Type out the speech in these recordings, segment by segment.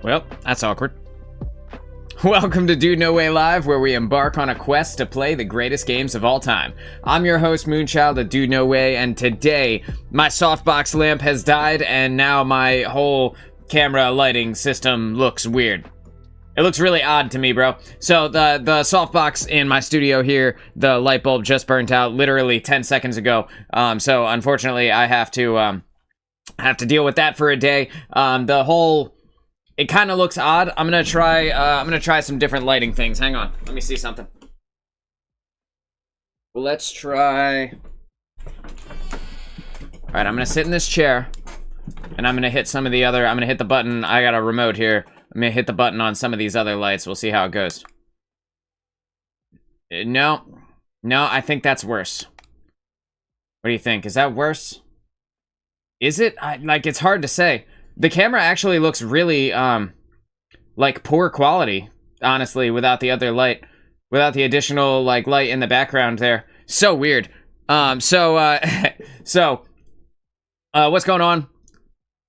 Well, that's awkward. Welcome to DudeNoWay Live, where we embark on a quest to play the greatest games of all time. I'm your host, Moonchild of DudeNoWay, and today, my softbox lamp has died, and now my whole camera lighting system looks weird. It looks really odd to me, bro. So, the softbox in my studio here, the light bulb just burnt out literally 10 seconds ago. So, unfortunately, I have to deal with that for a day. It kind of looks odd. I'm gonna try some different lighting things. Hang on, let me see something. Let's try. All right, I'm gonna sit in this chair, and I'm gonna hit some of the other. I'm gonna hit the button. I got a remote here. I'm gonna hit the button on some of these other lights. We'll see how it goes. No, I think that's worse. What do you think? Is that worse? Is it? It's hard to say. The camera actually looks really, like, poor quality, honestly, without the other light. Without the additional, like, light in the background there. So weird. What's going on?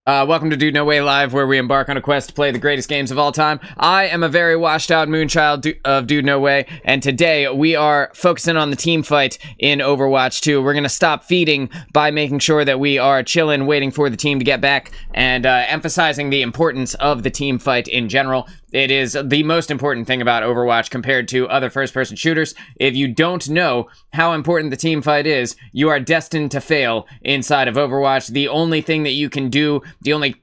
Welcome to DudeNoWay Live, where we embark on a quest to play the greatest games of all time. I am a very washed-out Moonchild of DudeNoWay, and today we are focusing on the team fight in Overwatch 2. We're going to stop feeding by making sure that we are chilling, waiting for the team to get back, and emphasizing the importance of the team fight in general. It is the most important thing about Overwatch compared to other first-person shooters. If you don't know how important the team fight is, you are destined to fail inside of Overwatch. The only thing that you can do, the only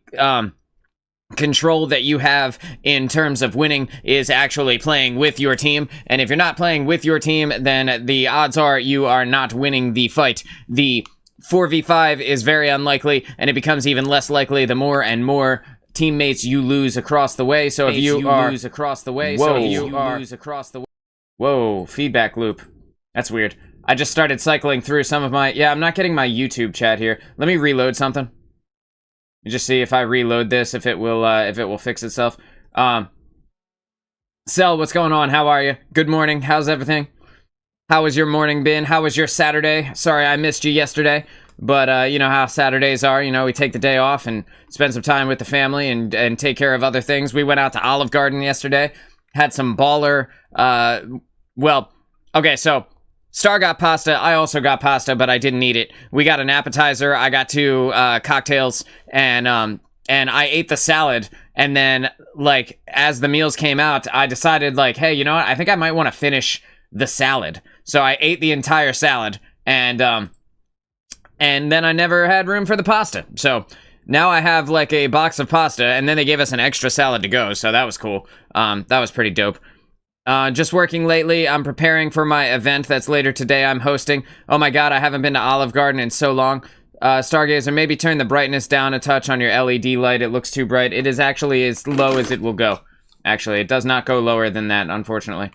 control that you have in terms of winning is actually playing with your team. And if you're not playing with your team, then the odds are you are not winning the fight. The 4v5 is very unlikely, and it becomes even less likely the more and more teammates you lose across the way. So if you lose across the way, whoa, feedback loop. That's weird. I just started cycling through some of my, I'm not getting my YouTube chat here. Let me reload something. Just see if I reload this, if it will fix itself. Cell, what's going on? How are you? Good morning. How's everything? How has your morning been? How was your Saturday? Sorry, I missed you yesterday. But, you know how Saturdays are, you know, we take the day off and spend some time with the family and take care of other things. We went out to Olive Garden yesterday, had some baller, okay, so Star got pasta, I also got pasta, but I didn't eat it. We got an appetizer, I got two cocktails, and I ate the salad, and then, like, as the meals came out, I decided, like, hey, you know what, I think I might want to finish the salad. So I ate the entire salad, and then I never had room for the pasta. So now I have like a box of pasta, and then they gave us an extra salad to go. So that was cool. That was pretty dope. Just working lately. I'm preparing for my event that's later today. I'm hosting. Oh my God, I haven't been to Olive Garden in so long. Stargazer, maybe turn the brightness down a touch on your LED light. It looks too bright. It is actually as low as it will go. Actually, it does not go lower than that, unfortunately.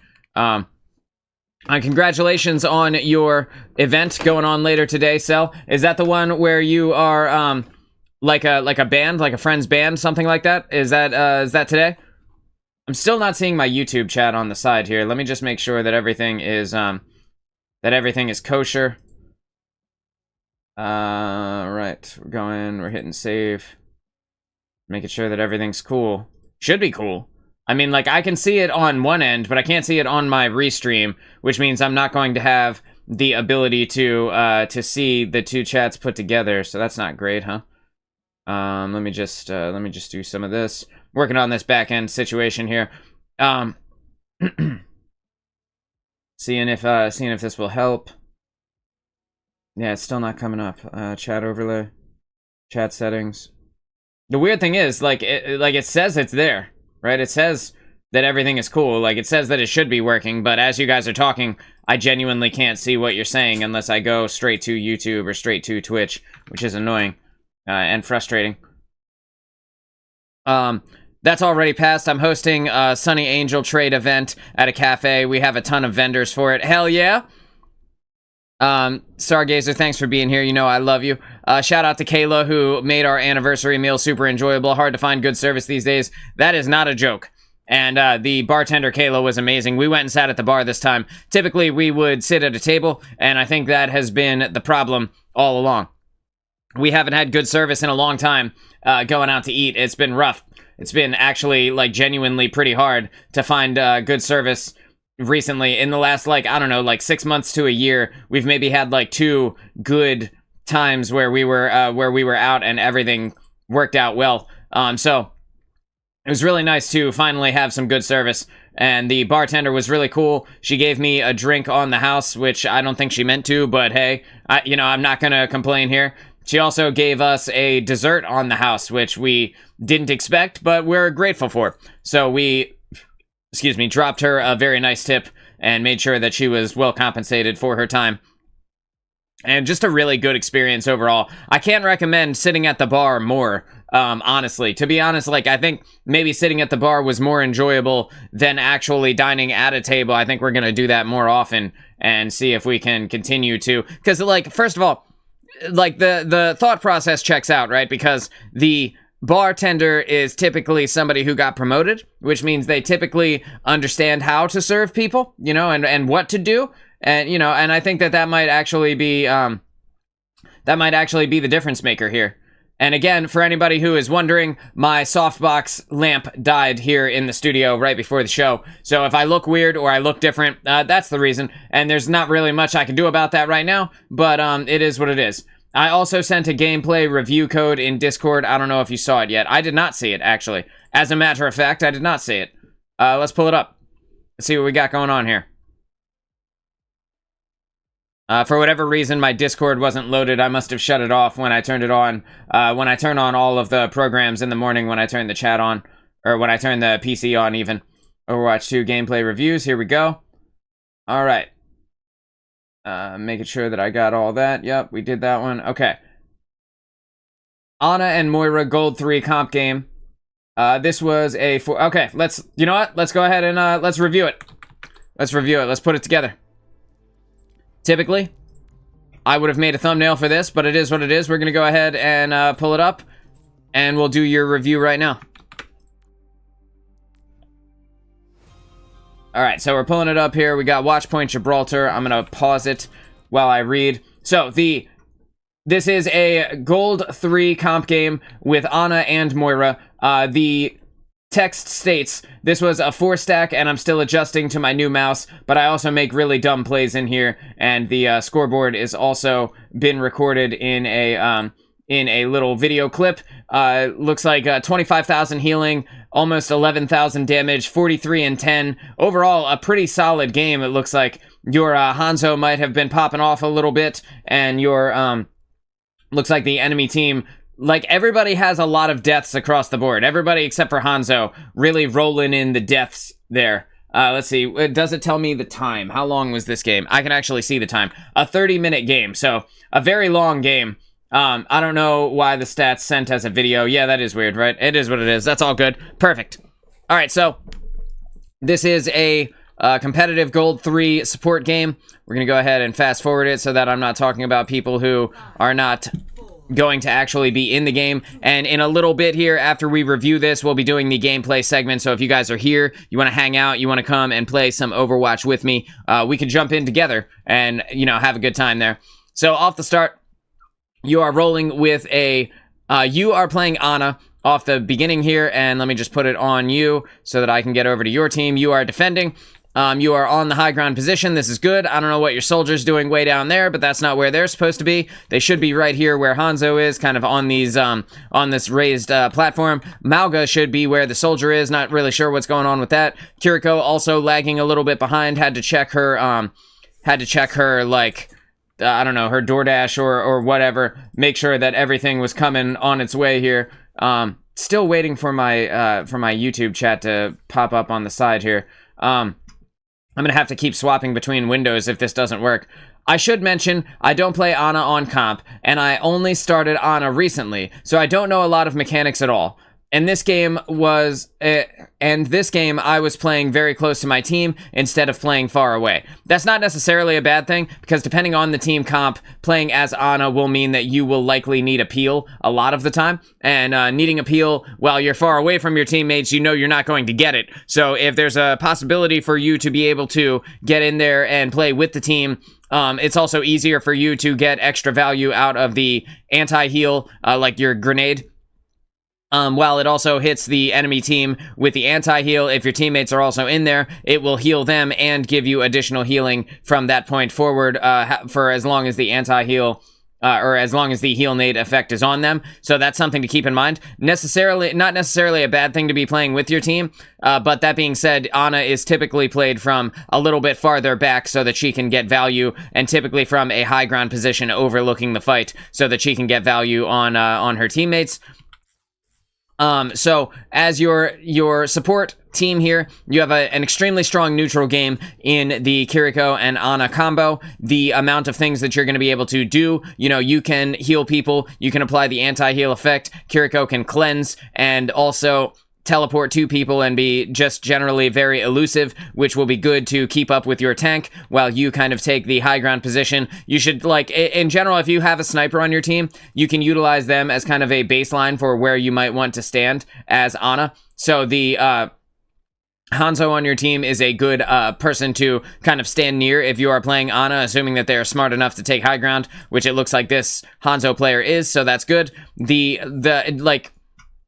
Congratulations on your event going on later today, Cell. Is that the one where you are, like a band, like a friend's band, something like that? Is that today? I'm still not seeing my YouTube chat on the side here. Let me just make sure that everything is kosher. Right, we're hitting save. Making sure that everything's cool. Should be cool. I mean, like, I can see it on one end, but I can't see it on my restream, which means I'm not going to have the ability to see the two chats put together, so that's not great, huh? Let me just do some of this. Working on this back-end situation here. Seeing if this will help. Yeah, it's still not coming up. Chat overlay. Chat settings. The weird thing is, it says it's there. Right, it says that everything is cool, like it says that it should be working, but as you guys are talking, I genuinely can't see what you're saying unless I go straight to YouTube or straight to Twitch, which is annoying and frustrating. That's already passed. I'm hosting a Sunny Angel trade event at a cafe. We have a ton of vendors for it. Hell yeah! Stargazer, thanks for being here. You know I love you. Shout out to Kayla, who made our anniversary meal super enjoyable. Hard to find good service these days. That is not a joke. And the bartender, Kayla, was amazing. We went and sat at the bar this time. Typically, we would sit at a table, and I think that has been the problem all along. We haven't had good service in a long time going out to eat. It's been rough. It's been actually, like, genuinely pretty hard to find good service recently. In the last, like, I don't know, like 6 months to a year, we've maybe had like 2 good times where we were out and everything worked out well. So it was really nice to finally have some good service, and the bartender was really cool. She gave me a drink on the house, which I don't think she meant to, but hey, I'm not gonna complain here. She also gave us a dessert on the house, which we didn't expect, but we're grateful for. So we, dropped her a very nice tip and made sure that she was well compensated for her time. And just a really good experience overall. I can't recommend sitting at the bar more, honestly. To be honest, like, I think maybe sitting at the bar was more enjoyable than actually dining at a table. I think we're going to do that more often and see if we can continue to. Because, like, first of all, like, the thought process checks out, right? Because the bartender is typically somebody who got promoted, which means they typically understand how to serve people, and what to do. And, and I think that might actually be, the difference maker here. And again, for anybody who is wondering, my softbox lamp died here in the studio right before the show. So if I look weird or I look different, that's the reason. And there's not really much I can do about that right now, but, it is what it is. I also sent a gameplay review code in Discord. I don't know if you saw it yet. I did not see it, actually. As a matter of fact, I did not see it. Let's pull it up. Let's see what we got going on here. For whatever reason, my Discord wasn't loaded. I must have shut it off when I turned it on. When I turn on all of the programs in the morning, when I turn the chat on, or when I turn the PC on even. Overwatch 2 gameplay reviews, here we go. All right. Making sure that I got all that. Yep, we did that one. Okay. Ana and Moira Gold 3 comp game. This was a... Okay, you know what? Let's go ahead and let's review it. Let's review it. Let's put it together. Typically, I would have made a thumbnail for this, but it is what it is. We're going to go ahead and pull it up, and we'll do your review right now. Alright, so we're pulling it up here. We got Watchpoint Gibraltar. I'm going to pause it while I read. So, this is a Gold 3 comp game with Ana and Moira. The text states, this was a 4-stack and I'm still adjusting to my new mouse, but I also make really dumb plays in here, and the scoreboard is also been recorded in a little video clip. Looks like 25,000 healing, almost 11,000 damage, 43 and 10. Overall, a pretty solid game. It looks like your Hanzo might have been popping off a little bit, and your looks like the enemy team, like, everybody has a lot of deaths across the board. Everybody except for Hanzo really rolling in the deaths there. Let's see. Does it tell me the time? How long was this game? I can actually see the time. A 30-minute game, so a very long game. I don't know why the stats sent as a video. Yeah, that is weird, right? It is what it is. That's all good. Perfect. All right, so this is a competitive Gold 3 support game. We're going to go ahead and fast forward it so that I'm not talking about people who are not going to actually be in the game. And in a little bit here, after we review this, we'll be doing the gameplay segment. So if you guys are here, you want to hang out, you want to come and play some Overwatch with me, we can jump in together and, have a good time there. So off the start, you are rolling with you are playing Ana off the beginning here, and let me just put it on you so that I can get over to your team. You are defending. You are on the high ground position. This is good. I don't know what your soldier's doing way down there, but that's not where they're supposed to be. They should be right here where Hanzo is, kind of on these, on this raised platform. Mauga should be where the soldier is. Not really sure what's going on with that. Kiriko also lagging a little bit behind. Had to check her, like, I don't know, her DoorDash or whatever. Make sure that everything was coming on its way here. Still waiting for my YouTube chat to pop up on the side here. I'm going to have to keep swapping between windows if this doesn't work. I should mention, I don't play Ana on comp, and I only started Ana recently, so I don't know a lot of mechanics at all. And this game I was playing very close to my team instead of playing far away. That's not necessarily a bad thing, because depending on the team comp, playing as Ana will mean that you will likely need a peel a lot of the time. And needing a peel while you're far away from your teammates, you're not going to get it. So if there's a possibility for you to be able to get in there and play with the team, it's also easier for you to get extra value out of the anti-heal, like your grenade. While it also hits the enemy team with the anti-heal, if your teammates are also in there, it will heal them and give you additional healing from that point forward for as long as the anti-heal or as long as the heal nade effect is on them. So that's something to keep in mind. Not necessarily a bad thing to be playing with your team, but that being said, Ana is typically played from a little bit farther back so that she can get value, and typically from a high ground position overlooking the fight so that she can get value on her teammates. So as your support team here, you have an extremely strong neutral game in the Kiriko and Ana combo. The amount of things that you're going to be able to do, you can heal people, you can apply the anti-heal effect, Kiriko can cleanse, and also teleport to people and be just generally very elusive, which will be good to keep up with your tank while you kind of take the high ground position. You should, in general, if you have a sniper on your team, you can utilize them as kind of a baseline for where you might want to stand as Ana. So the Hanzo on your team is a good person to kind of stand near if you are playing Ana, assuming that they are smart enough to take high ground, which it looks like this Hanzo player is, so that's good. The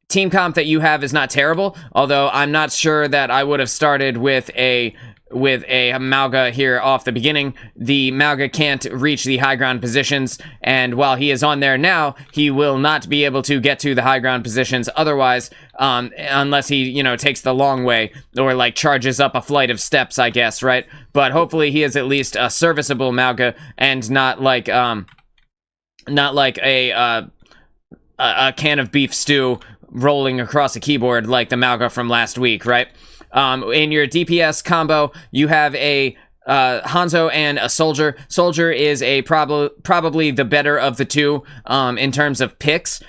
team comp that you have is not terrible, although I'm not sure that I would have started with a Mauga here off the beginning. The Mauga can't reach the high ground positions, and while he is on there now, he will not be able to get to the high ground positions otherwise, unless he, takes the long way, or charges up a flight of steps, I guess, right? But hopefully he is at least a serviceable Mauga, and not like a can of beef stew rolling across a keyboard like the Mauga from last week, right? In your DPS combo, you have a Hanzo and a Soldier. Soldier is probably the better of the two in terms of picks.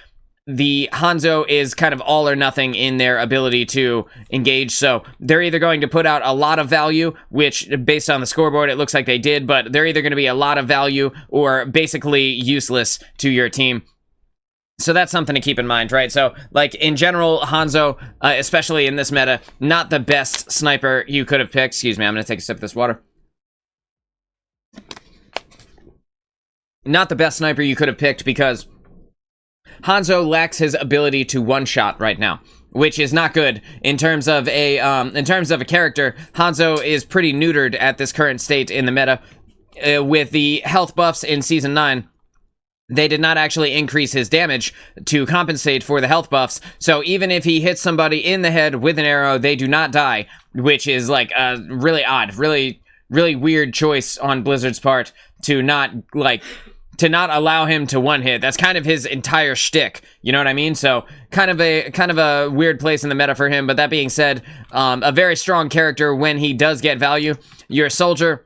The Hanzo is kind of all or nothing in their ability to engage, so they're either going to put out a lot of value, which based on the scoreboard it looks like they did, but they're either going to be a lot of value or basically useless to your team. So that's something to keep in mind, right? So, in general, Hanzo, especially in this meta, not the best sniper you could have picked. Excuse me, I'm going to take a sip of this water. Not the best sniper you could have picked because Hanzo lacks his ability to one-shot right now, which is not good in terms of a character. Hanzo is pretty neutered at this current state in the meta. With the health buffs in Season 9, they did not actually increase his damage to compensate for the health buffs, so even if he hits somebody in the head with an arrow, they do not die, which is a really odd, really weird choice on Blizzard's part to not allow him to one hit. That's kind of his entire shtick, you know what I mean? So kind of a weird place in the meta for him. But that being said, a very strong character when he does get value. Your Soldier,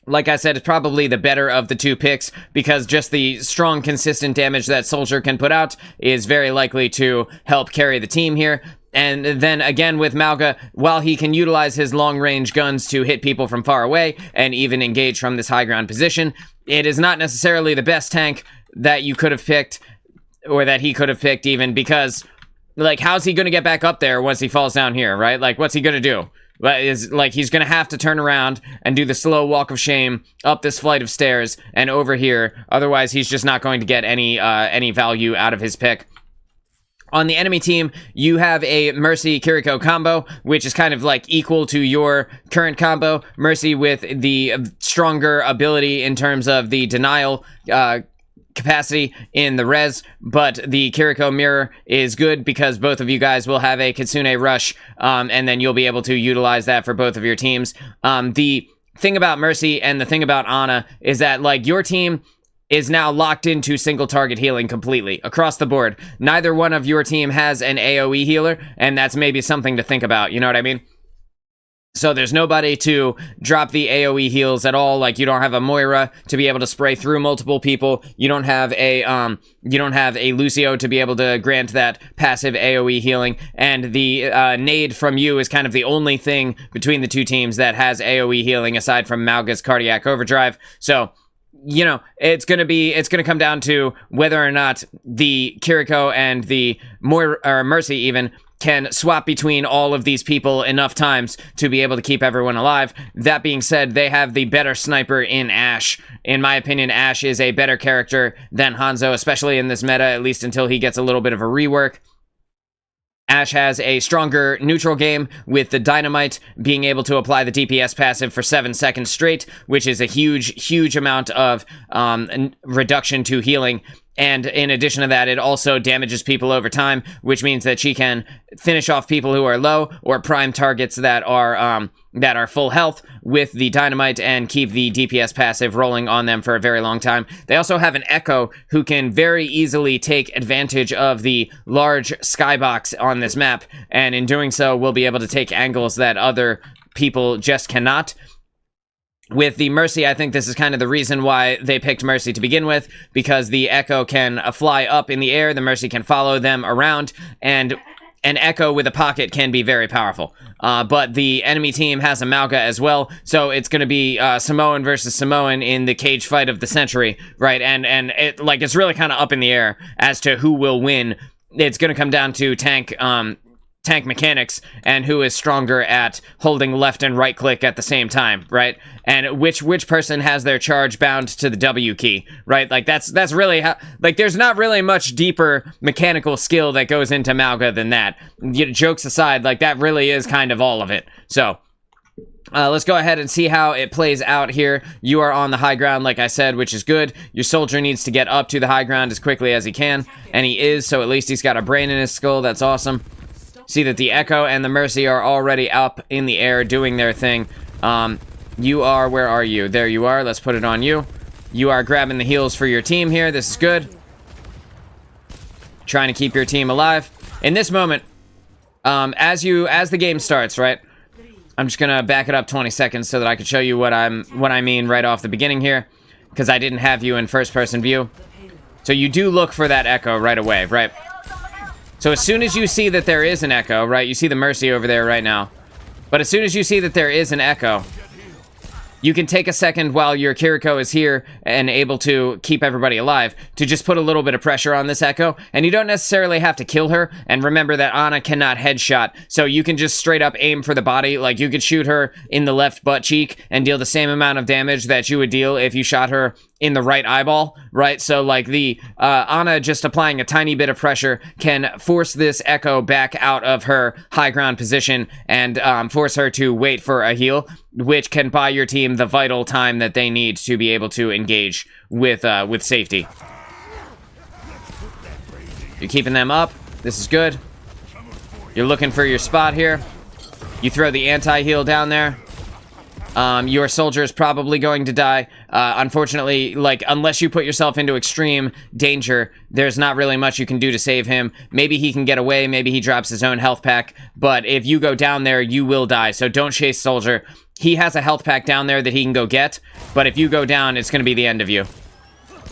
like I said, is probably the better of the two picks because just the strong, consistent damage that Soldier can put out is very likely to help carry the team here. And then again with Mauga, while he can utilize his long-range guns to hit people from far away and even engage from this high ground position, it is not necessarily the best tank that you could have picked, or that he could have picked even, because, how's he going to get back up there once he falls down here, right? What's he going to do? He's going to have to turn around and do the slow walk of shame up this flight of stairs and over here. Otherwise, he's just not going to get any value out of his pick. On the enemy team, you have a Mercy Kiriko combo, which is kind of equal to your current combo. Mercy with the stronger ability in terms of the denial capacity in the res, but the Kiriko mirror is good because both of you guys will have a Kitsune rush, and then you'll be able to utilize that for both of your teams. The thing about Mercy and the thing about Ana is that your team is now locked into single target healing completely across the board. Neither one of your team has an AoE healer, and that's maybe something to think about, you know what I mean? So there's nobody to drop the AoE heals at all. You don't have a Moira to be able to spray through multiple people. You don't have a Lucio to be able to grant that passive AoE healing. And the nade from you is kind of the only thing between the two teams that has AoE healing aside from Mauga's Cardiac Overdrive. So, it's gonna come down to whether or not the Kiriko and the Mercy even can swap between all of these people enough times to be able to keep everyone alive. That being said, they have the better sniper in Ashe. In my opinion, Ashe is a better character than Hanzo, especially in this meta, at least until he gets a little bit of a rework. Ashe has a stronger neutral game, with the Dynamite being able to apply the DPS passive for 7 seconds straight, which is a huge amount of reduction to healing. And in addition to that, it also damages people over time, which means that she can finish off people who are low or prime targets that are full health with the Dynamite and keep the DPS passive rolling on them for a very long time. They also have an Echo who can very easily take advantage of the large skybox on this map, and in doing so will be able to take angles that other people just cannot. With the Mercy, I think this is kind of the reason why they picked Mercy to begin with, because the Echo can fly up in the air, the Mercy can follow them around, and an Echo with a pocket can be very powerful. But the enemy team has a Mauga as well, so it's going to be Samoan versus Samoan in the cage fight of the century, right? And it's really kind of up in the air as to who will win. It's going to come down to tank mechanics and who is stronger at holding left and right click at the same time, right? And which person has their charge bound to the W key, right? Like that's really how, like, there's not really much deeper mechanical skill that goes into Mauga than that. Jokes aside, like, that really is kind of all of it. So let's go ahead and see how it plays out here. You are on the high ground, like I said, which is good. Your soldier needs to get up to the high ground as quickly as he can, and he is, so at least he's got a brain in his skull. That's awesome. See that the Echo and the Mercy are already up in the air doing their thing. You are, where are you? There you are. Let's put it on you. You are grabbing the heals for your team here. This is good. Trying to keep your team alive. In this moment, as the game starts, right? I'm just gonna back it up 20 seconds so that I can show you what I mean right off the beginning here, because I didn't have you in first-person view. So you do look for that Echo right away, right? So as soon as you see that there is an Echo, right, you see the Mercy over there right now. But as soon as you see that there is an Echo, you can take a second while your Kiriko is here and able to keep everybody alive to just put a little bit of pressure on this Echo. And you don't necessarily have to kill her. And remember that Ana cannot headshot, so you can just straight up aim for the body. Like, you could shoot her in the left butt cheek and deal the same amount of damage that you would deal if you shot her in the right eyeball, right? So, like, the Ana just applying a tiny bit of pressure can force this Echo back out of her high ground position and force her to wait for a heal, which can buy your team the vital time that they need to be able to engage with safety. You're keeping them up. This is good. You're looking for your spot here. You throw the anti-heal down there. Your soldier is probably going to die. Unfortunately, like, unless you put yourself into extreme danger, there's not really much you can do to save him. Maybe he can get away, maybe he drops his own health pack, but if you go down there, you will die, so don't chase soldier. He has a health pack down there that he can go get, but if you go down, it's going to be the end of you.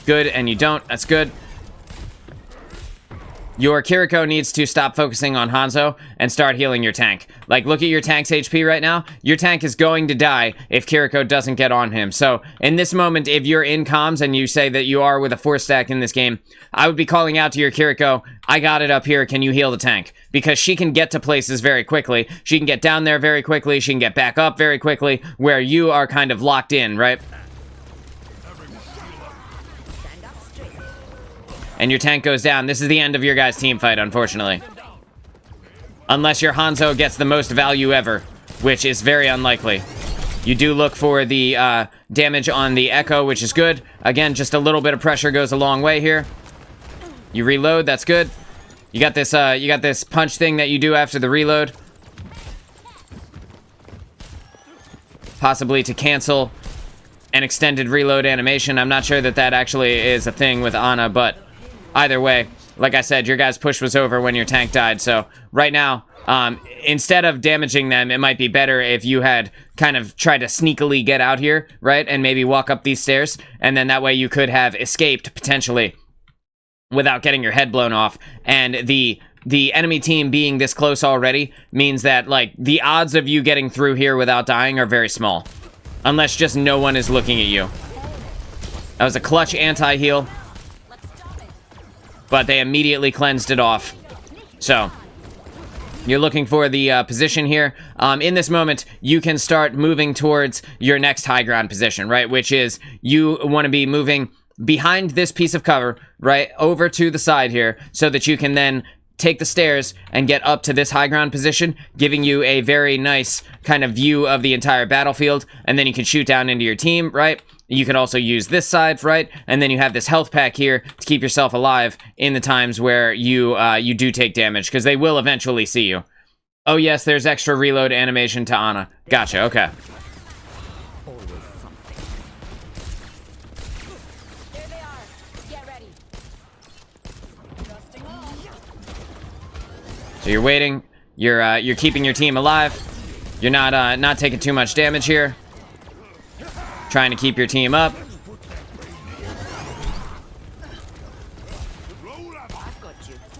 Good, and you don't. That's good. Your Kiriko needs to stop focusing on Hanzo and start healing your tank. Like, look at your tank's HP right now. Your tank is going to die if Kiriko doesn't get on him. So, in this moment, if you're in comms and you say that you are with a 4-stack in this game, I would be calling out to your Kiriko, I got it up here, can you heal the tank? Because she can get to places very quickly. She can get down there very quickly. She can get back up very quickly, where you are kind of locked in, right? And your tank goes down. This is the end of your guys' team fight, unfortunately. Unless your Hanzo gets the most value ever, which is very unlikely. You do look for the damage on the Echo, which is good. Again, just a little bit of pressure goes a long way here. You reload, that's good. You got this punch thing that you do after the reload. Possibly to cancel an extended reload animation. I'm not sure that that actually is a thing with Ana, but either way, like I said, your guys' push was over when your tank died, so right now, instead of damaging them, it might be better if you had kind of tried to sneakily get out here, right, and maybe walk up these stairs, and then that way you could have escaped, potentially, without getting your head blown off. And the enemy team being this close already means that, like, the odds of you getting through here without dying are very small, unless just no one is looking at you. That was a clutch anti-heal, but they immediately cleansed it off. So, you're looking for the position here. In this moment, you can start moving towards your next high ground position, right? Which is, you want to be moving behind this piece of cover, right? Over to the side here, so that you can then take the stairs and get up to this high ground position, giving you a very nice kind of view of the entire battlefield, and then you can shoot down into your team, right? You can also use this side, right? And then you have this health pack here to keep yourself alive in the times where you do take damage, because they will eventually see you. Oh yes, there's extra reload animation to Ana. Gotcha, okay. There they are. Get ready. So you're waiting. You're keeping your team alive. You're not taking too much damage here. Trying to keep your team up.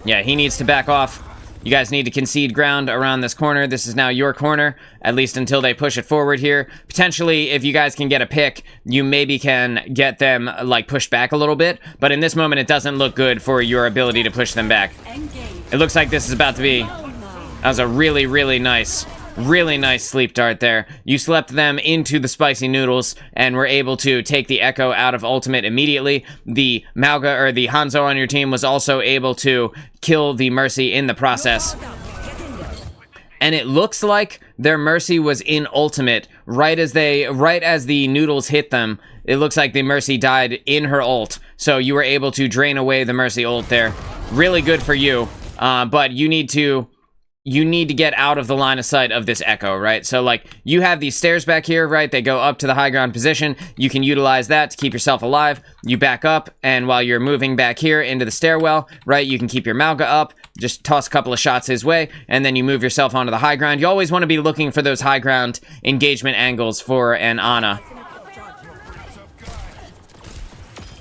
Yeah, he needs to back off. You guys need to concede ground around this corner. This is now your corner, at least until they push it forward here. Potentially, if you guys can get a pick, you maybe can get them, like, pushed back a little bit. But in this moment, it doesn't look good for your ability to push them back. It looks like this is about to be... That was a really, really nice sleep dart there. You slept them into the spicy noodles and were able to take the Echo out of ultimate immediately. The Mauga, or the Hanzo on your team, was also able to kill the Mercy in the process. And it looks like their Mercy was in ultimate right as the noodles hit them. It looks like the Mercy died in her ult. So you were able to drain away the Mercy ult there. Really good for you. But you need to get out of the line of sight of this Echo, right? So, like, you have these stairs back here, right? They go up to the high ground position. You can utilize that to keep yourself alive. You back up, and while you're moving back here into the stairwell, right, you can keep your Mauga up, just toss a couple of shots his way, and then you move yourself onto the high ground. You always want to be looking for those high ground engagement angles for an Ana.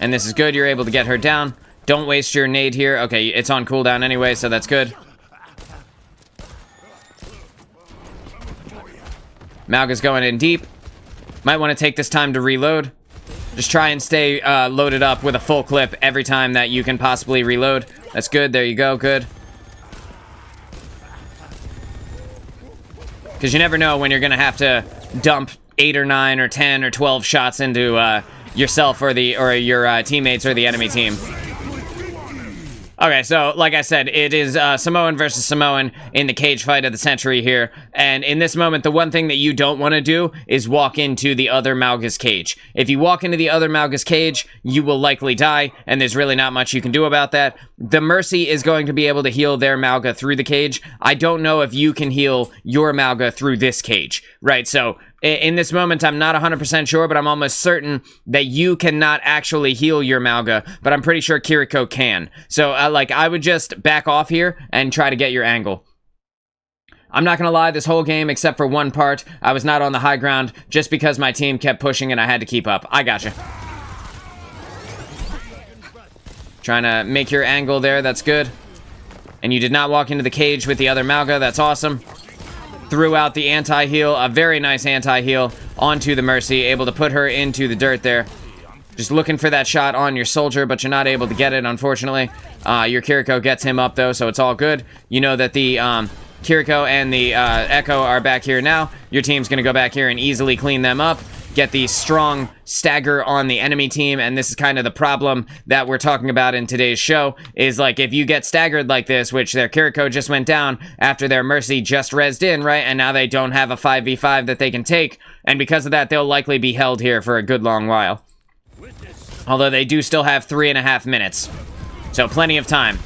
And this is good. You're able to get her down. Don't waste your nade here. Okay, it's on cooldown anyway, so that's good. Mauga's going in deep. Might want to take this time to reload. Just try and stay loaded up with a full clip every time that you can possibly reload. That's good. There you go. Good. Because you never know when you're going to have to dump 8 or 9 or 10 or 12 shots into yourself or your teammates or the enemy team. Okay, so, like I said, it is Samoan versus Samoan in the cage fight of the century here. And in this moment, the one thing that you don't want to do is walk into the other Mauga's cage. If you walk into the other Mauga's cage, you will likely die, and there's really not much you can do about that. The Mercy is going to be able to heal their Mauga through the cage. I don't know if you can heal your Mauga through this cage, right? So, in this moment, I'm not 100% sure, but I'm almost certain that you cannot actually heal your Mauga, but I'm pretty sure Kiriko can. So, I would just back off here and try to get your angle. I'm not gonna lie, this whole game, except for one part, I was not on the high ground just because my team kept pushing and I had to keep up. I gotcha. Trying to make your angle there, that's good. And you did not walk into the cage with the other Mauga, that's awesome. Threw out the anti-heal, a very nice anti-heal onto the Mercy, able to put her into the dirt there. Just looking for that shot on your soldier, but you're not able to get it, unfortunately. Your Kiriko gets him up, though, so it's all good. You know that the Kiriko and the Echo are back here now. Your team's going to go back here and easily clean them up. Get the strong stagger on the enemy team, and this is kind of the problem that we're talking about in today's show, is like if you get staggered like this, which their Kiriko just went down after their Mercy just rezzed in, right, and now they don't have a 5v5 that they can take, and because of that, they'll likely be held here for a good long while. Although they do still have 3.5 minutes, so plenty of time.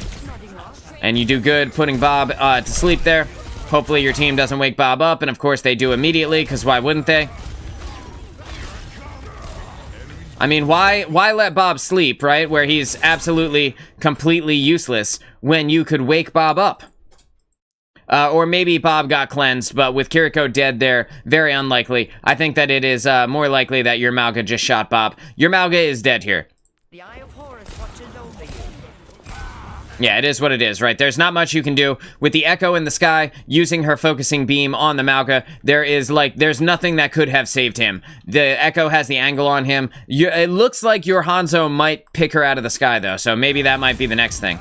And you do good putting Bob to sleep there. Hopefully your team doesn't wake Bob up, and of course they do immediately, because why wouldn't they? I mean, why let Bob sleep, right? Where he's absolutely, completely useless when you could wake Bob up. Or maybe Bob got cleansed, but with Kiriko dead there, very unlikely. I think that it is more likely that your Mauga just shot Bob. Your Mauga is dead here. The Eye of Horus watches over you. Yeah, it is what it is, right? There's not much you can do. With the Echo in the sky, using her focusing beam on the Mauga, there's nothing that could have saved him. The Echo has the angle on him. It looks like your Hanzo might pick her out of the sky, though, so maybe that might be the next thing.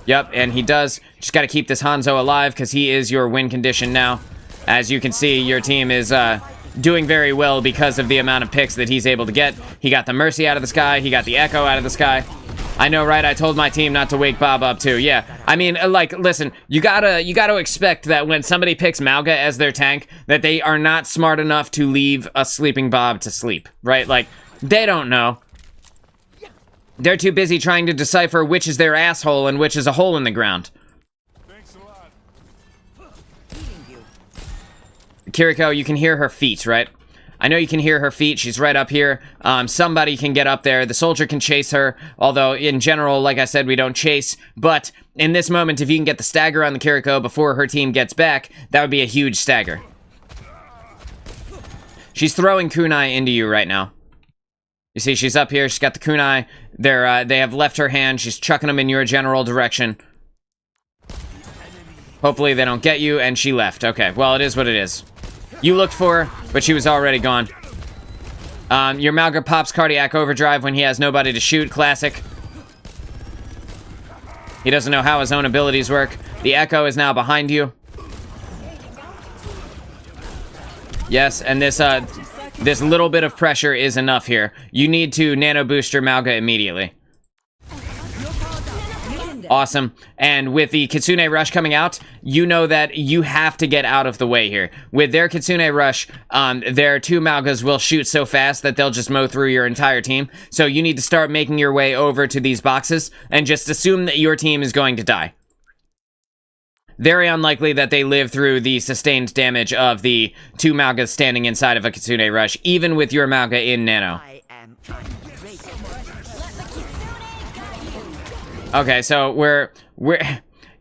Yep, and he does. Just got to keep this Hanzo alive, because he is your win condition now. As you can see, your team is doing very well because of the amount of picks that he's able to get. He got the Mercy out of the sky. He got the Echo out of the sky. I know, right? I told my team not to wake Bob up too. Yeah, I mean, like, listen, you gotta expect that when somebody picks Mauga as their tank, that they are not smart enough to leave a sleeping Bob to sleep, right? Like, they don't know. They're too busy trying to decipher which is their asshole and which is a hole in the ground. Thanks a lot. Kiriko, you can hear her feet, right? I know you can hear her feet. She's right up here. Somebody can get up there. The soldier can chase her. Although, in general, like I said, we don't chase. But in this moment, if you can get the stagger on the Kiriko before her team gets back, that would be a huge stagger. She's throwing kunai into you right now. You see, she's up here. She's got the kunai. They have left her hand. She's chucking them in your general direction. Hopefully they don't get you, and she left. Okay, well, it is what it is. You looked for her, but she was already gone. Your Mauga pops cardiac overdrive when he has nobody to shoot. Classic. He doesn't know how his own abilities work. The Echo is now behind you. Yes, and this little bit of pressure is enough here. You need to nano boost your Mauga immediately. Awesome. And with the Kitsune Rush coming out, you know that you have to get out of the way here. With their Kitsune Rush, their two Maugas will shoot so fast that they'll just mow through your entire team. So you need to start making your way over to these boxes and just assume that your team is going to die. Very unlikely that they live through the sustained damage of the two Maugas standing inside of a Kitsune Rush, even with your Mauga in nano. Okay, so we're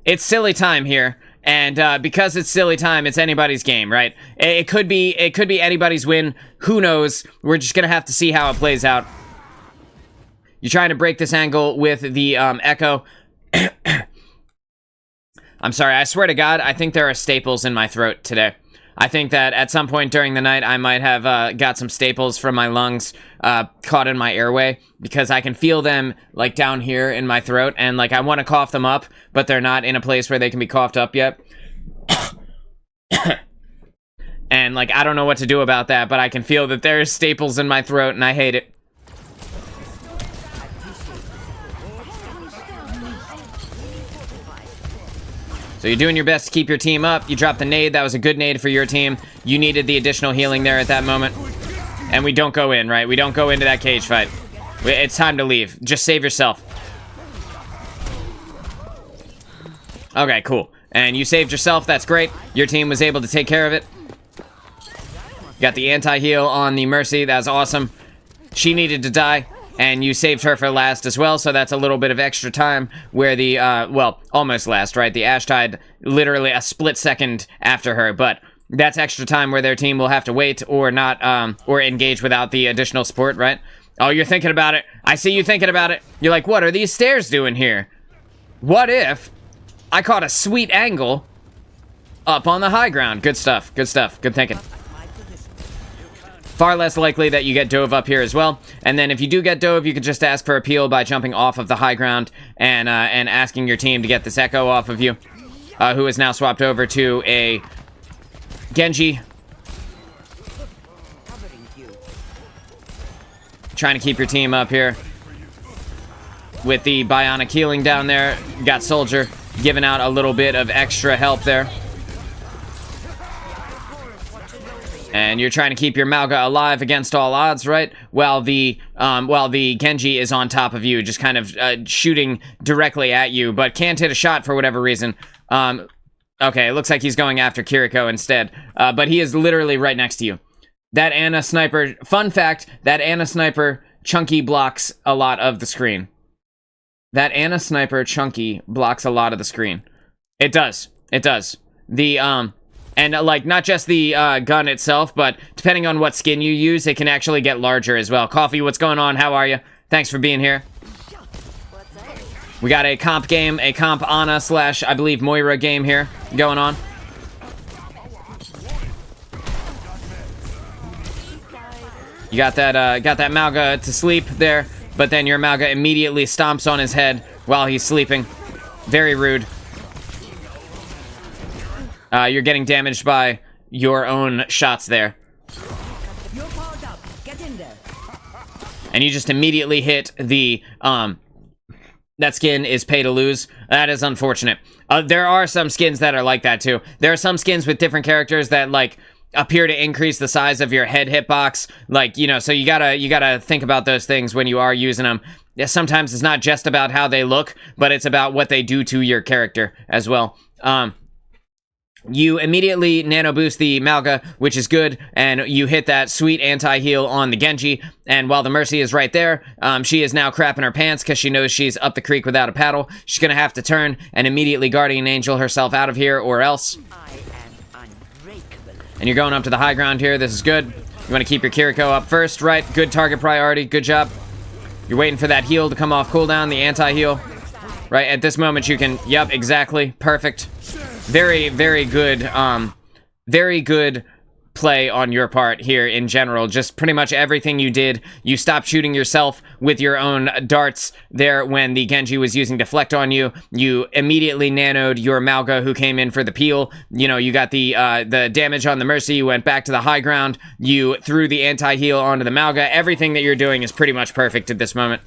it's silly time here, and because it's silly time, it's anybody's game, right? It could be anybody's win. Who knows? We're just gonna have to see how it plays out. You're trying to break this angle with the Echo. I'm sorry, I swear to God, I think there are staples in my throat today. I think that at some point during the night, I might have got some staples from my lungs caught in my airway, because I can feel them, like, down here in my throat, and, like, I want to cough them up, but they're not in a place where they can be coughed up yet. And, like, I don't know what to do about that, but I can feel that there's staples in my throat, and I hate it. So you're doing your best to keep your team up. You dropped the nade. That was a good nade for your team. You needed the additional healing there at that moment. And we don't go in, right? We don't go into that cage fight. It's time to leave. Just save yourself. Okay, cool. And you saved yourself. That's great. Your team was able to take care of it. Got the anti-heal on the Mercy. That's awesome. She needed to die. And you saved her for last as well, so that's a little bit of extra time where the, well, almost last, right? The Ash died literally a split second after her, but that's extra time where their team will have to wait or not, or engage without the additional support, right? Oh, you're thinking about it. I see you thinking about it. You're like, what are these stairs doing here? What if I caught a sweet angle up on the high ground? Good stuff, good stuff, good thinking. Far less likely that you get dove up here as well. And then if you do get dove, you can just ask for a peel by jumping off of the high ground and asking your team to get this Echo off of you, who is now swapped over to a Genji. Trying to keep your team up here. With the bionic healing down there, got Soldier giving out a little bit of extra help there. And you're trying to keep your Mauga alive against all odds, right? While the Genji is on top of you, just kind of shooting directly at you, but can't hit a shot for whatever reason. Okay, it looks like he's going after Kiriko instead, but he is literally right next to you. That Ana Sniper, fun fact, that Ana Sniper chunky blocks a lot of the screen. That Ana Sniper chunky blocks a lot of the screen. It does. It does. The, and, like, not just the gun itself, but depending on what skin you use, it can actually get larger as well. Coffee, what's going on? How are you? Thanks for being here. We got a comp game, a comp Ana / I believe Moira game here going on. You got that Mauga to sleep there, but then your Mauga immediately stomps on his head while he's sleeping. Very rude. You're getting damaged by your own shots there. And you just immediately hit the that skin is pay to lose. That is unfortunate. There are some skins that are like that too. There are some skins with different characters that like appear to increase the size of your head hitbox. Like, you know, so you gotta think about those things when you are using them. Sometimes it's not just about how they look, but it's about what they do to your character as well. You immediately nano boost the Malga, which is good, and you hit that sweet anti-heal on the Genji, and while the Mercy is right there, she is now crapping her pants because she knows she's up the creek without a paddle. She's gonna have to turn and immediately Guardian Angel herself out of here, or else. I am unbreakable. And you're going up to the high ground here. This is good. You want to keep your Kiriko up first, right? Good target priority. Good job. You're waiting for that heal to come off cooldown, the anti-heal. Right, at this moment you can, yep, exactly, perfect. Very, very good, very good play on your part here in general. Just pretty much everything you did. You stopped shooting yourself with your own darts there when the Genji was using deflect on you. You immediately nanoed your Malga who came in for the peel. You know, you got the damage on the Mercy. You went back to the high ground. You threw the anti-heal onto the Malga. Everything that you're doing is pretty much perfect at this moment.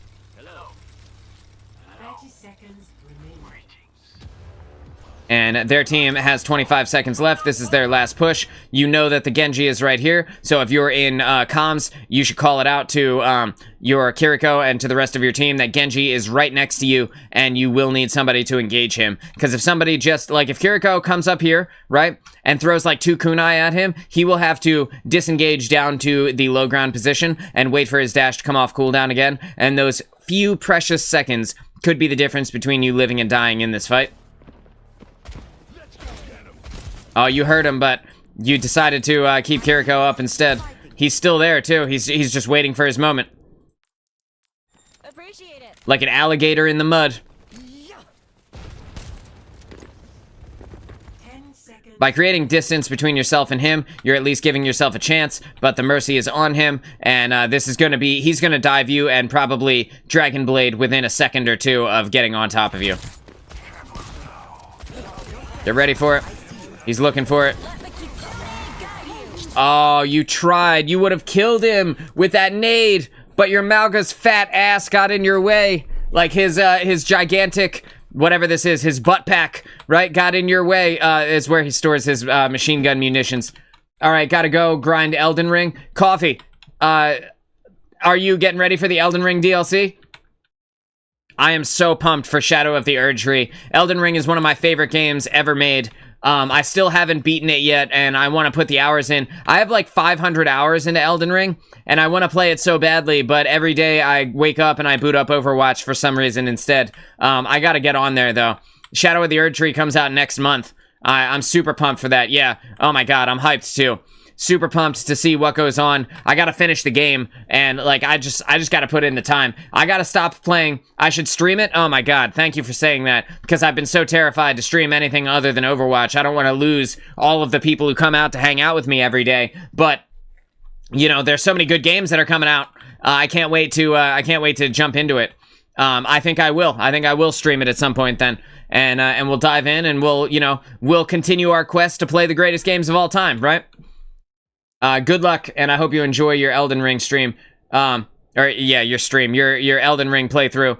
And their team has 25 seconds left. This is their last push. You know that the Genji is right here, so if you're in comms, you should call it out to your Kiriko and to the rest of your team that Genji is right next to you, and you will need somebody to engage him. Because if somebody just, like, if Kiriko comes up here, right, and throws, like, 2 kunai at him, he will have to disengage down to the low ground position and wait for his dash to come off cooldown again, and those few precious seconds could be the difference between you living and dying in this fight. Oh, you heard him, but you decided to keep Kiriko up instead. He's still there, too. He's just waiting for his moment. Appreciate it. Like an alligator in the mud. By creating distance between yourself and him, you're at least giving yourself a chance, but the Mercy is on him, and this is going to be... He's going to dive you and probably Dragon Blade within a second or two of getting on top of you. Get ready for it. He's looking for it. Oh, you tried. You would have killed him with that nade, but your Malga's fat ass got in your way. Like his gigantic, whatever this is, his butt pack, right, got in your way, is where he stores his machine gun munitions. All right, gotta go grind Elden Ring. Coffee, are you getting ready for the Elden Ring DLC? I am so pumped for Shadow of the Erdtree. Elden Ring is one of my favorite games ever made. I still haven't beaten it yet, and I want to put the hours in. I have like 500 hours into Elden Ring, and I want to play it so badly, but every day I wake up and I boot up Overwatch for some reason instead. I gotta get on there, though. Shadow of the Erdtree comes out next month. I'm super pumped for that, yeah. Oh my god, I'm hyped too. Super pumped to see what goes on. I gotta finish the game, and like I just gotta put in the time. I gotta stop playing. I should stream it. Oh my god, thank you for saying that, because I've been so terrified to stream anything other than Overwatch. I don't want to lose all of the people who come out to hang out with me every day. But you know, there's so many good games that are coming out. I can't wait to jump into it. I think I will. I think I will stream it at some point then, and we'll dive in and we'll continue our quest to play the greatest games of all time, right? Good luck, and I hope you enjoy your Elden Ring stream. Your stream, your Elden Ring playthrough.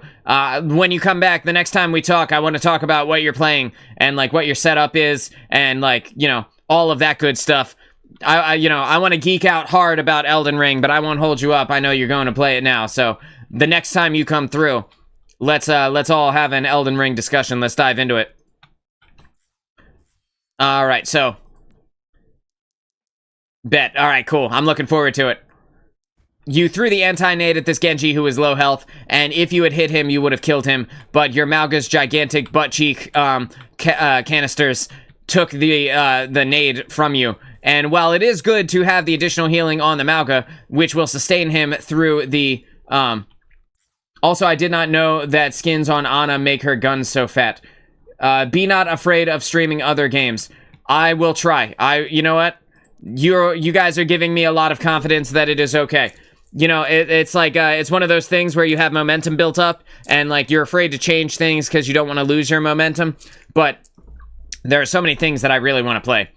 When you come back, the next time we talk, I want to talk about what you're playing, and, like, what your setup is, and, like, you know, all of that good stuff. I want to geek out hard about Elden Ring, but I won't hold you up. I know you're going to play it now, so the next time you come through, let's all have an Elden Ring discussion. Let's dive into it. Alright, so... Bet. Alright, cool. I'm looking forward to it. You threw the anti-nade at this Genji who was low health, and if you had hit him, you would have killed him, but your Malga's gigantic butt cheek canisters took the nade from you. And while it is good to have the additional healing on the Malga, which will sustain him through the... Also, I did not know that skins on Ana make her guns so fat. Be not afraid of streaming other games. I will try. You know what? You guys are giving me a lot of confidence that it is okay. You know, it's like, it's one of those things where you have momentum built up, and, like, you're afraid to change things because you don't want to lose your momentum, but there are so many things that I really want to play.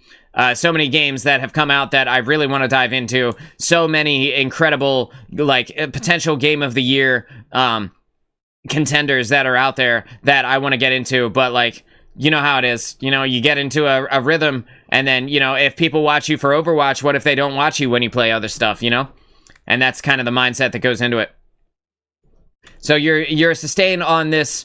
So many games that have come out that I really want to dive into. So many incredible, like, potential game of the year, contenders that are out there that I want to get into, but like, you know how it is. You know, you get into a rhythm, and then, you know, if people watch you for Overwatch, what if they don't watch you when you play other stuff, you know? And that's kind of the mindset that goes into it. So your sustain on this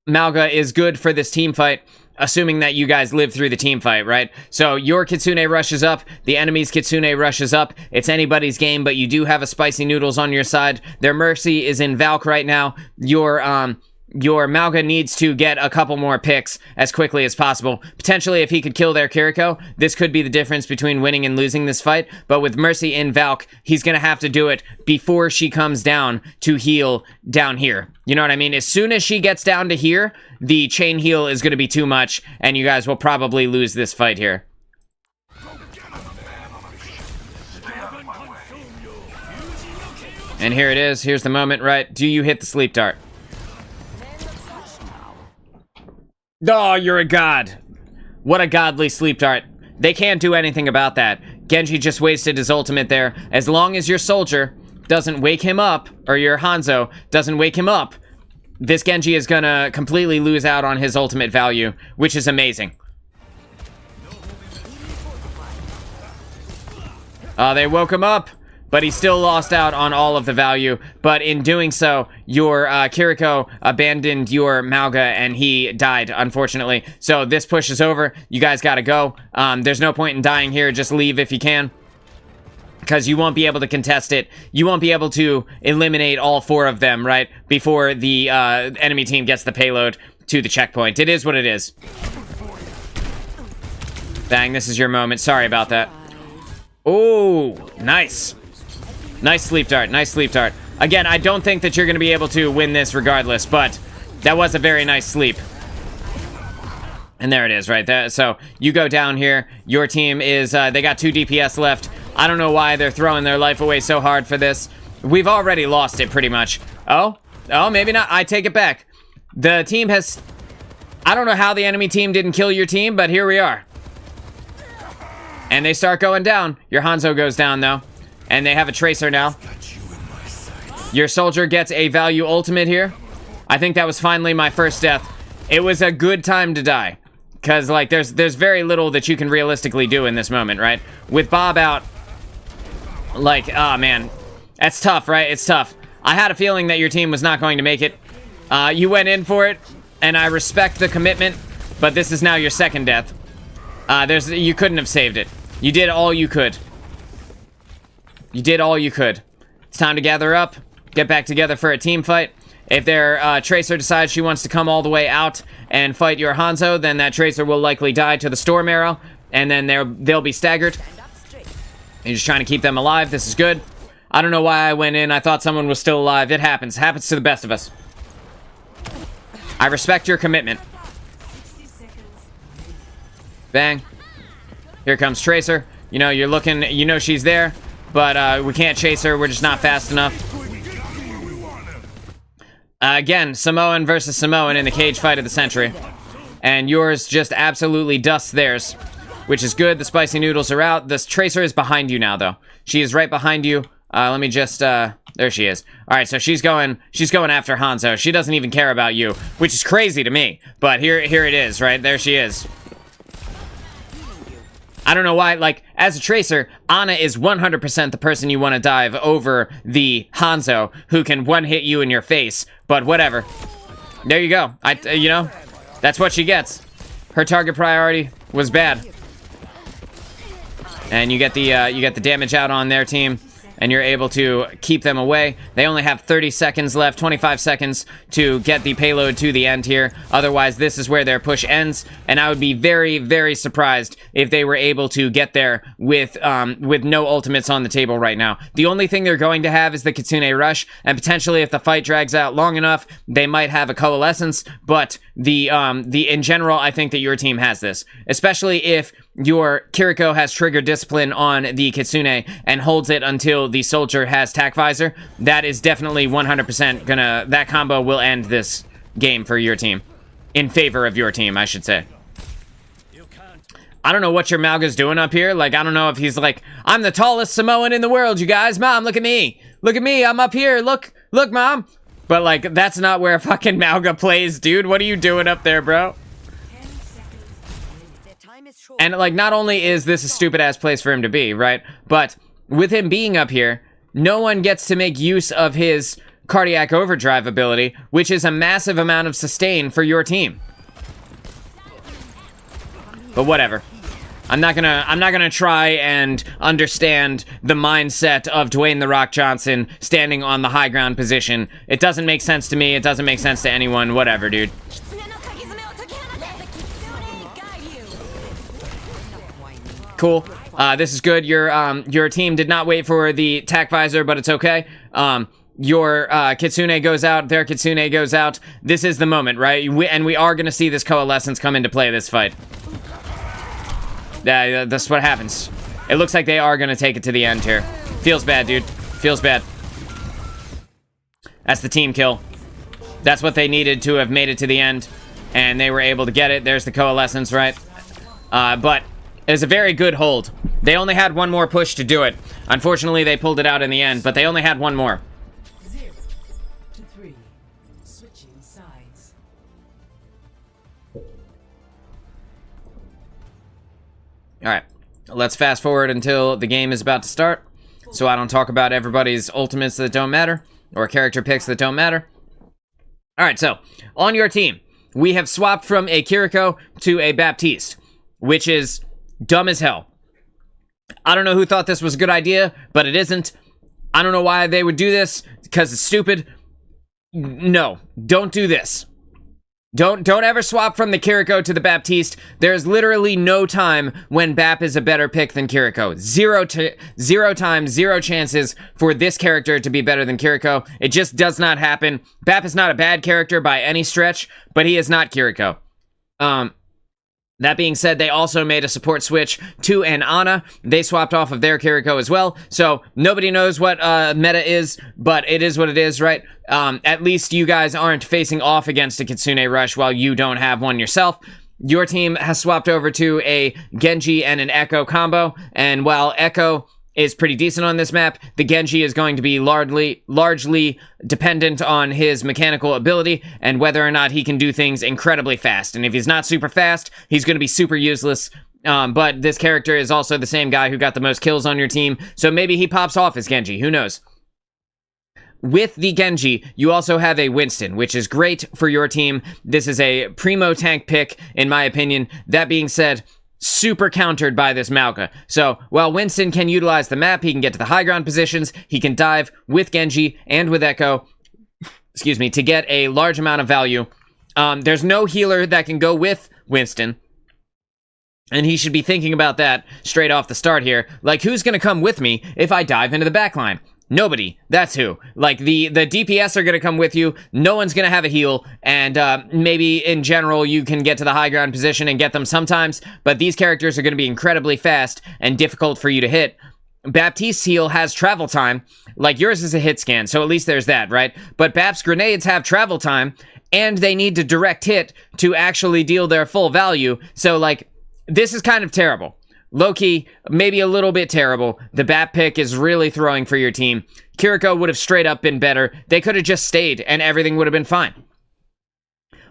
Malga is good for this team fight, assuming that you guys live through the team fight, right? So your Kitsune rushes up, the enemy's Kitsune rushes up. It's anybody's game, but you do have a Spicy Noodles on your side. Their Mercy is in Valk right now. Your Malga needs to get a couple more picks as quickly as possible. Potentially, if he could kill their Kiriko, this could be the difference between winning and losing this fight. But with Mercy in Valk, he's going to have to do it before she comes down to heal down here. You know what I mean? As soon as she gets down to here, the chain heal is going to be too much, and you guys will probably lose this fight here. And here it is. Here's the moment, right? Do you hit the sleep dart? Oh, you're a god. What a godly sleep dart. They can't do anything about that. Genji just wasted his ultimate there. As long as your soldier doesn't wake him up, or your Hanzo doesn't wake him up, this Genji is gonna completely lose out on his ultimate value, which is amazing. They woke him up, but he still lost out on all of the value. But in doing so, your Kiriko abandoned your Malga, and he died, unfortunately. So this push is over. You guys gotta go. There's no point in dying here. Just leave if you can, because you won't be able to contest it. You won't be able to eliminate all 4 of them, right, before the enemy team gets the payload to the checkpoint. It is what it is. Bang, this is your moment. Sorry about that. Oh, nice. Nice sleep dart, nice sleep dart. Again, I don't think that you're going to be able to win this regardless, but that was a very nice sleep. And there it is, right there. So you go down here. Your team is, they got 2 DPS left. I don't know why they're throwing their life away so hard for this. We've already lost it pretty much. Oh, maybe not. I take it back. The team has, I don't know how the enemy team didn't kill your team, but here we are. And they start going down. Your Hanzo goes down, though. And they have a Tracer now. Your soldier gets a value ultimate here. I think that was finally my first death. It was a good time to die, because like there's very little that you can realistically do in this moment, right? With Bob out, like, oh man, that's tough, right? It's tough. I had a feeling that your team was not going to make it. You went in for it, and I respect the commitment, but this is now your second death. You couldn't have saved it. You did all you could. You did all you could. It's time to gather up, get back together for a team fight. If their Tracer decides she wants to come all the way out and fight your Hanzo, then that Tracer will likely die to the Storm Arrow, and then they'll be staggered. You're just trying to keep them alive. This is good. I don't know why I went in. I thought someone was still alive. It happens. It happens to the best of us. I respect your commitment. Bang. Here comes Tracer. You know, you're looking, you know she's there, but we can't chase her. We're just not fast enough. Again, Samoan versus Samoan in the cage fight of the century. And yours just absolutely dusts theirs, which is good. The spicy noodles are out. This Tracer is behind you now, though. She is right behind you. Let me just, there she is. All right, so she's going after Hanzo. She doesn't even care about you, which is crazy to me. But here it is, right? There she is. I don't know why, like, as a Tracer, Ana is 100% the person you want to dive over the Hanzo, who can one-hit you in your face, but whatever. There you go. You know, that's what she gets. Her target priority was bad. And you get the damage out on their team, and you're able to keep them away. They only have 30 seconds left, 25 seconds to get the payload to the end here. Otherwise, this is where their push ends, and I would be very, very surprised if they were able to get there with no ultimates on the table right now. The only thing they're going to have is the Kitsune Rush, and potentially if the fight drags out long enough, they might have a Coalescence, but in general, I think that your team has this, especially if your Kiriko has trigger discipline on the Kitsune and holds it until the soldier has tac visor. That is definitely 100% that combo will end this game for your team. In favor of your team, I should say. I don't know what your Malga's doing up here. Like, I don't know if he's like, I'm the tallest Samoan in the world, you guys. Mom, look at me. Look at me, I'm up here. Look, Mom. But, like, that's not where fucking Malga plays, dude. What are you doing up there, bro? And, like, not only is this a stupid-ass place for him to be, right? But with him being up here, no one gets to make use of his cardiac overdrive ability, which is a massive amount of sustain for your team. But whatever. I'm not gonna try and understand the mindset of Dwayne "The Rock" Johnson standing on the high ground position. It doesn't make sense to me. It doesn't make sense to anyone. Whatever, dude. Cool. This is good. Your team did not wait for the tac visor, but it's okay. Your Kitsune goes out. Their Kitsune goes out. This is the moment, right? We are gonna see this coalescence come into play this fight. Yeah, that's what happens. It looks like they are gonna take it to the end here. Feels bad, dude. Feels bad. That's the team kill. That's what they needed to have made it to the end, and they were able to get it. There's the coalescence, right? But it was a very good hold. They only had one more push to do it. Unfortunately, they pulled it out in the end, but they only had one more. 0 to 3. Switching sides. Alright, let's fast forward until the game is about to start, so I don't talk about everybody's ultimates that don't matter, or character picks that don't matter. Alright, so, on your team, we have swapped from a Kiriko to a Baptiste, which is dumb as hell. I don't know who thought this was a good idea, but it isn't. I don't know why they would do this, because it's stupid. No, don't do this. Don't ever swap from the Kiriko to the Baptiste. There's literally no time when Bap is a better pick than Kiriko. Zero times, zero chances for this character to be better than Kiriko. It just does not happen. Bap is not a bad character by any stretch, but he is not Kiriko. That being said, they also made a support switch to an Ana. They swapped off of their Kiriko as well. So nobody knows what meta is, but it is what it is, right? At least you guys aren't facing off against a Kitsune Rush while you don't have one yourself. Your team has swapped over to a Genji and an Echo combo. And while Echo is pretty decent on this map, the Genji is going to be largely dependent on his mechanical ability and whether or not he can do things incredibly fast. And if he's not super fast, he's going to be super useless. But this character is also the same guy who got the most kills on your team, so maybe he pops off as Genji, who knows? With the Genji, you also have a Winston, which is great for your team. This is a primo tank pick, in my opinion. That being said, super countered by this Malga. So, while Winston can utilize the map, he can get to the high ground positions, he can dive with Genji and with Echo, excuse me, to get a large amount of value. There's no healer that can go with Winston, and he should be thinking about that straight off the start here. Like, who's gonna come with me if I dive into the backline? Nobody. That's who. Like, the DPS are going to come with you. No one's going to have a heal. And maybe, in general, you can get to the high ground position and get them sometimes. But these characters are going to be incredibly fast and difficult for you to hit. Baptiste's heal has travel time. Like, yours is a hit scan, so at least there's that, right? But Bap's grenades have travel time, and they need to direct hit to actually deal their full value. So, like, this is kind of terrible. Low-key, maybe a little bit terrible. The Bap pick is really throwing for your team. Kiriko would have straight up been better. They could have just stayed, and everything would have been fine.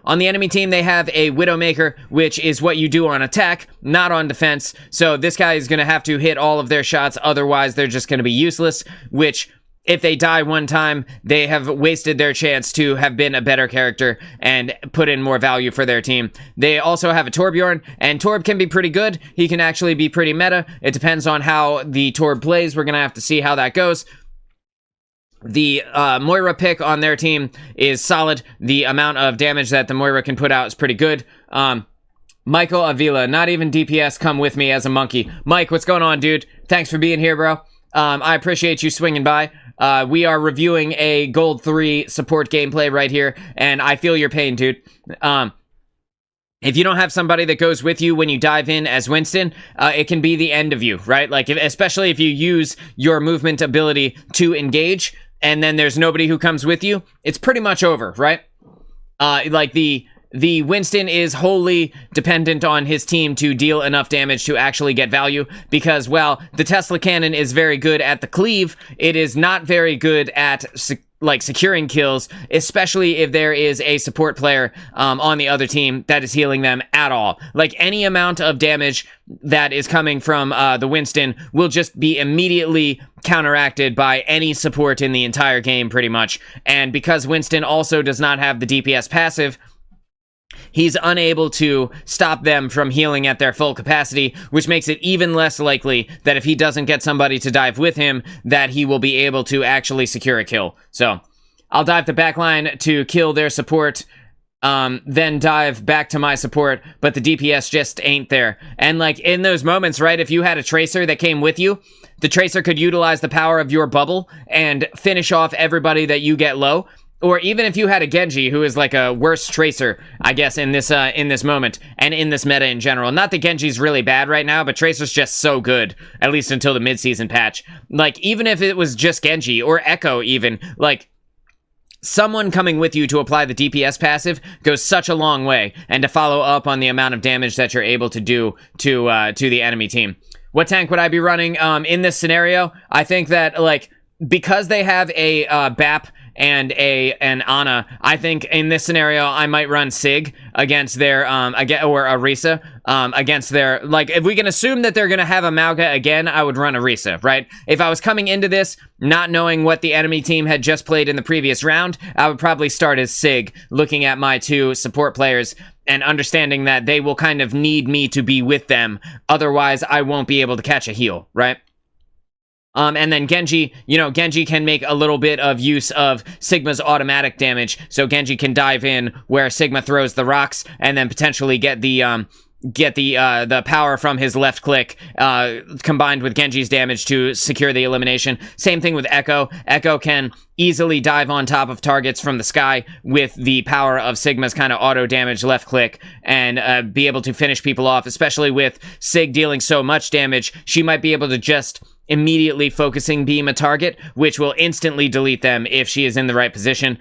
On the enemy team, they have a Widowmaker, which is what you do on attack, not on defense. So this guy is going to have to hit all of their shots, otherwise they're just going to be useless, which, if they die one time, they have wasted their chance to have been a better character and put in more value for their team. They also have a Torbjorn, and Torb can be pretty good. He can actually be pretty meta. It depends on how the Torb plays. We're going to have to see how that goes. The Moira pick on their team is solid. The amount of damage that the Moira can put out is pretty good. Michael Avila, not even DPS, come with me as a monkey. Mike, what's going on, dude? Thanks for being here, bro. I appreciate you swinging by. We are reviewing a Gold 3 support gameplay right here, and I feel your pain, dude. If you don't have somebody that goes with you when you dive in as Winston, it can be the end of you, right? Like, especially if you use your movement ability to engage, and then there's nobody who comes with you, it's pretty much over, right? Like, the Winston is wholly dependent on his team to deal enough damage to actually get value, because, well, the Tesla cannon is very good at the cleave, it is not very good at like securing kills, especially if there is a support player on the other team that is healing them at all. Like any amount of damage that is coming from the Winston will just be immediately counteracted by any support in the entire game pretty much. And because Winston also does not have the DPS passive, he's unable to stop them from healing at their full capacity, which makes it even less likely that if he doesn't get somebody to dive with him, that he will be able to actually secure a kill. So, I'll dive the backline to kill their support, then dive back to my support, but the DPS just ain't there. And like, in those moments, right, if you had a Tracer that came with you, the Tracer could utilize the power of your bubble and finish off everybody that you get low. Or even if you had a Genji, who is like a worse Tracer, I guess, in this moment, and in this meta in general. Not that Genji's really bad right now, but Tracer's just so good, at least until the mid-season patch. Like, even if it was just Genji, or Echo even, like, someone coming with you to apply the DPS passive goes such a long way, and to follow up on the amount of damage that you're able to do to the enemy team. What tank would I be running in this scenario? I think that, like, because they have a BAP and an Ana, I think in this scenario I might run Sig against their or Orisa against their, like, if we can assume that they're gonna have a Mauga again, I would run Orisa, right? If I was coming into this not knowing what the enemy team had just played in the previous round, I would probably start as Sig, looking at my two support players and understanding that they will kind of need me to be with them, otherwise I won't be able to catch a heal, right? And then Genji, you know, Genji can make a little bit of use of Sigma's automatic damage, so Genji can dive in where Sigma throws the rocks, and then potentially get the power from his left click, combined with Genji's damage to secure the elimination. Same thing with Echo. Echo can easily dive on top of targets from the sky with the power of Sigma's kind of auto damage left click, and be able to finish people off, especially with Sig dealing so much damage. She might be able to just immediately focusing beam a target, which will instantly delete them if she is in the right position.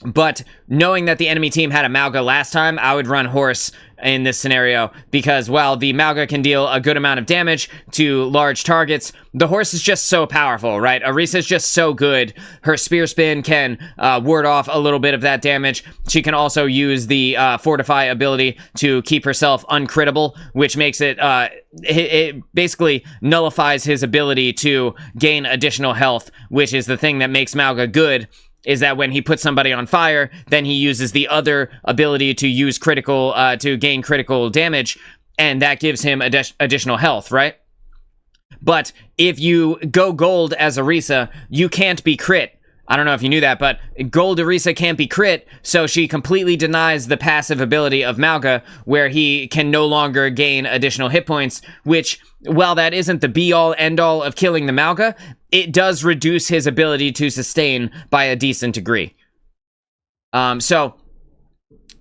But knowing that the enemy team had a Mauga last time, I would run Horse in this scenario, because while the Mauga can deal a good amount of damage to large targets, the Horse is just so powerful, right? Orisa is just so good. Her Spear Spin can ward off a little bit of that damage. She can also use the Fortify ability to keep herself uncrittable, which makes it, it basically nullifies his ability to gain additional health, which is the thing that makes Mauga good, is that when he puts somebody on fire, then he uses the other ability to use critical, to gain critical damage, and that gives him additional health, right? But if you go gold as Orisa, you can't be crit. I don't know if you knew that, but gold Orisa can't be crit, so she completely denies the passive ability of Mauga, where he can no longer gain additional hit points, which, while that isn't the be-all, end-all of killing the Mauga, it does reduce his ability to sustain by a decent degree. So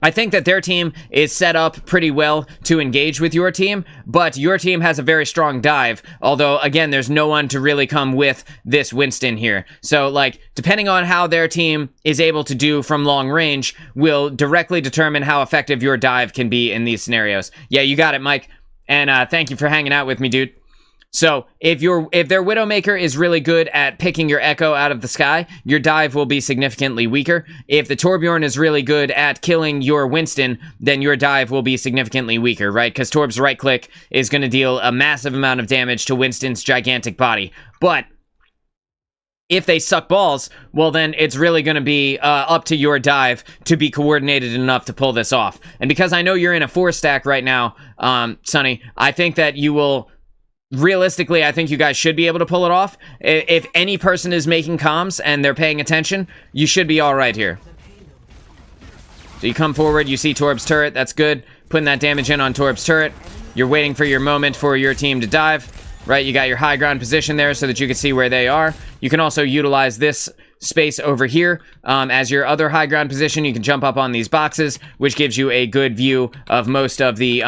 I think that their team is set up pretty well to engage with your team, but your team has a very strong dive, although, again, there's no one to really come with this Winston here. So, like, depending on how their team is able to do from long range will directly determine how effective your dive can be in these scenarios. Yeah, you got it, Mike, and thank you for hanging out with me, dude. So, if their Widowmaker is really good at picking your Echo out of the sky, your dive will be significantly weaker. If the Torbjorn is really good at killing your Winston, then your dive will be significantly weaker, right? Because Torb's right click is going to deal a massive amount of damage to Winston's gigantic body. But if they suck balls, well then it's really going to be up to your dive to be coordinated enough to pull this off. And because I know you're in a 4-stack right now, Sonny, I think that you will... Realistically, I think you guys should be able to pull it off. If any person is making comms and they're paying attention, you should be all right here. So you come forward, you see Torb's turret, that's good. Putting that damage in on Torb's turret. You're waiting for your moment for your team to dive, right? You got your high ground position there so that you can see where they are. You can also utilize this space over here as your other high ground position. You can jump up on these boxes, which gives you a good view of most of the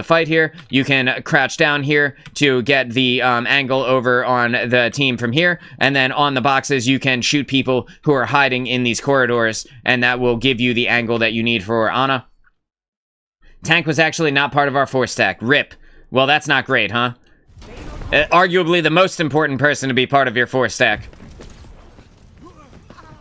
fight here. You can crouch down here to get the angle over on the team from here, and then on the boxes you can shoot people who are hiding in these corridors, and that will give you the angle that you need for Ana. Tank was actually not part of our 4-stack. RIP. Well, that's not great, huh? Arguably the most important person to be part of your 4-stack.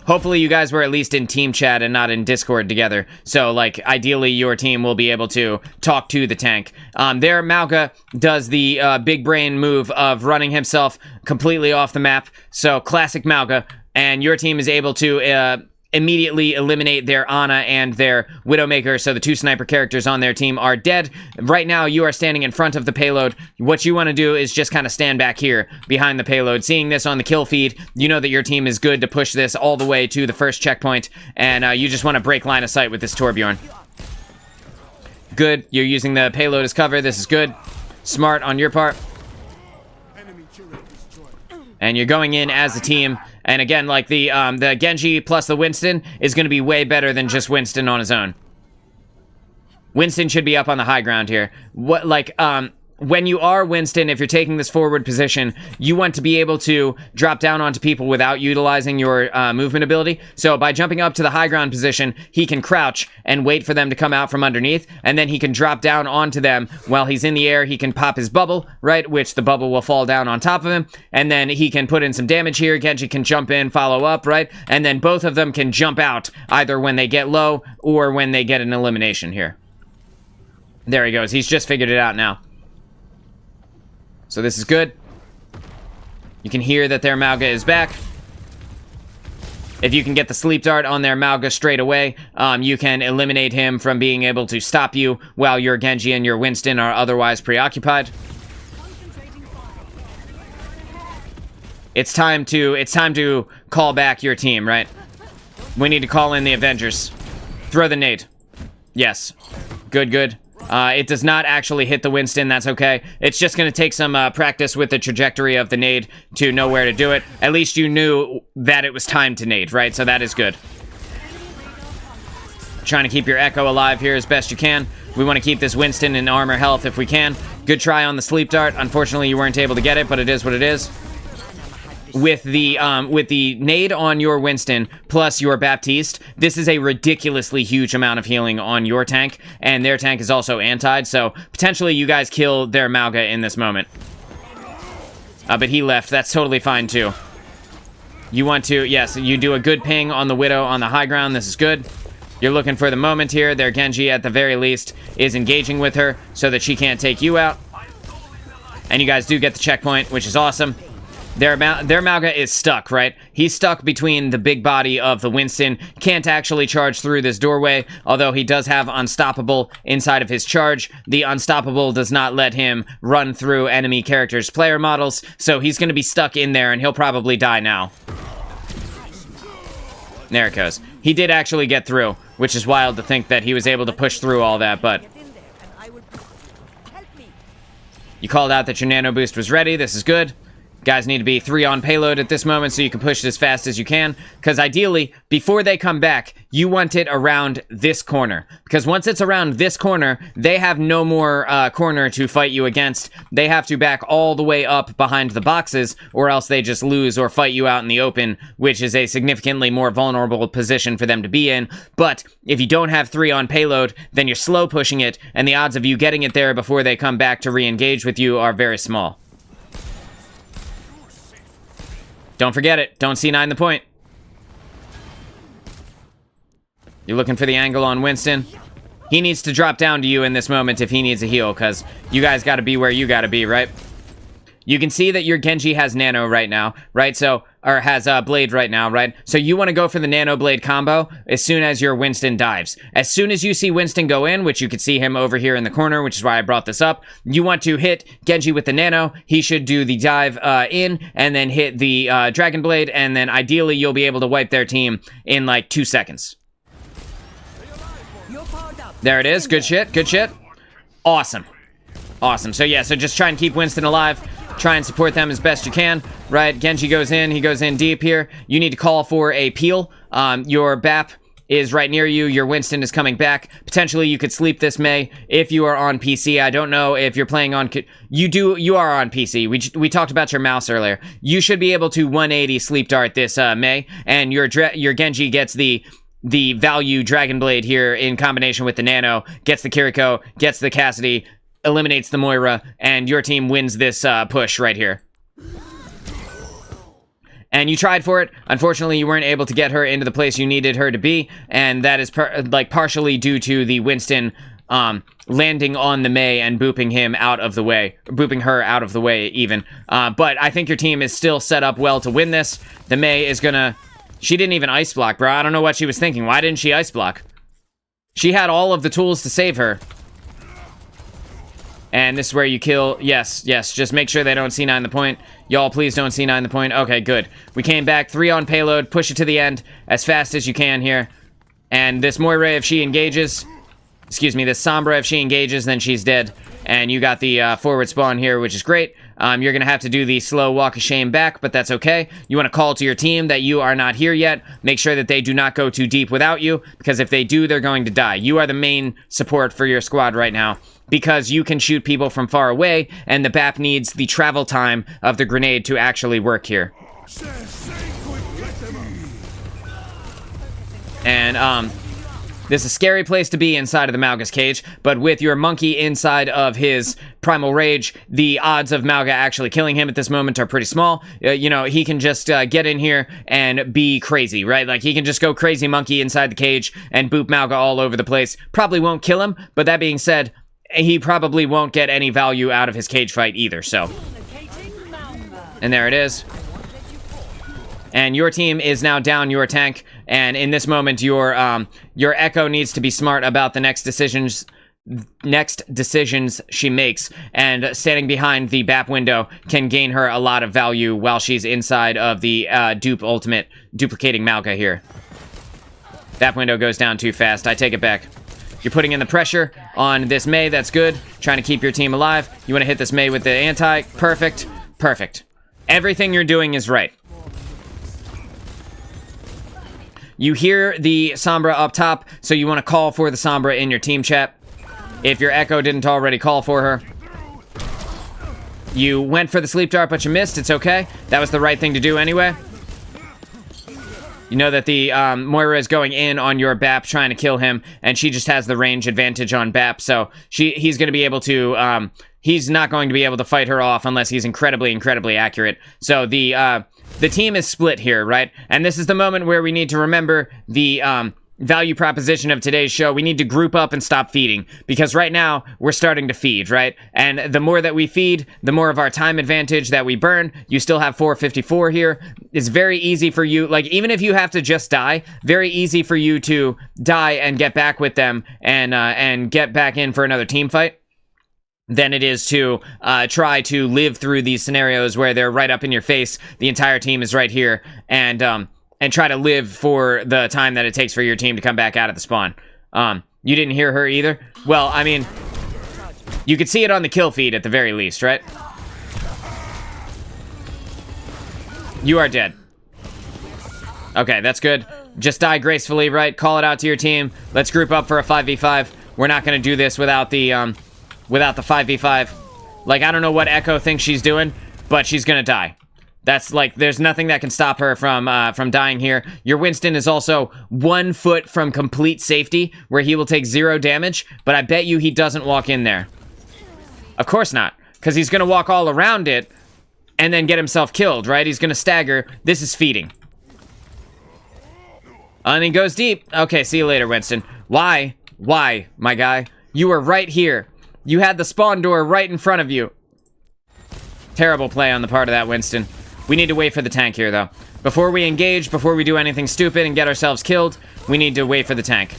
Hopefully you guys were at least in team chat and not in Discord together. So, like, ideally your team will be able to talk to the tank. There, Mauga does the big brain move of running himself completely off the map. So, classic Mauga. And your team is able to immediately eliminate their Ana and their Widowmaker, so the 2 sniper characters on their team are dead. Right now, you are standing in front of the payload. What you want to do is just kind of stand back here behind the payload. Seeing this on the kill feed, you know that your team is good to push this all the way to the first checkpoint, and you just want to break line of sight with this Torbjorn. Good. You're using the payload as cover. This is good. Smart on your part. And you're going in as a team. And again, like the Genji plus the Winston is going to be way better than just Winston on his own. Winston should be up on the high ground here. When you are Winston, if you're taking this forward position, you want to be able to drop down onto people without utilizing your movement ability. So by jumping up to the high ground position, he can crouch and wait for them to come out from underneath, and then he can drop down onto them while he's in the air. He can pop his bubble, right, which the bubble will fall down on top of him, and then he can put in some damage here. Genji can jump in, follow up, right, and then both of them can jump out either when they get low or when they get an elimination here. There he goes. He's just figured it out now. So this is good. You can hear that their Mauga is back. If you can get the sleep dart on their Mauga straight away, you can eliminate him from being able to stop you while your Genji and your Winston are otherwise preoccupied. It's time to call back your team, right? We need to call in the Avengers. Throw the nade. Yes. Good. It does not actually hit the Winston, that's okay. It's just going to take some practice with the trajectory of the nade to know where to do it. At least you knew that it was time to nade, right? So that is good. Trying to keep your Echo alive here as best you can. We want to keep this Winston in armor health if we can. Good try on the sleep dart. Unfortunately, you weren't able to get it, but it is what it is. With the nade on your Winston plus your Baptiste, this is a ridiculously huge amount of healing on your tank, and their tank is also antied, so potentially you guys kill their Mauga in this moment. But he left. That's totally fine too. You want to, yes, you do a good ping on the Widow on the high ground. This is good. You're looking for the moment here. Their Genji, at the very least, is engaging with her so that she can't take you out. And you guys do get the checkpoint, which is awesome. Their Mauga is stuck, right? He's stuck between the big body of the Winston. Can't actually charge through this doorway, although he does have Unstoppable inside of his charge. The Unstoppable does not let him run through enemy characters' player models, so he's going to be stuck in there, and he'll probably die now. There it goes. He did actually get through, which is wild to think that he was able to push through all that, but... You called out that your nano boost was ready. This is good. Guys need to be 3 on payload at this moment so you can push it as fast as you can. Because ideally, before they come back, you want it around this corner. Because once it's around this corner, they have no more corner to fight you against. They have to back all the way up behind the boxes, or else they just lose or fight you out in the open, which is a significantly more vulnerable position for them to be in. But if you don't have 3 on payload, then you're slow pushing it, and the odds of you getting it there before they come back to re-engage with you are very small. Don't forget it. Don't C9 the point. You're looking for the angle on Winston. He needs to drop down to you in this moment if he needs a heal, because you guys got to be where you got to be, right? You can see that your Genji has Nano right now, right? So, or has Blade right now, right? So you want to go for the Nano Blade combo as soon as your Winston dives. As soon as you see Winston go in, which you could see him over here in the corner, which is why I brought this up, you want to hit Genji with the Nano. He should do the dive in, and then hit the Dragon Blade, and then ideally you'll be able to wipe their team in like 2 seconds. There it is. Good shit. Good shit. Awesome. Awesome. So yeah, so just try and keep Winston alive. Try and support them as best you can, right? Genji goes in. He goes in deep here. You need to call for a peel. Your BAP is right near you. Your Winston is coming back. Potentially, you could sleep this Mei if you are on PC. I don't know if you're playing on... You are on PC. We talked about your mouse earlier. You should be able to 180 sleep dart this Mei, and your Genji gets the value Dragon Blade here in combination with the Nano, gets the Kiriko, gets the Cassidy, eliminates the Moira, and your team wins this push right here. And you tried for it. Unfortunately, you weren't able to get her into the place you needed her to be, and that is partially due to the Winston landing on the Mei and booping her out of the way even. But I think your team is still set up well to win this. The Mei is gonna... She didn't even ice block, bro. I don't know what she was thinking. Why didn't she ice block? She had all of the tools to save her. And this is where you kill... Yes, just make sure they don't C9 the point. Y'all, please don't C9 the point. Okay, good. We came back, 3 on payload, push it to the end as fast as you can here. And this Moira, if she engages... Excuse me, this Sombra, if she engages, then she's dead. And you got the forward spawn here, which is great. You're going to have to do the slow walk of shame back, but that's okay. You want to call to your team that you are not here yet. Make sure that they do not go too deep without you, because if they do, they're going to die. You are the main support for your squad right now, because you can shoot people from far away, and the BAP needs the travel time of the grenade to actually work here. And, this is a scary place to be inside of the Mauga's cage, but with your monkey inside of his primal rage, the odds of Mauga actually killing him at this moment are pretty small. You know, he can just get in here and be crazy, right? Like, he can just go crazy monkey inside the cage and boop Mauga all over the place. Probably won't kill him, but that being said, he probably won't get any value out of his cage fight either, so. And there it is. And your team is now down your tank, and in this moment, your Echo needs to be smart about the next decisions she makes, and standing behind the BAP window can gain her a lot of value while she's inside of the dupe ultimate, duplicating Mauga here. BAP window goes down too fast. I take it back. You're putting in the pressure on this Mei. That's good. Trying to keep your team alive. You want to hit this Mei with the anti. Perfect. Perfect. Everything you're doing is right. You hear the Sombra up top, so you want to call for the Sombra in your team chat. If your Echo didn't already call for her. You went for the sleep dart, but you missed. It's okay. That was the right thing to do anyway. You know that the Moira is going in on your BAP trying to kill him, and she just has the range advantage on BAP, so he's going to be able to... he's not going to be able to fight her off unless he's incredibly, incredibly accurate. So the team is split here, right? And this is the moment where we need to remember the value proposition of today's show. We need to group up and stop feeding, because right now we're starting to feed, right? And the more that we feed, the more of our time advantage that we burn. You still have 454 here. It's very easy for you, like, even if you have to just die, very easy for you to die and get back with them and get back in for another team fight than it is to try to live through these scenarios where they're right up in your face, the entire team is right here, and try to live for the time that it takes for your team to come back out of the spawn. You didn't hear her either? Well, I mean, you could see it on the kill feed at the very least, right? You are dead. Okay, that's good. Just die gracefully, right? Call it out to your team. Let's group up for a 5v5. We're not going to do this without the 5v5. Like, I don't know what Echo thinks she's doing, but she's gonna die. That's like, there's nothing that can stop her from dying here. Your Winston is also 1 foot from complete safety, where he will take 0 damage, but I bet you he doesn't walk in there. Of course not, because he's gonna walk all around it and then get himself killed, right? He's gonna stagger. This is feeding. And he goes deep. Okay, see you later, Winston. Why, my guy? You were right here. You had the spawn door right in front of you. Terrible play on the part of that Winston. We need to wait for the tank here, though. Before we engage, before we do anything stupid and get ourselves killed, we need to wait for the tank.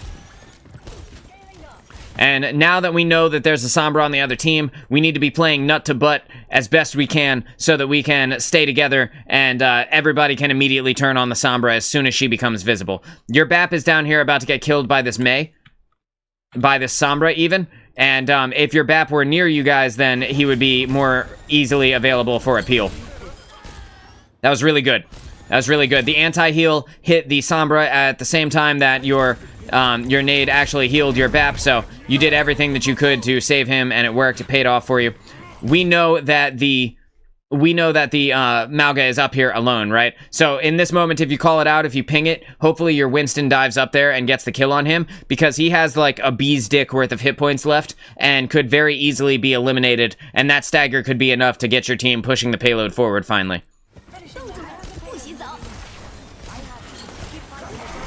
And now that we know that there's a Sombra on the other team, we need to be playing nut to butt as best we can so that we can stay together and everybody can immediately turn on the Sombra as soon as she becomes visible. Your BAP is down here about to get killed by this Mei. By this Sombra, even. And if your BAP were near you guys, then he would be more easily available for a peel. That was really good. That was really good. The anti-heal hit the Sombra at the same time that your nade actually healed your BAP, so you did everything that you could to save him, and it worked. It paid off for you. We know that the Mauga is up here alone, right? So in this moment, if you call it out, if you ping it, hopefully your Winston dives up there and gets the kill on him, because he has like a bee's dick worth of hit points left and could very easily be eliminated, and that stagger could be enough to get your team pushing the payload forward finally.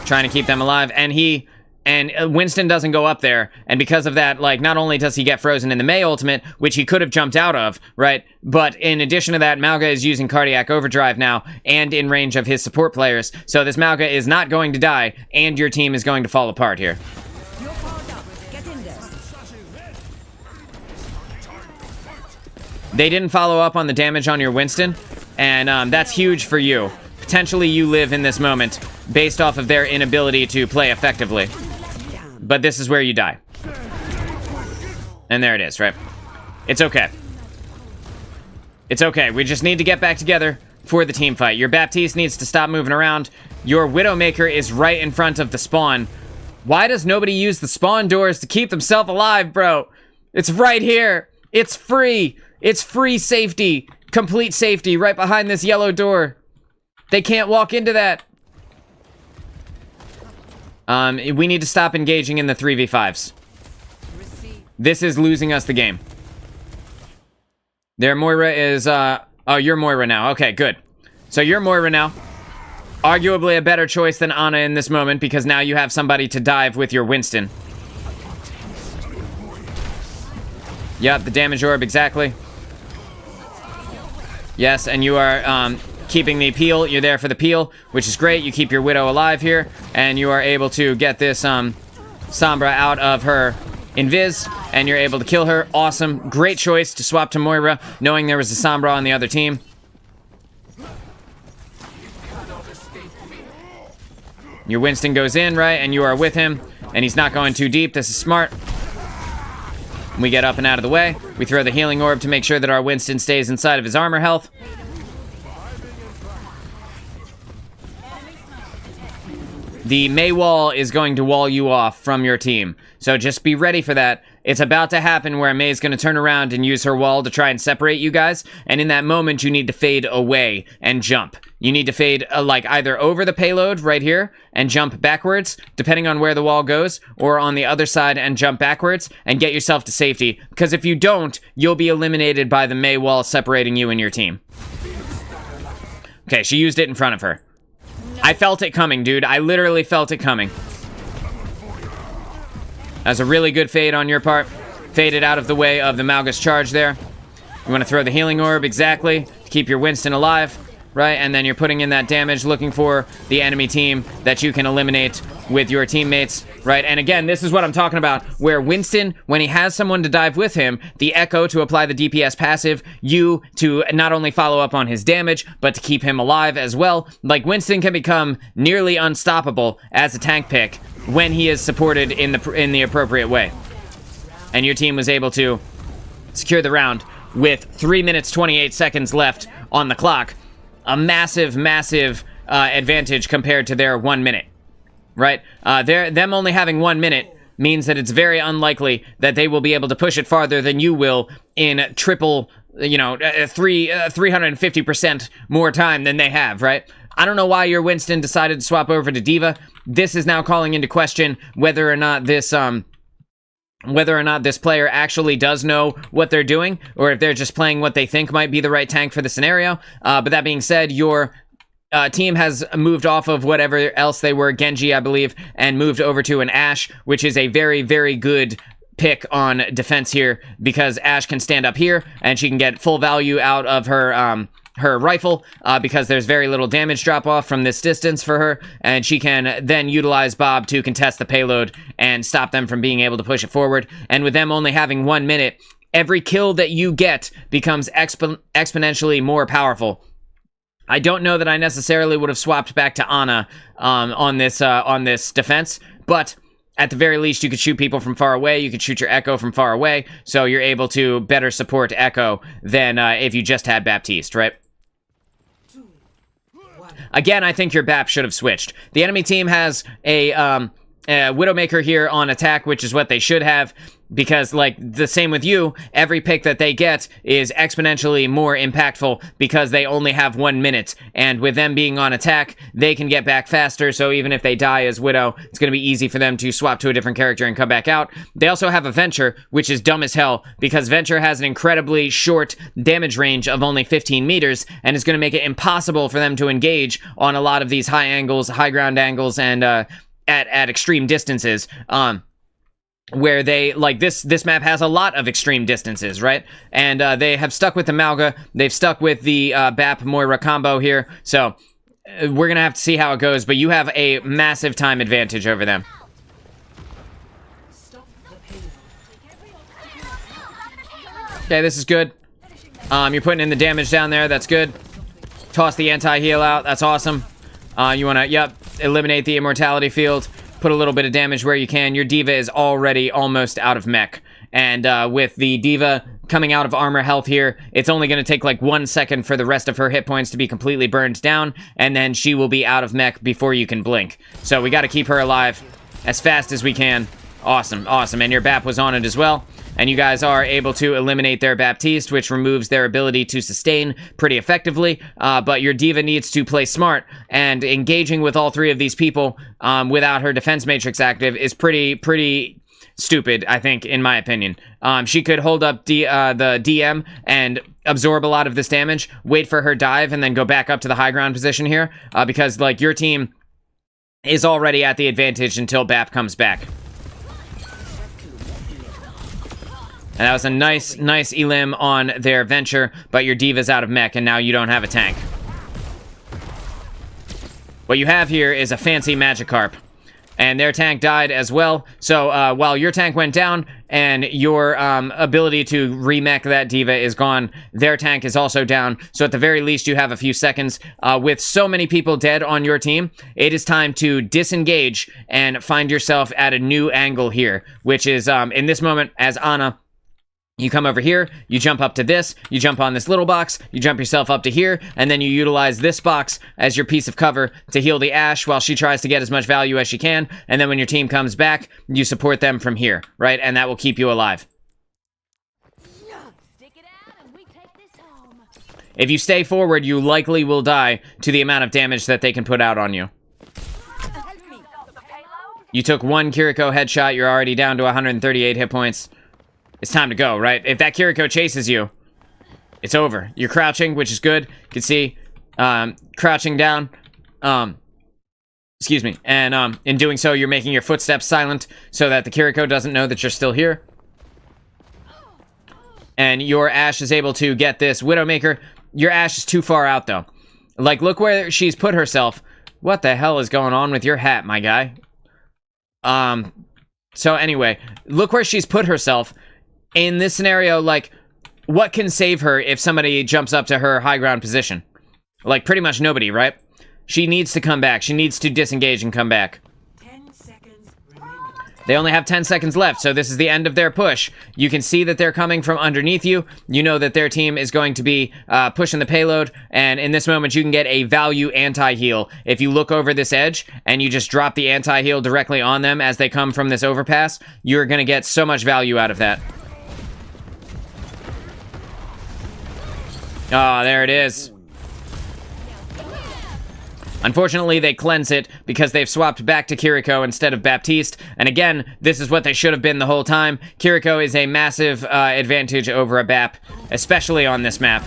trying to keep them alive, and Winston doesn't go up there, and because of that, like, not only does he get frozen in the Mei ultimate, which he could have jumped out of, right, but in addition to that, Mauga is using Cardiac Overdrive now, and in range of his support players, so this Mauga is not going to die, and your team is going to fall apart here. They didn't follow up on the damage on your Winston, and that's huge for you. Potentially you live in this moment based off of their inability to play effectively. But this is where you die. And there it is, right? It's okay. It's okay. We just need to get back together for the team fight. Your Baptiste needs to stop moving around. Your Widowmaker is right in front of the spawn. Why does nobody use the spawn doors to keep themselves alive, bro? It's right here. It's free. It's free safety. Complete safety right behind this yellow door. They can't walk into that. We need to stop engaging in the 3v5s. This is losing us the game. Their Moira is, oh, you're Moira now. Okay, good. So you're Moira now. Arguably a better choice than Ana in this moment because now you have somebody to dive with your Winston. Yep, the damage orb, exactly. Yes, and you are, keeping the peel. You're there for the peel, which is great. You keep your Widow alive here, and you are able to get this Sombra out of her invis, and you're able to kill her. Awesome. Great choice to swap to Moira, knowing there was a Sombra on the other team. Your Winston goes in, right, and you are with him, and he's not going too deep. This is smart. We get up and out of the way. We throw the healing orb to make sure that our Winston stays inside of his armor health. The Mei wall is going to wall you off from your team, so just be ready for that. It's about to happen where Mei's going to turn around and use her wall to try and separate you guys, and in that moment, you need to fade away and jump. You need to fade, like, either over the payload right here and jump backwards, depending on where the wall goes, or on the other side and jump backwards and get yourself to safety, because if you don't, you'll be eliminated by the Mei wall separating you and your team. Okay, she used it in front of her. I felt it coming, dude. I literally felt it coming. That's a really good fade on your part. Faded out of the way of the Mauga's charge there. You want to throw the healing orb, exactly, to keep your Winston alive, right? And then you're putting in that damage, looking for the enemy team that you can eliminate with your teammates, right? And again, this is what I'm talking about, where Winston, when he has someone to dive with him, the Echo to apply the DPS passive, you to not only follow up on his damage, but to keep him alive as well. Like, Winston can become nearly unstoppable as a tank pick when he is supported in the appropriate way. And your team was able to secure the round with 3 minutes 28 seconds left on the clock. A massive, massive advantage compared to their 1 minute, right? Them only having 1 minute means that it's very unlikely that they will be able to push it farther than you will in triple, 350% more time than they have, right? I don't know why your Winston decided to swap over to D.Va. This is now calling into question whether or not this player actually does know what they're doing, or if they're just playing what they think might be the right tank for the scenario. But that being said, your team has moved off of whatever else they were, Genji, I believe, and moved over to an Ashe, which is a very, very good pick on defense here, because Ashe can stand up here, and she can get full value out of her rifle, because there's very little damage drop-off from this distance for her, and she can then utilize Bob to contest the payload and stop them from being able to push it forward. And with them only having 1 minute, every kill that you get becomes exponentially more powerful. I don't know that I necessarily would have swapped back to Ana on this defense, but at the very least, you could shoot people from far away. You could shoot your Echo from far away, so you're able to better support Echo than if you just had Baptiste, right? Again, I think your BAP should have switched. The enemy team has a Widowmaker here on attack, which is what they should have. because, like, the same with you, every pick that they get is exponentially more impactful because they only have 1 minute, and with them being on attack, they can get back faster, so even if they die as Widow, it's going to be easy for them to swap to a different character and come back out. They also have a Venture, which is dumb as hell, because Venture has an incredibly short damage range of only 15 meters, and is going to make it impossible for them to engage on a lot of these high angles, high ground angles, and at extreme distances. Where they, like, this map has a lot of extreme distances, right? And they have stuck with the Malga, they've stuck with the Bap Moira combo here, so we're gonna have to see how it goes, but you have a massive time advantage over them. Okay, this is good. You're putting in the damage down there, that's good. Toss the anti-heal out, that's awesome. You wanna, eliminate the immortality field. Put a little bit of damage where you can. Your D.Va is already almost out of mech. And with the D.Va coming out of armor health here, it's only going to take like 1 second for the rest of her hit points to be completely burned down, and then she will be out of mech before you can blink. So we got to keep her alive as fast as we can. Awesome, awesome. And your BAP was on it as well. And you guys are able to eliminate their Baptiste, which removes their ability to sustain pretty effectively. But your D.Va needs to play smart, and engaging with all three of these people without her defense matrix active is pretty stupid, I think, in my opinion. She could hold up the DM and absorb a lot of this damage, wait for her dive, and then go back up to the high ground position here, because, like, your team is already at the advantage until BAP comes back. And that was a nice elim on their Venture, but your D.Va's out of mech, and now you don't have a tank. What you have here is a fancy Magikarp, and their tank died as well. So while your tank went down, and your ability to remech that D.Va is gone, their tank is also down. So at the very least, you have a few seconds. With so many people dead on your team, it is time to disengage and find yourself at a new angle here, which is, in this moment, as Ana, you come over here, you jump up to this, you jump on this little box, you jump yourself up to here, and then you utilize this box as your piece of cover to heal the Ashe while she tries to get as much value as she can, and then when your team comes back, you support them from here, right? And that will keep you alive. If you stay forward, you likely will die to the amount of damage that they can put out on you. You took one Kiriko headshot, you're already down to 138 hit points. It's time to go, right? If that Kiriko chases you, it's over. You're crouching, which is good. You can see, crouching down. Excuse me. And in doing so, you're making your footsteps silent so that the Kiriko doesn't know that you're still here. And your Ashe is able to get this Widowmaker. Your Ashe is too far out, though. Like, look where she's put herself. What the hell is going on with your hat, my guy? So anyway, look where she's put herself. In this scenario, like, what can save her if somebody jumps up to her high ground position? Like, pretty much nobody, right? She needs to come back. She needs to disengage and come back. 10 seconds remaining. They only have 10 seconds left, so this is the end of their push. You can see that they're coming from underneath you. You know that their team is going to be pushing the payload, and in this moment, you can get a value anti-heal. If you look over this edge, and you just drop the anti-heal directly on them as they come from this overpass, you're going to get so much value out of that. Oh, there it is. Unfortunately, they cleanse it because they've swapped back to Kiriko instead of Baptiste. And again, this is what they should have been the whole time. Kiriko is a massive advantage over a BAP, especially on this map.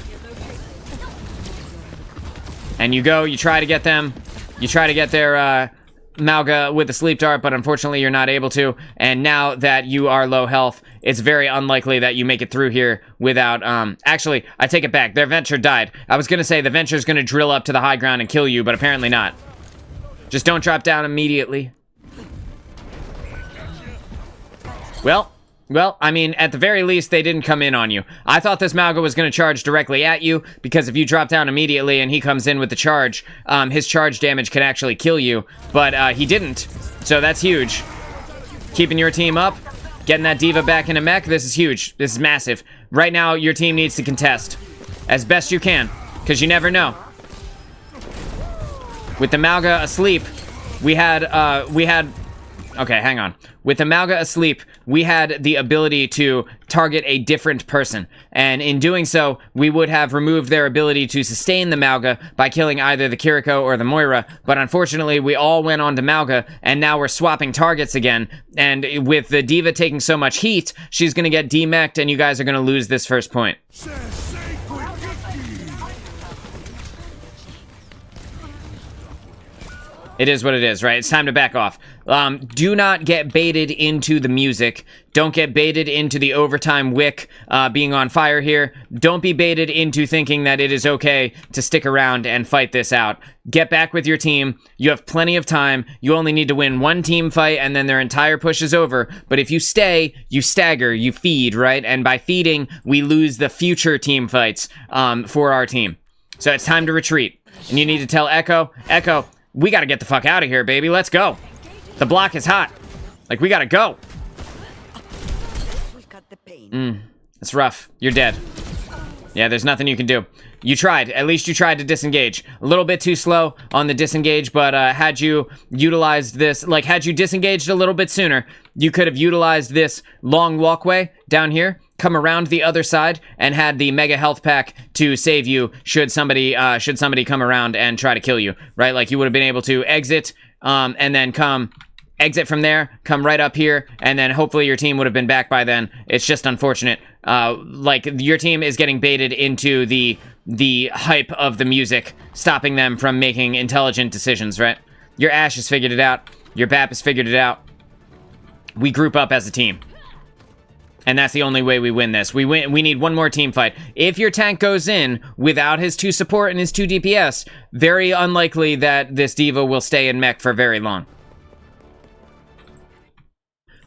And you go, you try to get them. You try to get their Malga with the sleep dart, but unfortunately you're not able to. And now that you are low health, it's very unlikely that you make it through here without, actually, I take it back. Their Venture died. I was gonna say the Venture's gonna drill up to the high ground and kill you, but apparently not. Just don't drop down immediately. Well, I mean, at the very least, they didn't come in on you. I thought this Malga was going to charge directly at you, because if you drop down immediately and he comes in with the charge, his charge damage could actually kill you, but he didn't, so that's huge. Keeping your team up, getting that D.Va back into mech, this is huge. This is massive. Right now, your team needs to contest as best you can, because you never know. With the Malga asleep, we had Okay, hang on. With Amalga asleep, we had the ability to target a different person. And in doing so, we would have removed their ability to sustain the Malga by killing either the Kiriko or the Moira. But unfortunately, we all went on to Malga, and now we're swapping targets again. And with the D.Va taking so much heat, she's going to get demech'd, and you guys are going to lose this first point. It is what it is, right? It's time to back off. Do not get baited into the music. Don't get baited into the overtime wick being on fire here. Don't be baited into thinking that it is okay to stick around and fight this out. Get back with your team. You have plenty of time. You only need to win one team fight and then their entire push is over. But if you stay, you stagger, you feed, right? And by feeding, we lose the future team fights for our team. So it's time to retreat. And you need to tell Echo, we gotta get the fuck out of here, baby. Let's go. The block is hot. Like, we gotta go. It's rough. You're dead. Yeah, there's nothing you can do. You tried. At least you tried to disengage. A little bit too slow on the disengage, but had you utilized this, like, had you disengaged a little bit sooner, you could have utilized this long walkway down here, come around the other side, and had the mega health pack to save you should somebody come around and try to kill you, right? Like, you would have been able to exit, and then exit from there, come right up here, and then hopefully your team would have been back by then. It's just unfortunate. Like, your team is getting baited into the hype of the music, stopping them from making intelligent decisions, right? Your Ashe has figured it out. Your BAP has figured it out. We group up as a team. And that's the only way we win this. We need one more team fight. If your tank goes in without his 2 support and his 2 DPS, very unlikely that this D.Va will stay in mech for very long.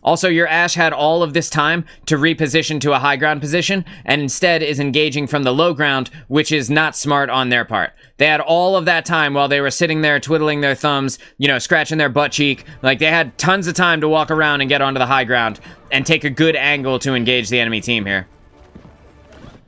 Also, your Ashe had all of this time to reposition to a high ground position, and instead is engaging from the low ground, which is not smart on their part. They had all of that time while they were sitting there twiddling their thumbs, you know, scratching their butt cheek. Like, they had tons of time to walk around and get onto the high ground and take a good angle to engage the enemy team here.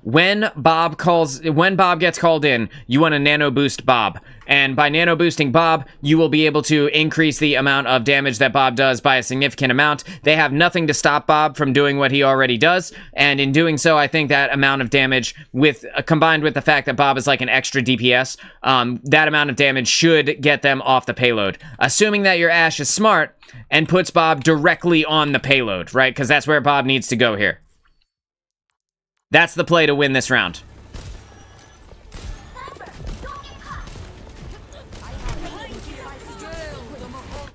When Bob gets called in, you want to nano boost Bob. And by nano boosting Bob, you will be able to increase the amount of damage that Bob does by a significant amount. They have nothing to stop Bob from doing what he already does. And in doing so, I think that amount of damage, combined with the fact that Bob is like an extra DPS, that amount of damage should get them off the payload. Assuming that your Ashe is smart and puts Bob directly on the payload, right? Because that's where Bob needs to go here. That's the play to win this round.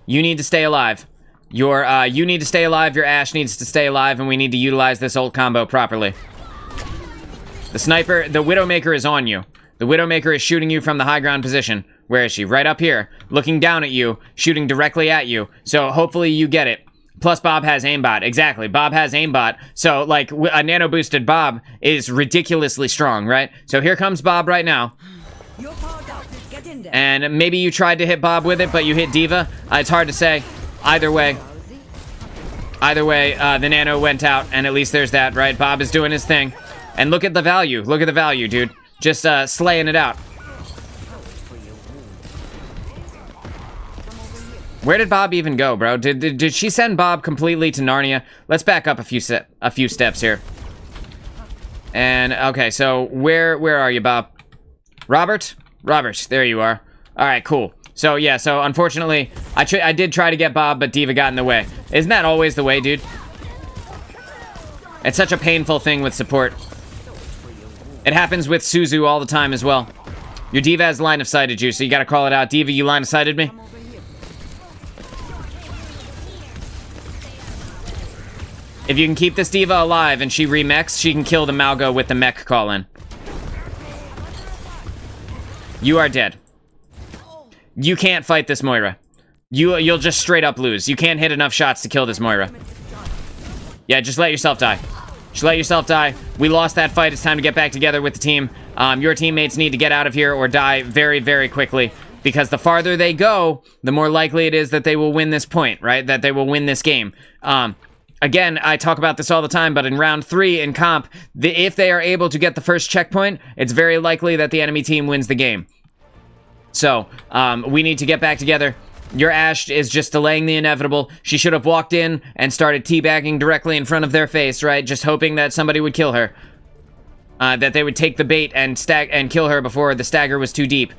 You need to stay alive. You need to stay alive, your Ashe needs to stay alive, and we need to utilize this ult combo properly. The sniper, the Widowmaker is on you. The Widowmaker is shooting you from the high ground position. Where is she? Right up here, looking down at you, shooting directly at you. So hopefully you get it. Plus, Bob has aimbot. Exactly. Bob has aimbot. So, like, a nano-boosted Bob is ridiculously strong, right? So here comes Bob right now. And maybe you tried to hit Bob with it, but you hit D.Va. It's hard to say. Either way, the nano went out, and at least there's that, right? Bob is doing his thing. And look at the value. Look at the value, dude. Just slaying it out. Where did Bob even go, bro? Did she send Bob completely to Narnia? Let's back up a few steps here. And okay, so where are you, Bob? Robert, there you are. All right, cool. So yeah, so unfortunately, I did try to get Bob, but D.Va got in the way. Isn't that always the way, dude? It's such a painful thing with support. It happens with Suzu all the time as well. Your D.Va has line of sighted you, so you gotta call it out. D.Va, you line of sighted me? If you can keep this D.Va alive and she remechs, she can kill the Malgo with the mech call-in. You are dead. You can't fight this Moira. You'll just straight up lose. You can't hit enough shots to kill this Moira. Yeah, just let yourself die. Just let yourself die. We lost that fight. It's time to get back together with the team. Your teammates need to get out of here or die very, very quickly. Because the farther they go, the more likely it is that they will win this point, right? That they will win this game. Again, I talk about this all the time, but in round 3 in comp, if they are able to get the first checkpoint, it's very likely that the enemy team wins the game. So, we need to get back together. Your Ashe is just delaying the inevitable. She should have walked in and started teabagging directly in front of their face, right? Just hoping that somebody would kill her. That they would take the bait and kill her before the stagger was too deep.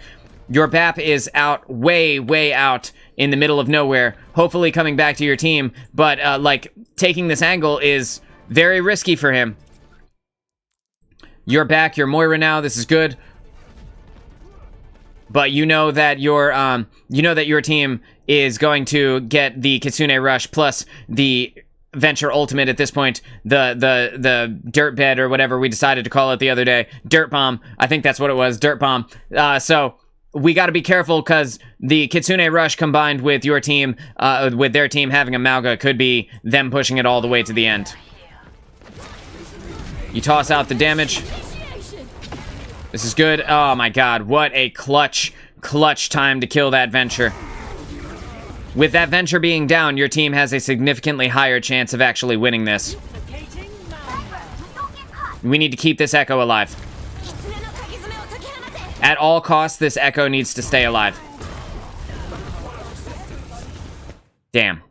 Your BAP is out, way out in the middle of nowhere, hopefully coming back to your team, but, like, taking this angle is very risky for him. You're back, you're Moira now, this is good. But you know that your team is going to get the Kitsune Rush plus the Venture Ultimate at this point, the Dirt Bed or whatever we decided to call it the other day. Dirt Bomb, I think that's what it was, Dirt Bomb. So we got to be careful because the Kitsune Rush combined with your team, with their team having a Mauga could be them pushing it all the way to the end. You toss out the damage. This is good. Oh my god, what a clutch time to kill that Venture. With that Venture being down, your team has a significantly higher chance of actually winning this. We need to keep this Echo alive. At all costs, this Echo needs to stay alive. Damn.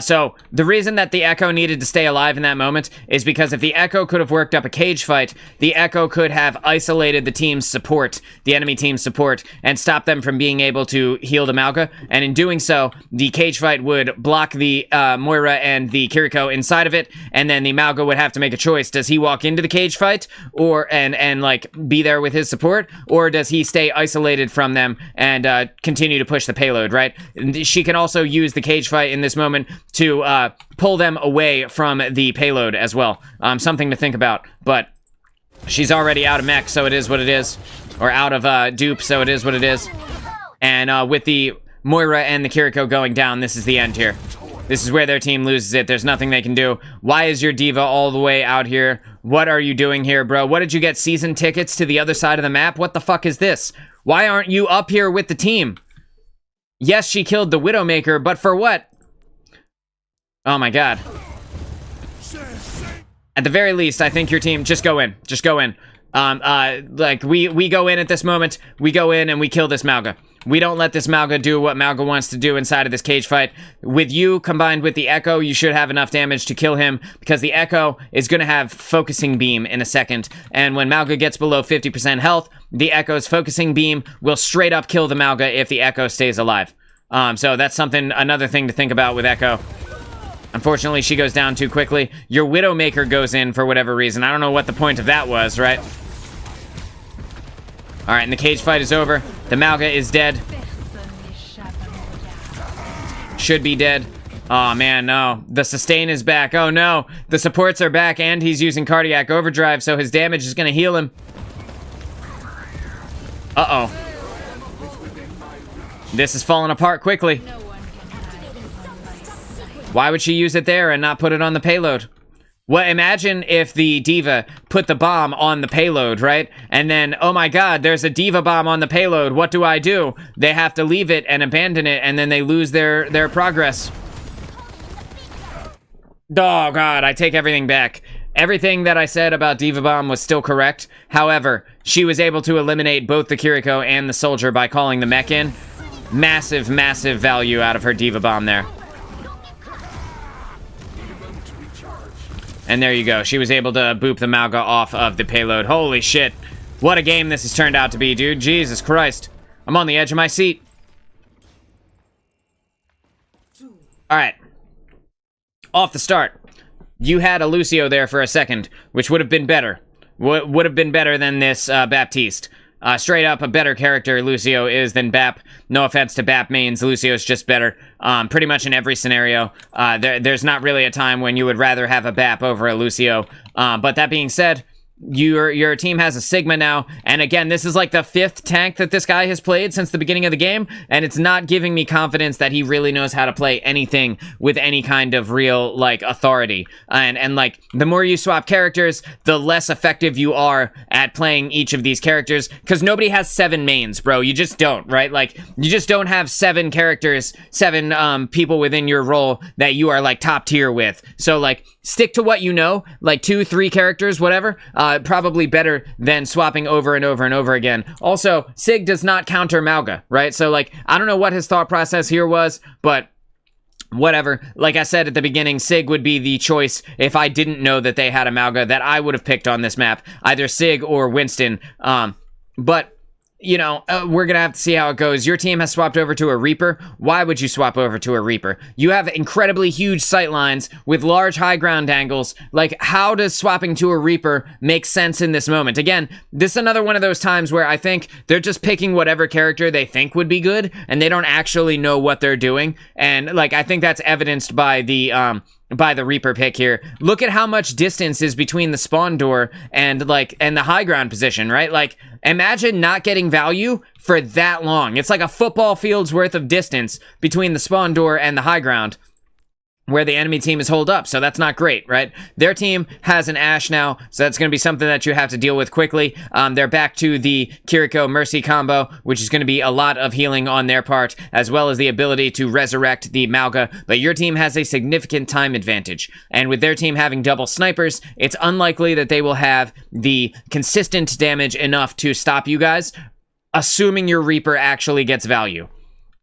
So, the reason that the Echo needed to stay alive in that moment is because if the Echo could have worked up a cage fight, the Echo could have isolated the team's support, the enemy team's support, and stopped them from being able to heal the Mauga, and in doing so, the cage fight would block the Moira and the Kiriko inside of it, and then the Mauga would have to make a choice. Does he walk into the cage fight, or and like, be there with his support, or does he stay isolated from them and continue to push the payload, right? She can also use the cage fight in this moment to pull them away from the payload as well. Something to think about, but she's already out of mech, so it is what it is. Or out of dupe, so it is what it is. And with the Moira and the Kiriko going down, this is the end here. This is where their team loses it. There's nothing they can do. Why is your diva all the way out here? What are you doing here, bro? What did you get season tickets to the other side of the map? What the fuck is this? Why aren't you up here with the team? Yes, she killed the Widowmaker, but for what? Oh my god. At the very least, I think your team, just go in. Just go in. Like, we go in at this moment. We go in and we kill this Mauga. We don't let this Mauga do what Mauga wants to do inside of this cage fight. With you, combined with the Echo, you should have enough damage to kill him, because the Echo is going to have Focusing Beam in a second. And when Mauga gets below 50% health, the Echo's Focusing Beam will straight up kill the Mauga if the Echo stays alive. So that's another thing to think about with Echo. Unfortunately, she goes down too quickly. Your Widowmaker goes in for whatever reason. I don't know what the point of that was, right? Alright, and the cage fight is over. The Mauga is dead. Should be dead. Oh man, no. The sustain is back. Oh no. The supports are back, and he's using cardiac overdrive, so his damage is gonna heal him. Uh-oh. This is falling apart quickly. Why would she use it there and not put it on the payload? Well, imagine if the diva put the bomb on the payload, right? And then, oh my god, there's a diva bomb on the payload. What do I do? They have to leave it and abandon it, and then they lose their progress. Oh god, I take everything back. Everything that I said about Diva Bomb was still correct. However, she was able to eliminate both the Kiriko and the soldier by calling the mech in. Massive, massive value out of her Diva Bomb there. And there you go. She was able to boop the Mauga off of the payload. Holy shit. What a game this has turned out to be, dude. Jesus Christ. I'm on the edge of my seat. Alright. Off the start. You had a Lucio there for a second, which would have been better. Would have been better than this Baptiste. Straight up, a better character Lucio is than Bap. No offense to Bap mains, Lucio's just better. Pretty much in every scenario. There's not really a time when you would rather have a Bap over a Lucio. But that being said, your team has a Sigma now, and again, this is like the 5th tank that this guy has played since the beginning of the game, and it's not giving me confidence that he really knows how to play anything with any kind of real, like, authority. And like, the more you swap characters, the less effective you are at playing each of these characters, because nobody has 7 mains, bro. You just don't, right? Like, you just don't have 7 characters, 7 people within your role that you are, like, top tier with. So, like, stick to what you know, like 2, 3 characters, whatever. probably better than swapping over and over and over again. Also, Sig does not counter Mauga, right? So, like, I don't know what his thought process here was, but whatever. Like I said at the beginning, Sig would be the choice if I didn't know that they had a Mauga that I would have picked on this map, either Sig or Winston. But you know, we're gonna have to see how it goes. Your team has swapped over to a Reaper. Why would you swap over to a Reaper? You have incredibly huge sight lines with large high ground angles. Like, how does swapping to a Reaper make sense in this moment? Again, this is another one of those times where I think they're just picking whatever character they think would be good, and they don't actually know what they're doing. And, like, I think that's evidenced by the Reaper pick here. Look at how much distance is between the spawn door and the high ground position, right? Like, imagine not getting value for that long. It's like a football field's worth of distance between the spawn door and the high ground where the enemy team is holed up, so that's not great, right? Their team has an Ashe now, so that's going to be something that you have to deal with quickly. They're back to the Kiriko Mercy combo, which is going to be a lot of healing on their part, as well as the ability to resurrect the Mauga, but your team has a significant time advantage, and with their team having double snipers, it's unlikely that they will have the consistent damage enough to stop you guys, assuming your Reaper actually gets value.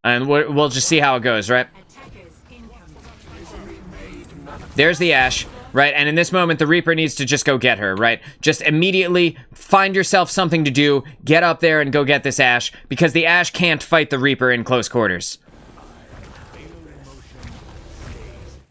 And we'll just see how it goes, right? There's the Ashe, right? And in this moment, the Reaper needs to just go get her, right? Just immediately find yourself something to do, get up there and go get this Ashe, because the Ashe can't fight the Reaper in close quarters.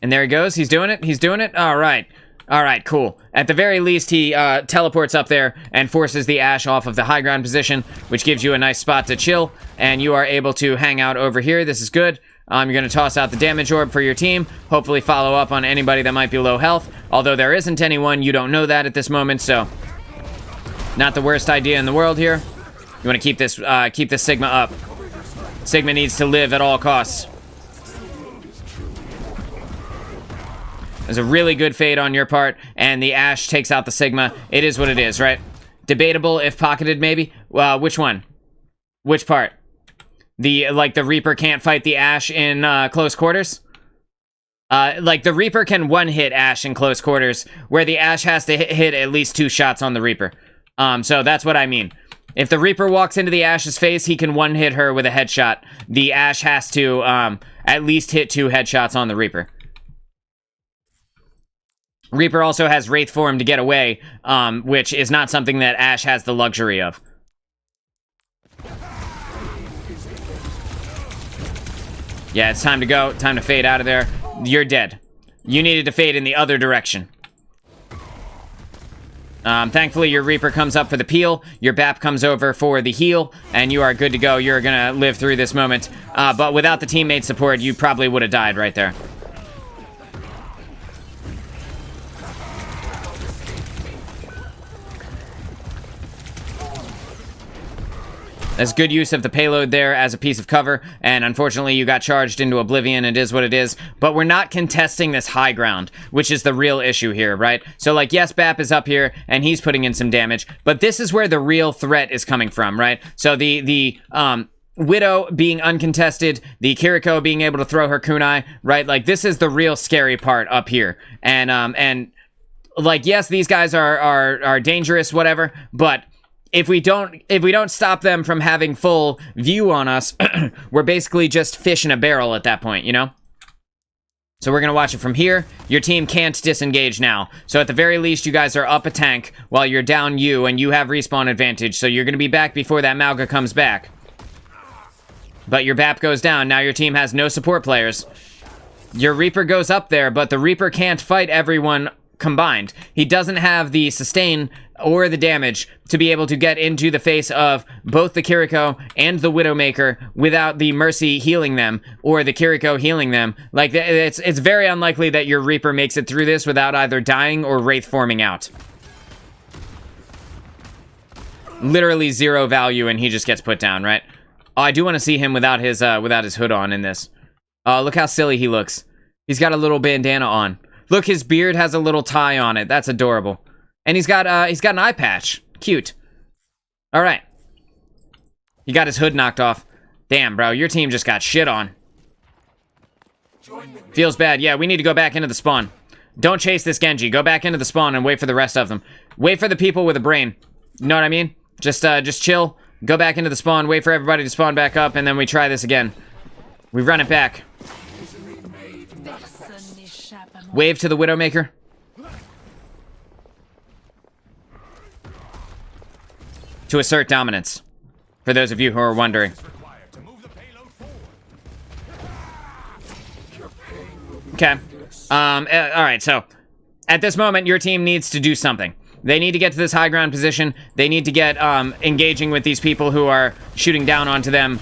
And there he goes. He's doing it. He's doing it. All right. All right, cool. At the very least, he teleports up there and forces the Ashe off of the high ground position, which gives you a nice spot to chill, and you are able to hang out over here. This is good. You're going to toss out the damage orb for your team, hopefully follow up on anybody that might be low health, although there isn't anyone, you don't know that at this moment, so not the worst idea in the world here. You want to keep this Sigma up. Sigma needs to live at all costs. There's a really good fade on your part, and the Ashe takes out the Sigma. It is what it is, right? Debatable if pocketed, maybe? Which one? Which part? The Reaper can't fight the Ashe in close quarters? The Reaper can one-hit Ashe in close quarters, where the Ashe has to hit at least 2 shots on the Reaper. So that's what I mean. If the Reaper walks into the Ashe's face, he can one-hit her with a headshot. The Ashe has to at least hit 2 headshots on the Reaper. Reaper also has Wraith form to get away, which is not something that Ashe has the luxury of. Yeah, it's time to go. Time to fade out of there. You're dead. You needed to fade in the other direction. Thankfully, your Reaper comes up for the peel. Your BAP comes over for the heal, and you are good to go. You're gonna live through this moment. But without the teammate support, you probably would have died right there. That's good use of the payload there as a piece of cover, and unfortunately you got charged into oblivion. It is what it is, but we're not contesting this high ground, which is the real issue here, right? So, like, yes, BAP is up here, and he's putting in some damage, but this is where the real threat is coming from, right? So the Widow being uncontested, the Kiriko being able to throw her kunai, right? Like, this is the real scary part up here, and like, yes, these guys are dangerous, whatever, but if we don't stop them from having full view on us, we're basically just fish in a barrel at that point, you know? So we're gonna watch it from here. Your team can't disengage now. So at the very least, you guys are up a tank while you're down you, and you have respawn advantage. So you're gonna be back before that Mauga comes back. But your BAP goes down. Now your team has no support players. Your Reaper goes up there, but the Reaper can't fight everyone combined. He doesn't have the sustain or the damage to be able to get into the face of both the Kiriko and the Widowmaker without the Mercy healing them or the Kiriko healing them. Like, it's very unlikely that your Reaper makes it through this without either dying or Wraith forming out. Literally 0 value, and he just gets put down, right? Oh, I do want to see him without his hood on in this. Look how silly he looks. He's got a little bandana on. Look, his beard has a little tie on it. That's adorable. And he's got an eye patch. Cute. All right. He got his hood knocked off. Damn, bro, your team just got shit on. Feels bad. Yeah, we need to go back into the spawn. Don't chase this Genji. Go back into the spawn and wait for the rest of them. Wait for the people with a brain. You know what I mean? Just chill. Go back into the spawn. Wait for everybody to spawn back up, and then we try this again. We run it back. Wave to the Widowmaker. To assert dominance. For those of you who are wondering. Okay. Alright, so at this moment, your team needs to do something. They need to get to this high ground position. They need to get engaging with these people who are shooting down onto them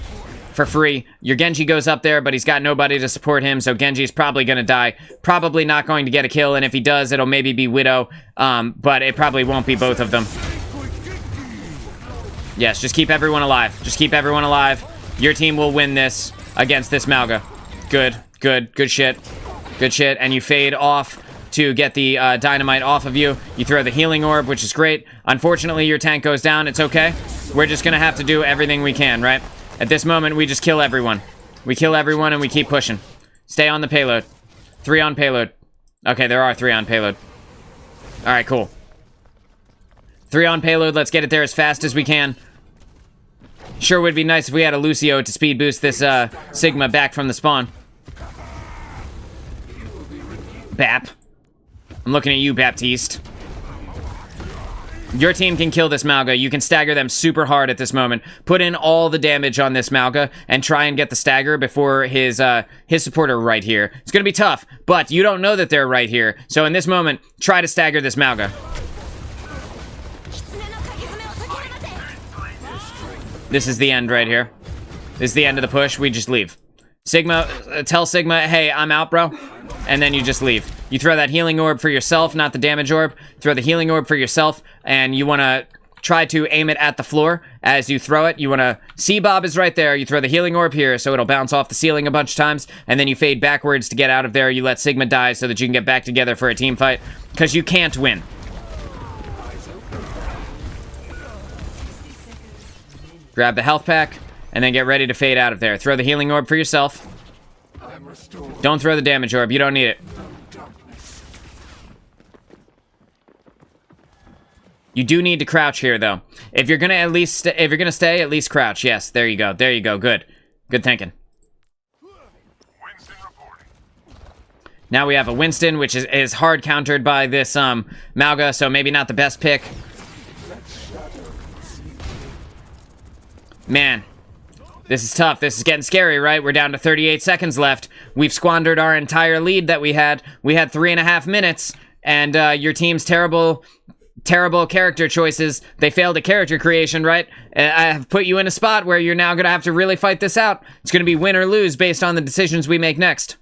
for free. Your Genji goes up there, but he's got nobody to support him, so Genji's probably going to die. Probably not going to get a kill, and if he does, it'll maybe be Widow, but it probably won't be both of them. Yes, just keep everyone alive. Just keep everyone alive. Your team will win this against this Malga. Good shit. Good shit, and you fade off to get the dynamite off of you. You throw the healing orb, which is great. Unfortunately, your tank goes down. It's okay. We're just gonna have to do everything we can, right? At this moment, we just kill everyone. We kill everyone and we keep pushing. Stay on the payload. 3 on payload. Okay, there are 3 on payload. Alright, cool. 3 on payload. Let's get it there as fast as we can. Sure would be nice if we had a Lucio to speed boost this Sigma back from the spawn. Bap. I'm looking at you, Baptiste. Your team can kill this Malga. You can stagger them super hard at this moment. Put in all the damage on this Malga and try and get the stagger before his supporter right here. It's gonna be tough, but you don't know that they're right here. So in this moment, try to stagger this Malga. This is the end right here. This is the end of the push. We just leave. Sigma, tell Sigma, hey, I'm out, bro. And then you just leave. You throw that healing orb for yourself, not the damage orb. Throw the healing orb for yourself, and you want to try to aim it at the floor as you throw it. You want to... See, Bob is right there. You throw the healing orb here, so it'll bounce off the ceiling a bunch of times, and then you fade backwards to get out of there. You let Sigma die so that you can get back together for a team fight, because you can't win. Grab the health pack, and then get ready to fade out of there. Throw the healing orb for yourself. Don't throw the damage orb. You don't need it. You do need to crouch here, though. If you're gonna at least, if you're gonna stay, at least crouch. Yes, there you go. There you go. Good. Good thinking. Now we have a Winston, which is hard countered by this Malga, so maybe not the best pick. Man. This is tough. This is getting scary, right? We're down to 38 seconds left. We've squandered our entire lead that we had. We had 3.5 minutes, and your team's terrible character choices. They failed at character creation, right? I have put you in a spot where you're now going to have to really fight this out. It's going to be win or lose based on the decisions we make next.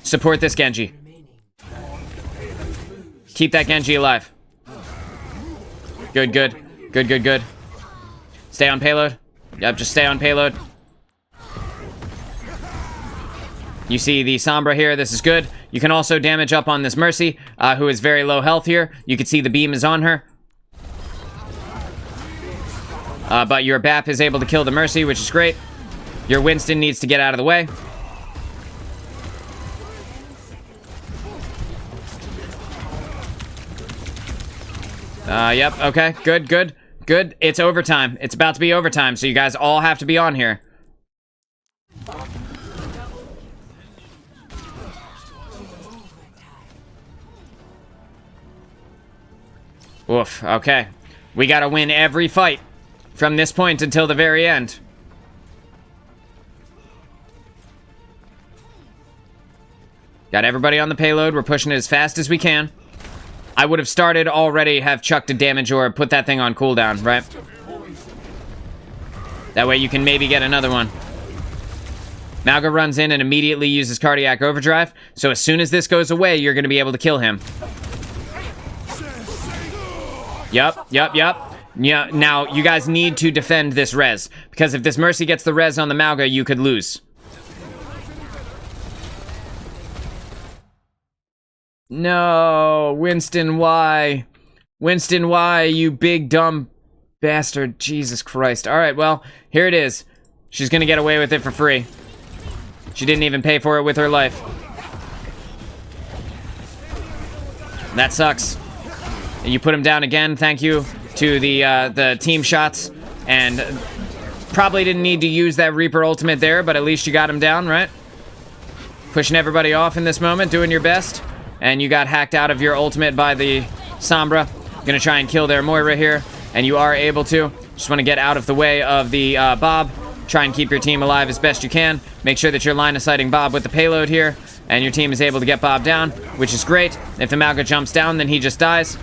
Support this Genji. Keep that Genji alive. Good. Stay on payload. Yep, just stay on payload. You see the Sombra here. This is good. You can also damage up on this Mercy, who is very low health here. You can see the beam is on her. But your BAP is able to kill the Mercy, which is great. Your Winston needs to get out of the way. Yep, okay, good. It's overtime. It's about to be overtime, so you guys all have to be on here. Oof, okay. We gotta win every fight from this point until the very end. Got everybody on the payload. We're pushing it as fast as we can. I would have started already, have chucked a damage orb, put that thing on cooldown, right? That way you can maybe get another one. Malga runs in and immediately uses cardiac overdrive, so as soon as this goes away, you're going to be able to kill him. Yup. Yeah, now, you guys need to defend this res, because if this Mercy gets the res on the Malga, you could lose. No, Winston, why? Winston, why, you big dumb bastard? Jesus Christ. All right, well, here it is. She's gonna get away with it for free. She didn't even pay for it with her life. That sucks. You put him down again. Thank you to the team shots. And probably didn't need to use that Reaper ultimate there, but at least you got him down, right? Pushing everybody off in this moment, doing your best. And you got hacked out of your ultimate by the Sombra. Gonna try and kill their Moira here, and you are able to. Just want to get out of the way of the Bob. Try and keep your team alive as best you can. Make sure that you're line of sighting Bob with the payload here, and your team is able to get Bob down, which is great. If the Malga jumps down, then he just dies.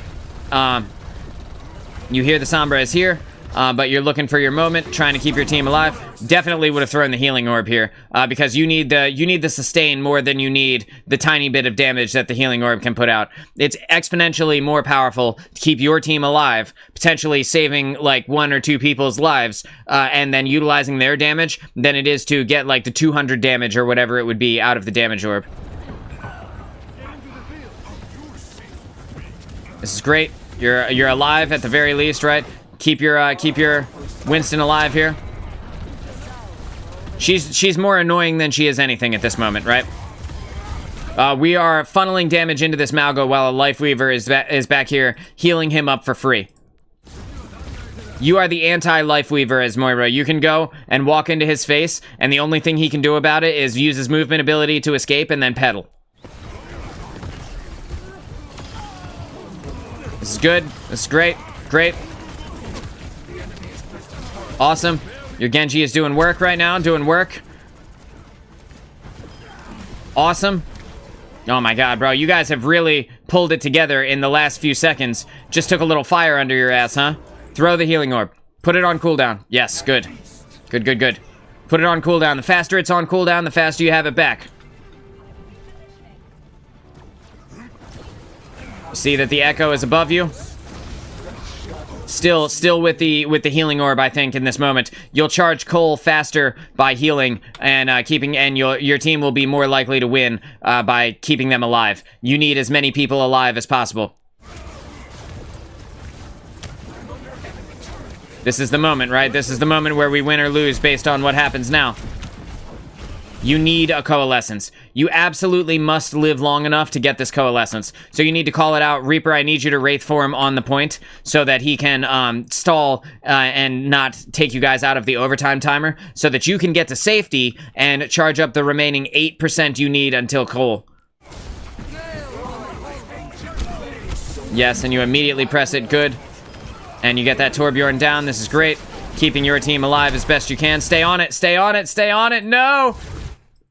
You hear the Sombra is here. But you're looking for your moment, trying to keep your team alive. Definitely would have thrown the healing orb here, because you need the sustain more than you need the tiny bit of damage that the healing orb can put out. It's exponentially more powerful to keep your team alive, potentially saving like 1 or 2 people's lives, and then utilizing their damage, than it is to get like the 200 damage or whatever it would be out of the damage orb. This is great. You're alive at the very least, right? Keep your Winston alive here. She's more annoying than she is anything at this moment, right? We are funneling damage into this Malgo while a Lifeweaver is back here healing him up for free. You are the anti-Lifeweaver as Moira. You can go and walk into his face, and the only thing he can do about it is use his movement ability to escape and then pedal. This is good. This is great. Great. Awesome. Your Genji is doing work right now, doing work. Awesome. Oh my god, bro. You guys have really pulled it together in the last few seconds. Just took a little fire under your ass, huh? Throw the healing orb. Put it on cooldown. Yes, good. Good, good, good. Put it on cooldown. The faster it's on cooldown, the faster you have it back. See that the Echo is above you? Still with the healing orb, I think in this moment you'll charge Cole faster by healing and your team will be more likely to win by keeping them alive. You need as many people alive as possible. This is the moment, right? This is the moment where we win or lose based on what happens now. You need a coalescence. You absolutely must live long enough to get this coalescence. So you need to call it out. Reaper, I need you to Wraith form on the point so that he can stall and not take you guys out of the overtime timer so that you can get to safety and charge up the remaining 8% you need until Cole. Yes, and you immediately press it. Good. And you get that Torbjorn down. This is great. Keeping your team alive as best you can. Stay on it. Stay on it. Stay on it. No!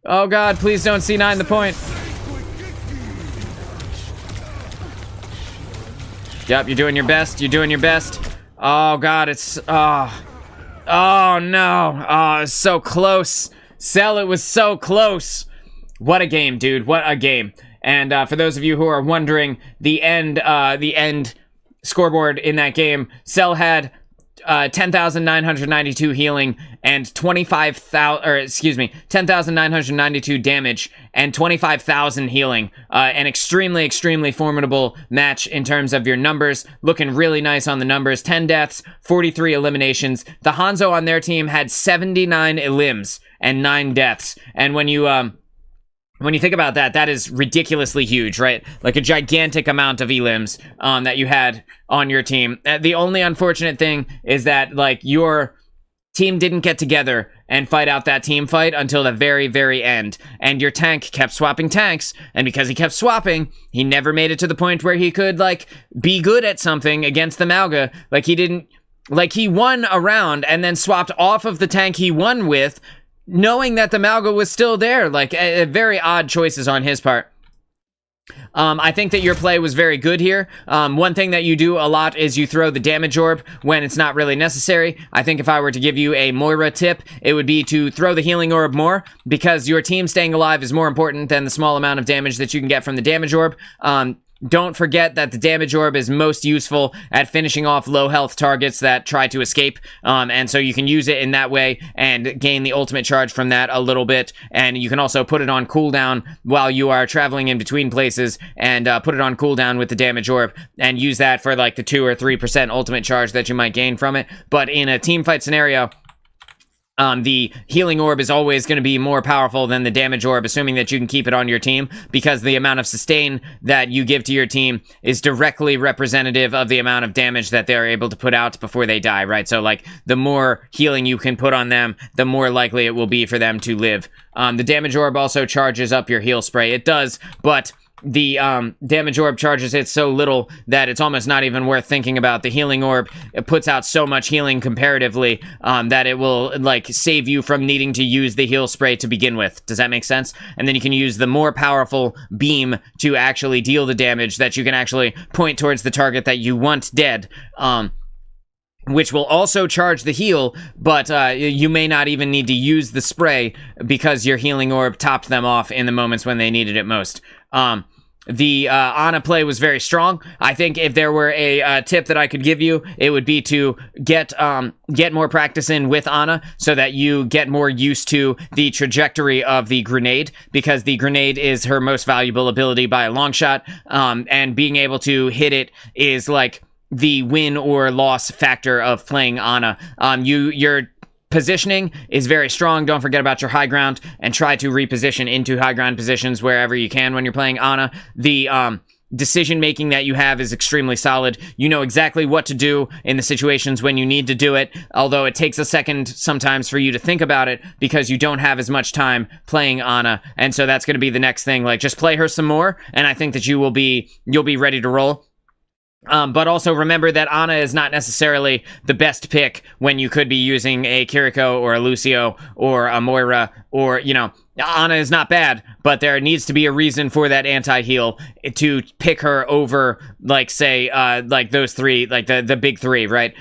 Oh god, please don't C9 the point. Yep, you're doing your best. You're doing your best. Oh god, it's... Oh no. Oh, it's so close. Cell, it was so close. What a game, dude. What a game. And for those of you who are wondering, the end scoreboard in that game, Cell had 10,992 healing and 10,992 damage and 25,000 healing. An extremely formidable match in terms of your numbers. Looking really nice on the numbers. 10 deaths, 43 eliminations. The Hanzo on their team had 79 elims and 9 deaths. And when you think about that, that is ridiculously huge, right? Like a gigantic amount of elims that you had on your team. The only unfortunate thing is that, like, your team didn't get together and fight out that team fight until the very end. And your tank kept swapping tanks, and because he kept swapping, he never made it to the point where he could, like, be good at something against the Malga. Like, he didn't... Like, he won a round and then swapped off of the tank he won with, knowing that the Malga was still there. Like, very odd choices on his part. I think that your play was very good here. One thing that you do a lot is you throw the damage orb when it's not really necessary. I think if I were to give you a Moira tip, it would be to throw the healing orb more, because your team staying alive is more important than the small amount of damage that you can get from the damage orb. Don't forget that the damage orb is most useful at finishing off low health targets that try to escape, and so you can use it in that way and gain the ultimate charge from that a little bit. And you can also put it on cooldown while you are traveling in between places, and put it on cooldown with the damage orb and use that for like the 2 or 3% ultimate charge that you might gain from it. But in a team fight scenario, The healing orb is always going to be more powerful than the damage orb, assuming that you can keep it on your team, because the amount of sustain that you give to your team is directly representative of the amount of damage that they're able to put out before they die, right? So, like, the more healing you can put on them, the more likely it will be for them to live. The damage orb also charges up your heal spray. It does, but the damage orb charges it so little that it's almost not even worth thinking about. The healing orb, it puts out so much healing comparatively that it will, like, save you from needing to use the heal spray to begin with. Does that make sense? And then you can use the more powerful beam to actually deal the damage that you can actually point towards the target that you want dead. Which will also charge the heal, but you may not even need to use the spray because your healing orb topped them off in the moments when they needed it most. The Ana play was very strong. I think if there were a tip that I could give you, it would be to get more practice in with Ana so that you get more used to the trajectory of the grenade, because the grenade is her most valuable ability by a long shot, and being able to hit it is like the win or loss factor of playing Ana. Your positioning is very strong. Don't forget about your high ground and try to reposition into high ground positions wherever you can when you're playing Ana. The decision making that you have is extremely solid. You know exactly what to do in the situations when you need to do it, although it takes a second sometimes for you to think about it because you don't have as much time playing Ana. And so that's going to be the next thing. Like, just play her some more, and I think that you'll be ready to roll. But also remember that Ana is not necessarily the best pick when you could be using a Kiriko or a Lucio or a Moira, or, you know, Ana is not bad, but there needs to be a reason for that anti-heal to pick her over, like, say, like those three, like the big three, right?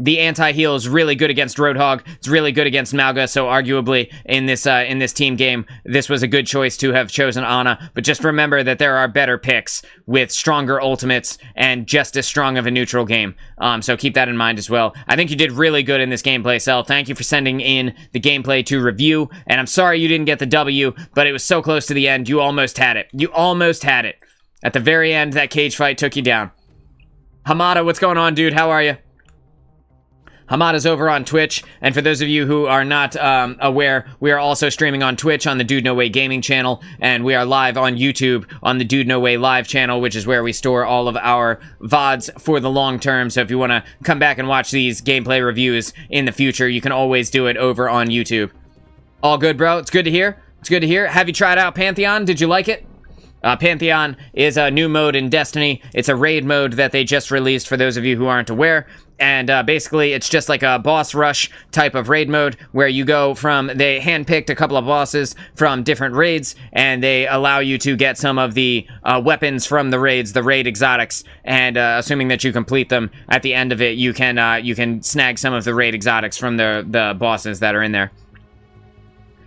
The anti-heal is really good against Roadhog. It's really good against Malga, so arguably in this team game, this was a good choice to have chosen Ana. But just remember that there are better picks with stronger ultimates and just as strong of a neutral game. So keep that in mind as well. I think you did really good in this gameplay, Cell. Thank you for sending in the gameplay to review. And I'm sorry you didn't get the W, but it was so close to the end. You almost had it. You almost had it. At the very end, that cage fight took you down. Hamada, what's going on, dude? How are you? Hamada's over on Twitch, and for those of you who are not aware, we are also streaming on Twitch on the DudeNoWay gaming channel, and we are live on YouTube on the DudeNoWay live channel, which is where we store all of our VODs for the long term. So if you want to come back and watch these gameplay reviews in the future, you can always do it over on YouTube. All good, bro. It's good to hear. It's good to hear. Have you tried out Pantheon? Did you like it? Pantheon is a new mode in Destiny. It's a raid mode that they just released for those of you who aren't aware. And basically, it's just like a boss rush type of raid mode where you go from, they handpicked a couple of bosses from different raids, and they allow you to get some of the weapons from the raids, the raid exotics, and assuming that you complete them, at the end of it, you can snag some of the raid exotics from the bosses that are in there.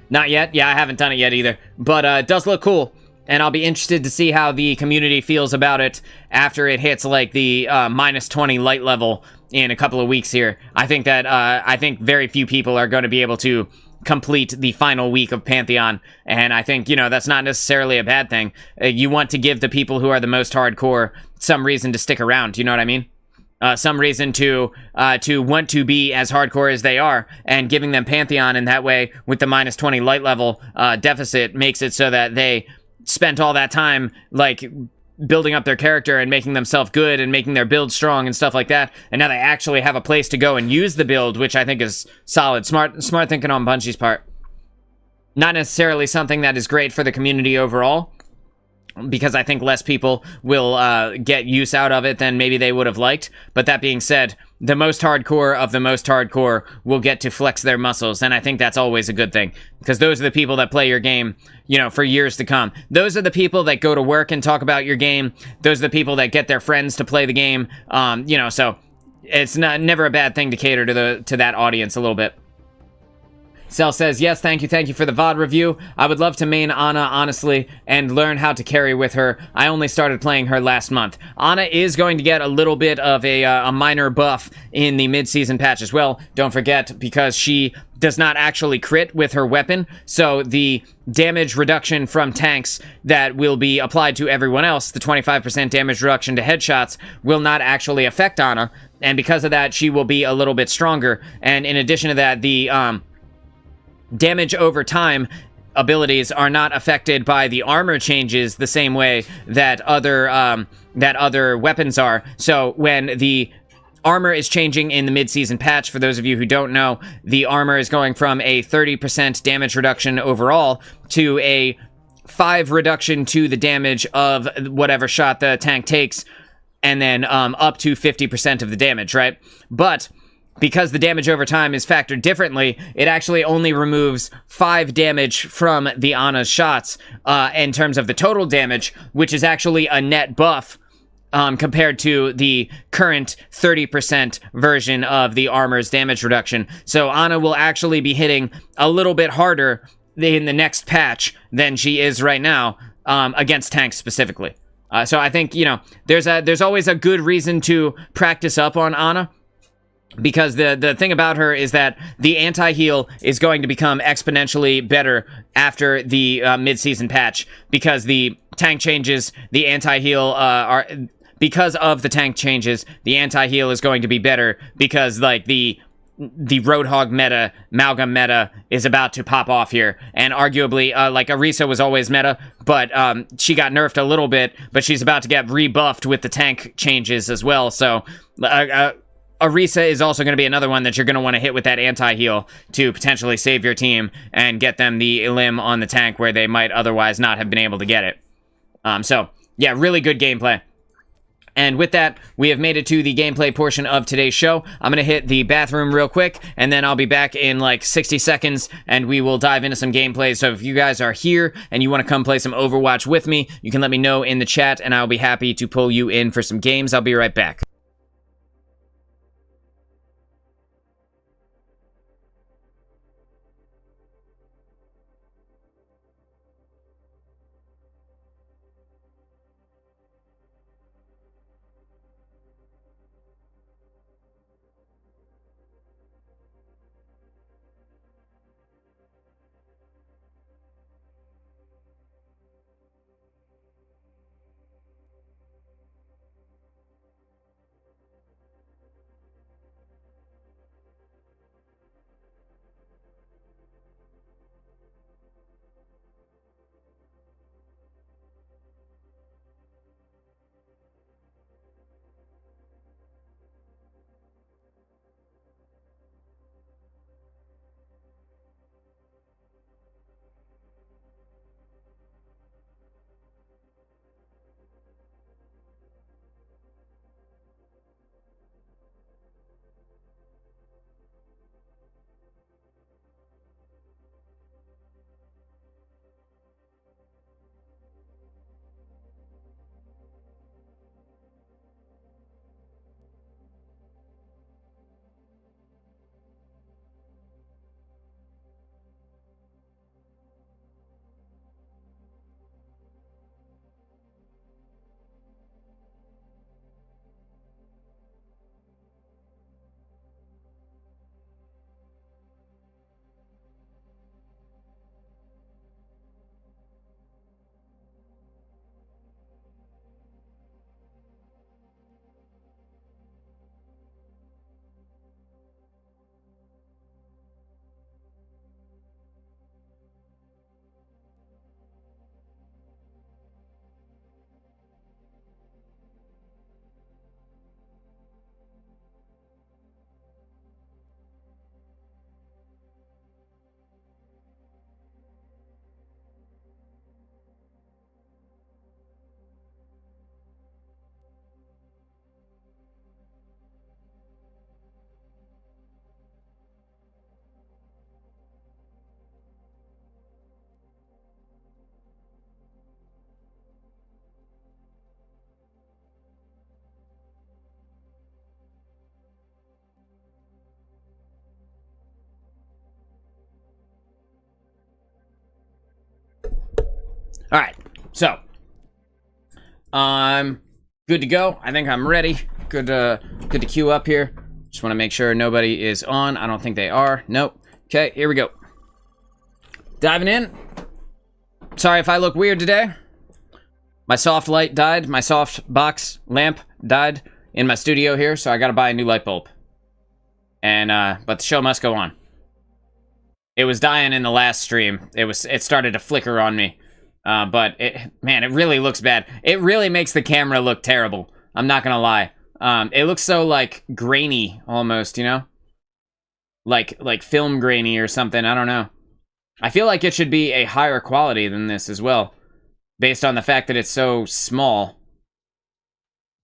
Not yet. Yeah, I haven't done it yet either, but it does look cool. And I'll be interested to see how the community feels about it after it hits, like, the -20 light level in a couple of weeks here. I think that, very few people are going to be able to complete the final week of Pantheon, and I think, you know, that's not necessarily a bad thing. You want to give the people who are the most hardcore some reason to stick around, you know what I mean? Some reason to want to be as hardcore as they are, and giving them Pantheon in that way with the -20 light level deficit makes it so that they spent all that time, like, building up their character and making themselves good and making their build strong and stuff like that, and now they actually have a place to go and use the build, which I think is solid. Smart thinking on Bungie's part. Not necessarily something that is great for the community overall, because I think less people will get use out of it than maybe they would have liked. But that being said, the most hardcore of the most hardcore will get to flex their muscles, and I think that's always a good thing, because those are the people that play your game, you know, for years to come. Those are the people that go to work and talk about your game. Those are the people that get their friends to play the game. You know, so it's never a bad thing to cater to that audience a little bit. Cell says, yes, thank you for the VOD review. I would love to main Ana, honestly, and learn how to carry with her. I only started playing her last month. Ana is going to get a little bit of a minor buff in the mid-season patch as well. Don't forget, because she does not actually crit with her weapon, so the damage reduction from tanks that will be applied to everyone else, the 25% damage reduction to headshots, will not actually affect Ana, and because of that, she will be a little bit stronger. And in addition to that, the damage over time abilities are not affected by the armor changes the same way that other weapons are. So when the armor is changing in the mid-season patch, for those of you who don't know, the armor is going from a 30% damage reduction overall to a 5 reduction to the damage of whatever shot the tank takes, and then up to 50% of the damage, right? But because the damage over time is factored differently, it actually only removes 5 damage from the Ana's shots in terms of the total damage, which is actually a net buff compared to the current 30% version of the armor's damage reduction. So Ana will actually be hitting a little bit harder in the next patch than she is right now against tanks specifically. So I think, you know, there's always a good reason to practice up on Ana, because the thing about her is that the anti-heal is going to become exponentially better after the mid-season patch, because the tank changes, the anti-heal because of the tank changes, the anti-heal is going to be better, because like the Roadhog meta, Malgam meta is about to pop off here, and arguably, like Orisa was always meta, but she got nerfed a little bit, but she's about to get rebuffed with the tank changes as well, so Orisa is also going to be another one that you're going to want to hit with that anti-heal to potentially save your team and get them the elim on the tank where they might otherwise not have been able to get it. So, yeah, really good gameplay. And with that, we have made it to the gameplay portion of today's show. I'm going to hit the bathroom real quick, and then I'll be back in like 60 seconds, and we will dive into some gameplay. So if you guys are here and you want to come play some Overwatch with me, you can let me know in the chat, and I'll be happy to pull you in for some games. I'll be right back. All right, so I'm good to go. I think I'm ready. Good to queue up here. Just want to make sure nobody is on. I don't think they are. Nope. Okay, here we go. Diving in. Sorry if I look weird today. My soft light died. My soft box lamp died in my studio here, so I gotta buy a new light bulb. And but the show must go on. It was dying in the last stream. It started to flicker on me. But man, it really looks bad. It really makes the camera look terrible. I'm not gonna lie. It looks so like grainy almost, you know? Like film grainy or something, I don't know. I feel like it should be a higher quality than this as well, based on the fact that it's so small.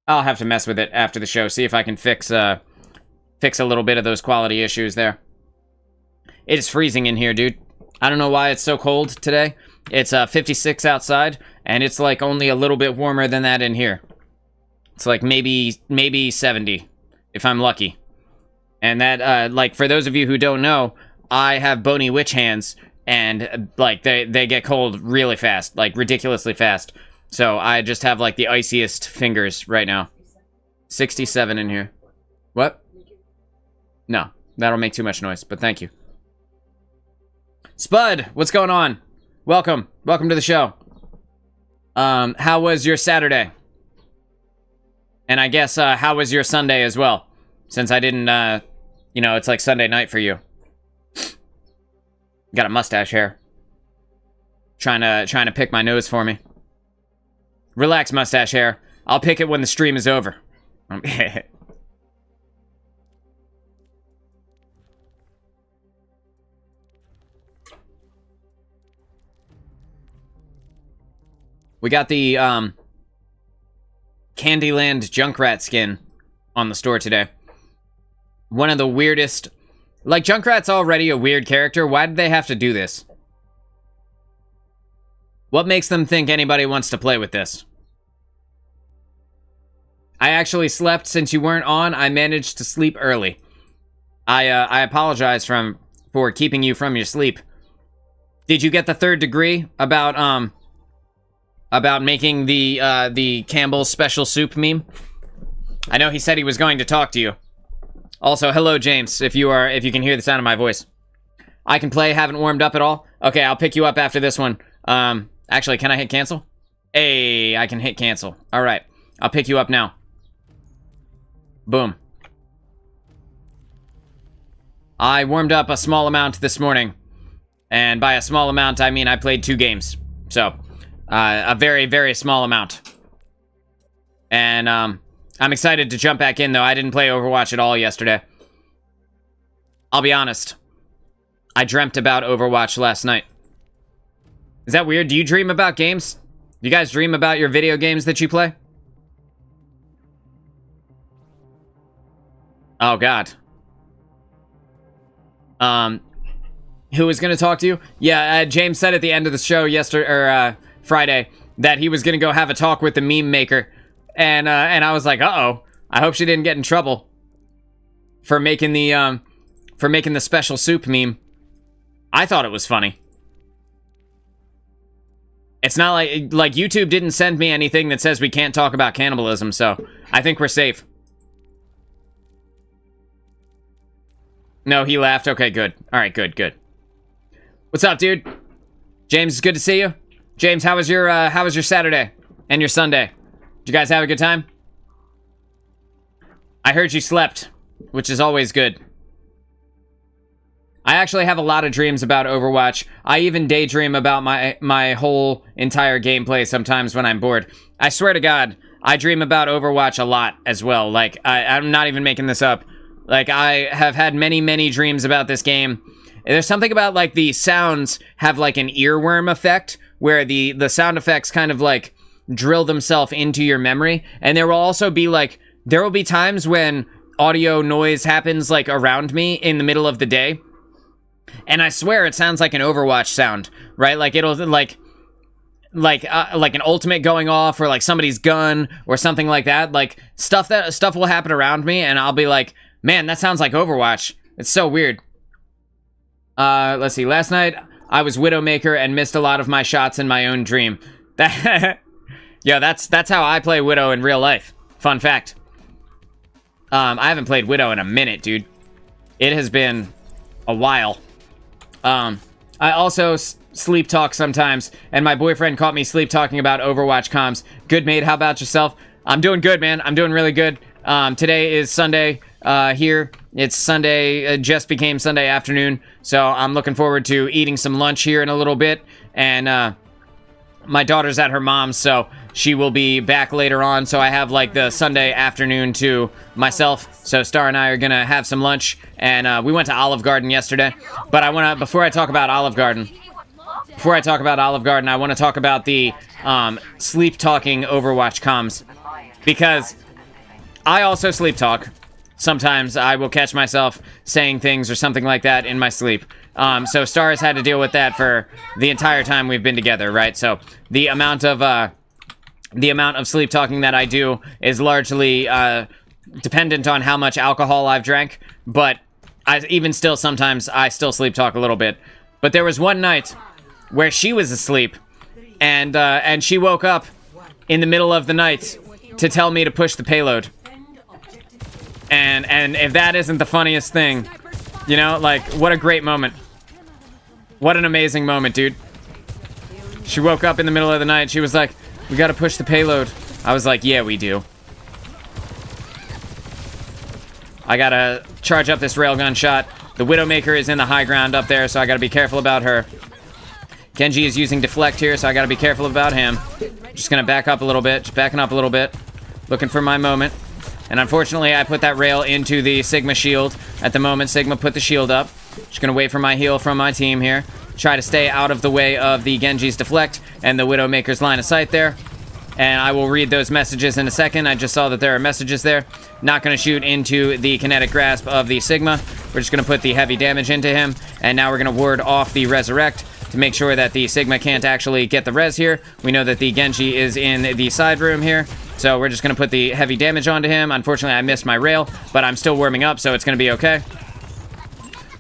I'll have to mess with it after the show, see if I can fix a little bit of those quality issues there. It is freezing in here, dude. I don't know why it's so cold today. It's 56 outside, and it's like only a little bit warmer than that in here. It's like maybe 70, if I'm lucky. And that, like, for those of you who don't know, I have bony witch hands, and, like, they get cold really fast, like, ridiculously fast. So I just have, like, the iciest fingers right now. 67 in here. What? No, that'll make too much noise, but thank you. Spud, what's going on? Welcome to the show. How was your Saturday? And I guess, how was your Sunday as well? Since I didn't, you know, it's like Sunday night for you. Got a mustache hair. Trying to pick my nose for me. Relax, mustache hair. I'll pick it when the stream is over. We got the, Candyland Junkrat skin on the store today. One of the weirdest... Like, Junkrat's already a weird character. Why did they have to do this? What makes them think anybody wants to play with this? I actually slept since you weren't on. I managed to sleep early. I apologize for keeping you from your sleep. Did you get the 3rd degree about making the Campbell's special soup meme? I know he said he was going to talk to you. Also, hello, James, if you can hear the sound of my voice. I can play, haven't warmed up at all. Okay, I'll pick you up after this one. Actually, can I hit cancel? Hey, I can hit cancel. All right, I'll pick you up now. Boom. I warmed up a small amount this morning. And by a small amount, I mean I played 2 games. So, a very, very small amount. And, I'm excited to jump back in, though. I didn't play Overwatch at all yesterday. I'll be honest. I dreamt about Overwatch last night. Is that weird? Do you dream about games? Do you guys dream about your video games that you play? Oh, God. Who was going to talk to you? Yeah, James said at the end of the show Friday that he was going to go have a talk with the meme maker. And I was like, uh-oh, I hope she didn't get in trouble for making the special soup meme. I thought it was funny. It's not like YouTube didn't send me anything that says we can't talk about cannibalism, so I think we're safe. No, he laughed. Okay, good. All right, good. What's up, dude? James, it's good to see you. James, how was your Saturday and your Sunday? Did you guys have a good time? I heard you slept, which is always good. I actually have a lot of dreams about Overwatch. I even daydream about my whole entire gameplay sometimes when I'm bored. I swear to God, I dream about Overwatch a lot as well. Like, I'm not even making this up. Like, I have had many, many dreams about this game. There's something about, like, the sounds have, like, an earworm effect, where the sound effects kind of, like, drill themselves into your memory. And there will also be, like, there will be times when audio noise happens, like, around me in the middle of the day. And I swear it sounds like an Overwatch sound, right? Like, it'll, like an ultimate going off, or, like, somebody's gun, or something like that. Like, stuff will happen around me, and I'll be like, man, that sounds like Overwatch. It's so weird. Let's see. Last night, I was Widowmaker and missed a lot of my shots in my own dream. Yo, that's how I play Widow in real life. Fun fact. I haven't played Widow in a minute, dude. It has been a while. I also sleep talk sometimes, and my boyfriend caught me sleep talking about Overwatch comms. Good, mate. How about yourself? I'm doing good, man. I'm doing really good. Today is Sunday here. It's Sunday, just became Sunday afternoon, so I'm looking forward to eating some lunch here in a little bit, and my daughter's at her mom's, so she will be back later on, so I have like the Sunday afternoon to myself. So Star and I are gonna have some lunch, and we went to Olive Garden yesterday. But I wanna, before I talk about Olive Garden, I wanna talk about the sleep talking Overwatch comms, because I also sleep talk. Sometimes I will catch myself saying things or something like that in my sleep. So Star has had to deal with that for the entire time we've been together, right? So the amount of sleep talking that I do is largely dependent on how much alcohol I've drank, but even still, sometimes I still sleep talk a little bit. But there was one night where she was asleep, and she woke up in the middle of the night to tell me to push the payload. And if that isn't the funniest thing, you know, like, what a great moment. What an amazing moment, dude. She woke up in the middle of the night. She was like, we gotta push the payload. I was like, yeah, we do. I gotta charge up this railgun shot. The Widowmaker is in the high ground up there, so I gotta be careful about her. Genji is using deflect here, so I gotta be careful about him. Just gonna back up a little bit. Just backing up a little bit. Looking for my moment. And unfortunately, I put that rail into the Sigma shield. At the moment, Sigma put the shield up. Just gonna wait for my heal from my team here. Try to stay out of the way of the Genji's deflect and the Widowmaker's line of sight there. And I will read those messages in a second. I just saw that there are messages there. Not gonna shoot into the kinetic grasp of the Sigma. We're just gonna put the heavy damage into him. And now we're gonna ward off the Resurrect to make sure that the Sigma can't actually get the res here. We know that the Genji is in the side room here. So we're just gonna put the heavy damage onto him. Unfortunately, I missed my rail, but I'm still warming up, so it's gonna be okay.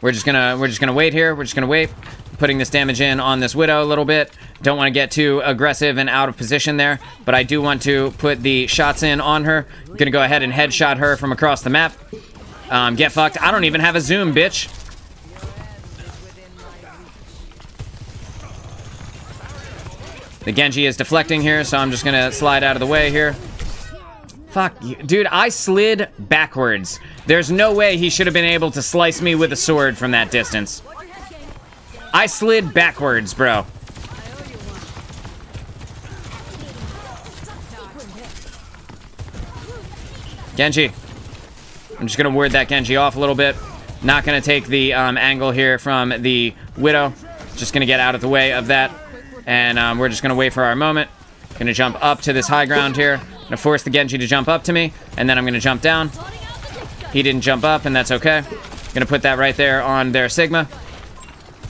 We're just gonna wait here. We're just gonna wait. Putting this damage in on this Widow a little bit. Don't want to get too aggressive and out of position there, but I do want to put the shots in on her. Gonna go ahead and headshot her from across the map. Get fucked. I don't even have a zoom, bitch. The Genji is deflecting here, so I'm just gonna slide out of the way here. Fuck you. Dude, I slid backwards. There's no way he should have been able to slice me with a sword from that distance. I slid backwards, bro. Genji. I'm just gonna ward that Genji off a little bit. Not gonna take the angle here from the Widow. Just gonna get out of the way of that. And we're just gonna wait for our moment. Gonna jump up to this high ground here. Gonna force the Genji to jump up to me, and then I'm gonna jump down. He didn't jump up, and that's okay. Gonna put that right there on their Sigma.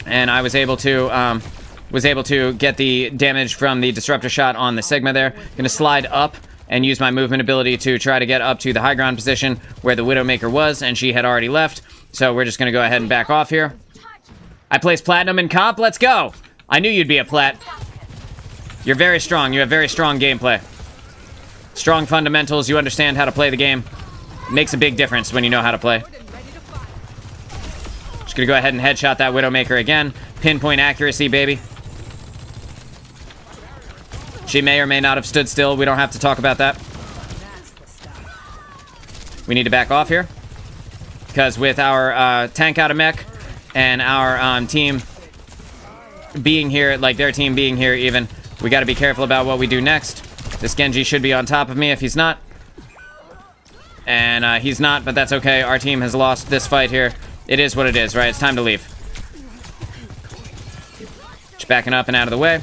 And I was able to get the damage from the disruptor shot on the Sigma there. Gonna slide up and use my movement ability to try to get up to the high ground position where the Widowmaker was, and she had already left. So we're just gonna go ahead and back off here. I placed Platinum in comp, let's go! I knew you'd be a Plat. You're very strong, you have very strong gameplay. Strong fundamentals, you understand how to play the game. It makes a big difference when you know how to play. Just gonna go ahead and headshot that Widowmaker again. Pinpoint accuracy, baby. She may or may not have stood still. We don't have to talk about that. We need to back off here. Because with our tank out of mech and our team being here, like their team being here even, we gotta be careful about what we do next. This Genji should be on top of me if he's not. And he's not, but that's okay. Our team has lost this fight here. It is what it is, right? It's time to leave. Just backing up and out of the way.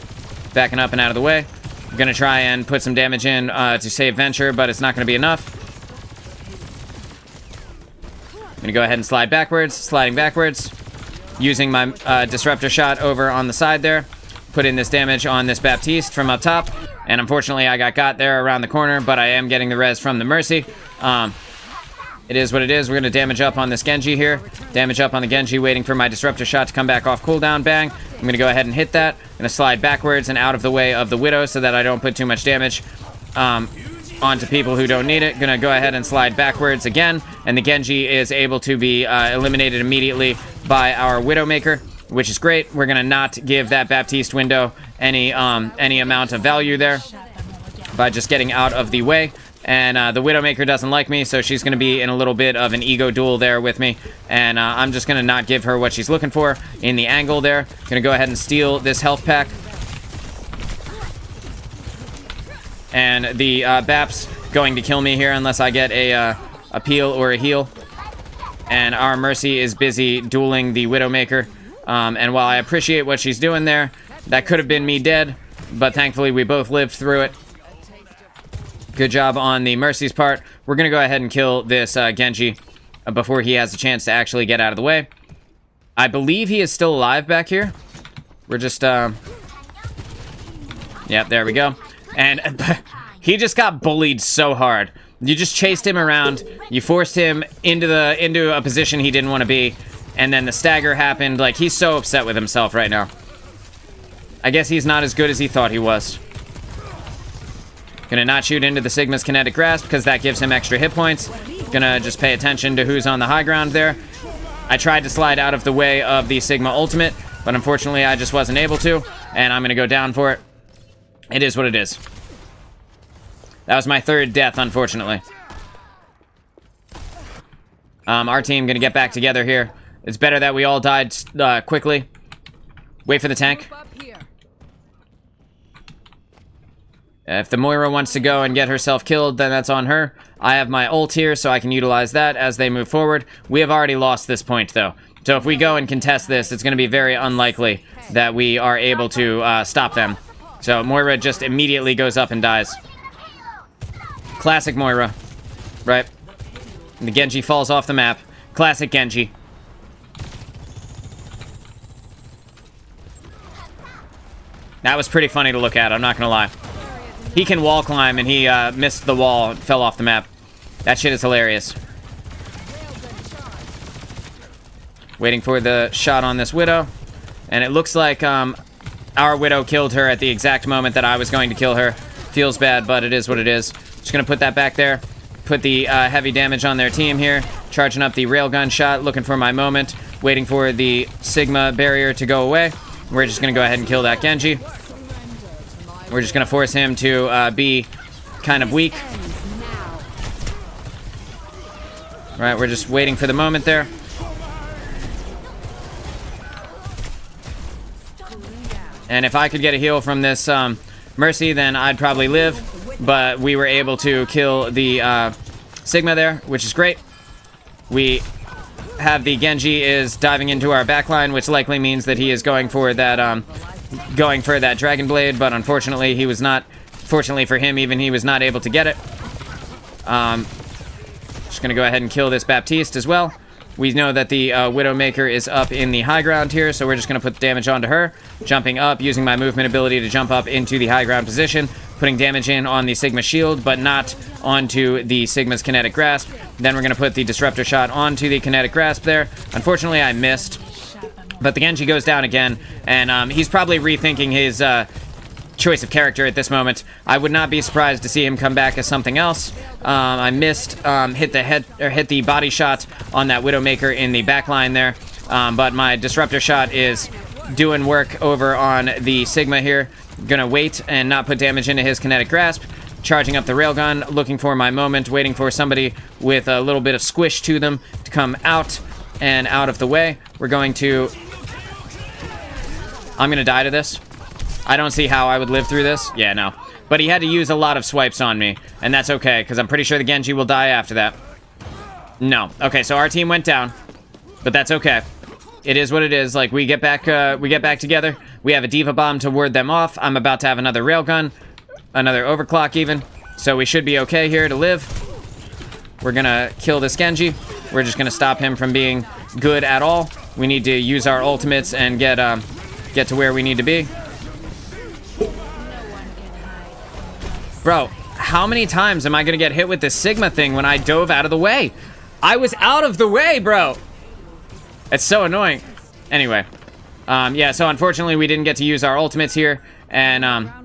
Backing up and out of the way. I'm gonna try and put some damage in to save Venture, but it's not gonna be enough. I'm gonna go ahead and slide backwards. Sliding backwards. Using my disruptor shot over on the side there. Put in this damage on this Baptiste from up top. And unfortunately, I got there around the corner, but I am getting the res from the Mercy. It is what it is. We're going to damage up on this Genji here. Damage up on the Genji, waiting for my disruptor shot to come back off cooldown. Bang. I'm going to go ahead and hit that. I'm going to slide backwards and out of the way of the Widow so that I don't put too much damage onto people who don't need it. Going to go ahead and slide backwards again. And the Genji is able to be eliminated immediately by our Widowmaker, which is great. We're going to not give that Baptiste window any amount of value there by just getting out of the way. And the Widowmaker doesn't like me, so she's going to be in a little bit of an ego duel there with me. And I'm just going to not give her what she's looking for in the angle there. Going to go ahead and steal this health pack. And the Bap's going to kill me here unless I get a peel or a heal. And our Mercy is busy dueling the Widowmaker. And while I appreciate what she's doing there, that could have been me dead. But thankfully, we both lived through it. Good job on the Mercy's part. We're going to go ahead and kill this Genji before he has a chance to actually get out of the way. I believe he is still alive back here. We're just... Yep, there we go. And he just got bullied so hard. You just chased him around. You forced him into a position he didn't want to be. And then the stagger happened. Like, he's so upset with himself right now. I guess he's not as good as he thought he was. Gonna not shoot into the Sigma's kinetic grasp because that gives him extra hit points. Gonna just pay attention to who's on the high ground there. I tried to slide out of the way of the Sigma ultimate, but unfortunately I just wasn't able to, and I'm gonna go down for it. It is what it is. That was my third death, unfortunately. Our team gonna get back together here. It's better that we all died quickly. Wait for the tank. If the Moira wants to go and get herself killed, then that's on her. I have my ult here, so I can utilize that as they move forward. We have already lost this point, though. So if we go and contest this, it's going to be very unlikely that we are able to stop them. So Moira just immediately goes up and dies. Classic Moira. Right? And the Genji falls off the map. Classic Genji. That was pretty funny to look at, I'm not going to lie. He can wall climb, and he missed the wall and fell off the map. That shit is hilarious. Waiting for the shot on this Widow. And it looks like our Widow killed her at the exact moment that I was going to kill her. Feels bad, but it is what it is. Just going to put that back there. Put the heavy damage on their team here. Charging up the railgun shot, looking for my moment. Waiting for the Sigma barrier to go away. We're just going to go ahead and kill that Genji. We're just going to force him to be kind of weak. Right, we're just waiting for the moment there. And if I could get a heal from this Mercy, then I'd probably live. But we were able to kill the Sigma there, which is great. We have the Genji is diving into our backline, which likely means that he is going for that... Dragon Blade, but unfortunately he was not. Fortunately for him, even he was not able to get it. Just gonna go ahead and kill this Baptiste as well. We know that the Widowmaker is up in the high ground here, so we're just gonna put damage onto her. Jumping up, using my movement ability to jump up into the high ground position, putting damage in on the Sigma shield, but not onto the Sigma's kinetic grasp. Then we're gonna put the disruptor shot onto the kinetic grasp there. Unfortunately, I missed. But the Genji goes down again, and he's probably rethinking his choice of character at this moment. I would not be surprised to see him come back as something else. I missed, hit the body shot on that Widowmaker in the back line there, but my disruptor shot is doing work over on the Sigma here. Gonna wait and not put damage into his kinetic grasp. Charging up the railgun, looking for my moment, waiting for somebody with a little bit of squish to them to come out and out of the way. We're going to... I'm gonna die to this. I don't see how I would live through this. Yeah, no. But he had to use a lot of swipes on me, and that's okay, because I'm pretty sure the Genji will die after that. No. Okay, so our team went down, but that's okay. It is what it is. Like, we get back together. We have a Diva Bomb to ward them off. I'm about to have another Railgun, another Overclock even, so we should be okay here to live. We're gonna kill this Genji. We're just gonna stop him from being good at all. We need to use our ultimates and get to where we need to be. Bro, how many times am I gonna get hit with this Sigma thing when I dove out of the way? I was out of the way, bro. It's so annoying. Anyway. Yeah, so unfortunately we didn't get to use our ultimates here. And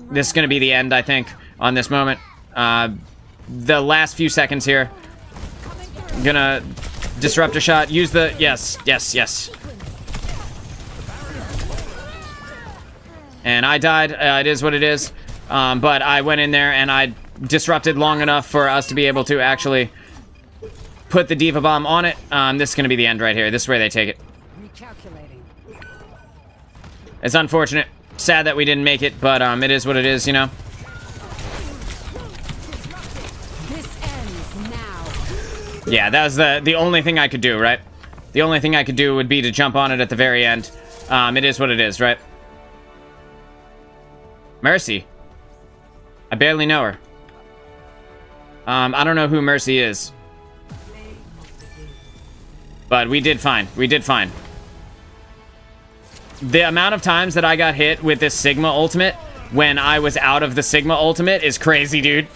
this is going to be the end, I think, on this moment. The last few seconds here. Gonna disrupt a shot. Use the... Yes, yes, yes. And I died. It is what it is. But I went in there and I disrupted long enough for us to be able to actually put the Diva Bomb on it. This is going to be the end right here. This is where they take it. It's unfortunate. Sad that we didn't make it, but it is what it is, you know? This ends now. Yeah, that was the only thing I could do, right? The only thing I could do would be to jump on it at the very end. It is what it is, right? Mercy. I barely know her. I don't know who Mercy is. But we did fine. We did fine. The amount of times that I got hit with this Sigma ultimate when I was out of the Sigma ultimate is crazy, dude.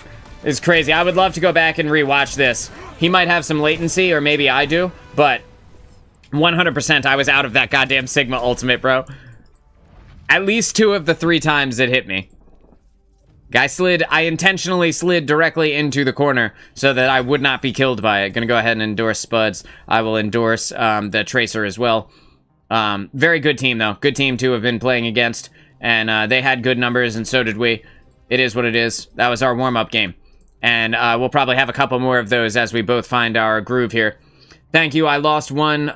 It's crazy. I would love to go back and rewatch this. He might have some latency, or maybe I do, but 100% I was out of that goddamn Sigma ultimate, bro. At least 2 of the 3 times it hit me. I intentionally slid directly into the corner so that I would not be killed by it. Gonna go ahead and endorse Spuds. I will endorse the Tracer as well. Very good team, though. Good team to have been playing against. And they had good numbers, and so did we. It is what it is. That was our warm-up game. And we'll probably have a couple more of those as we both find our groove here. Thank you. I lost one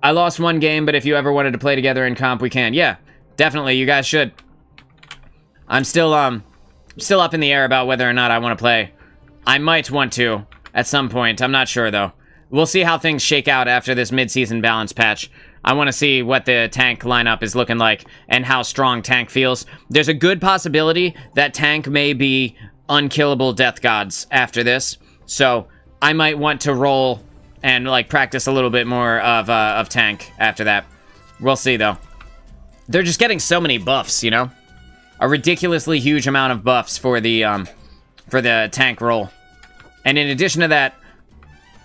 game, but if you ever wanted to play together in comp, we can. Yeah, definitely. You guys should. I'm still up in the air about whether or not I want to play. I might want to at some point. I'm not sure, though. We'll see how things shake out after this mid-season balance patch. I want to see what the tank lineup is looking like and how strong tank feels. There's a good possibility that tank may be unkillable death gods after this. So I might want to roll and like practice a little bit more of tank after that. We'll see, though. They're just getting so many buffs, you know? A ridiculously huge amount of buffs for the tank role. And in addition to that,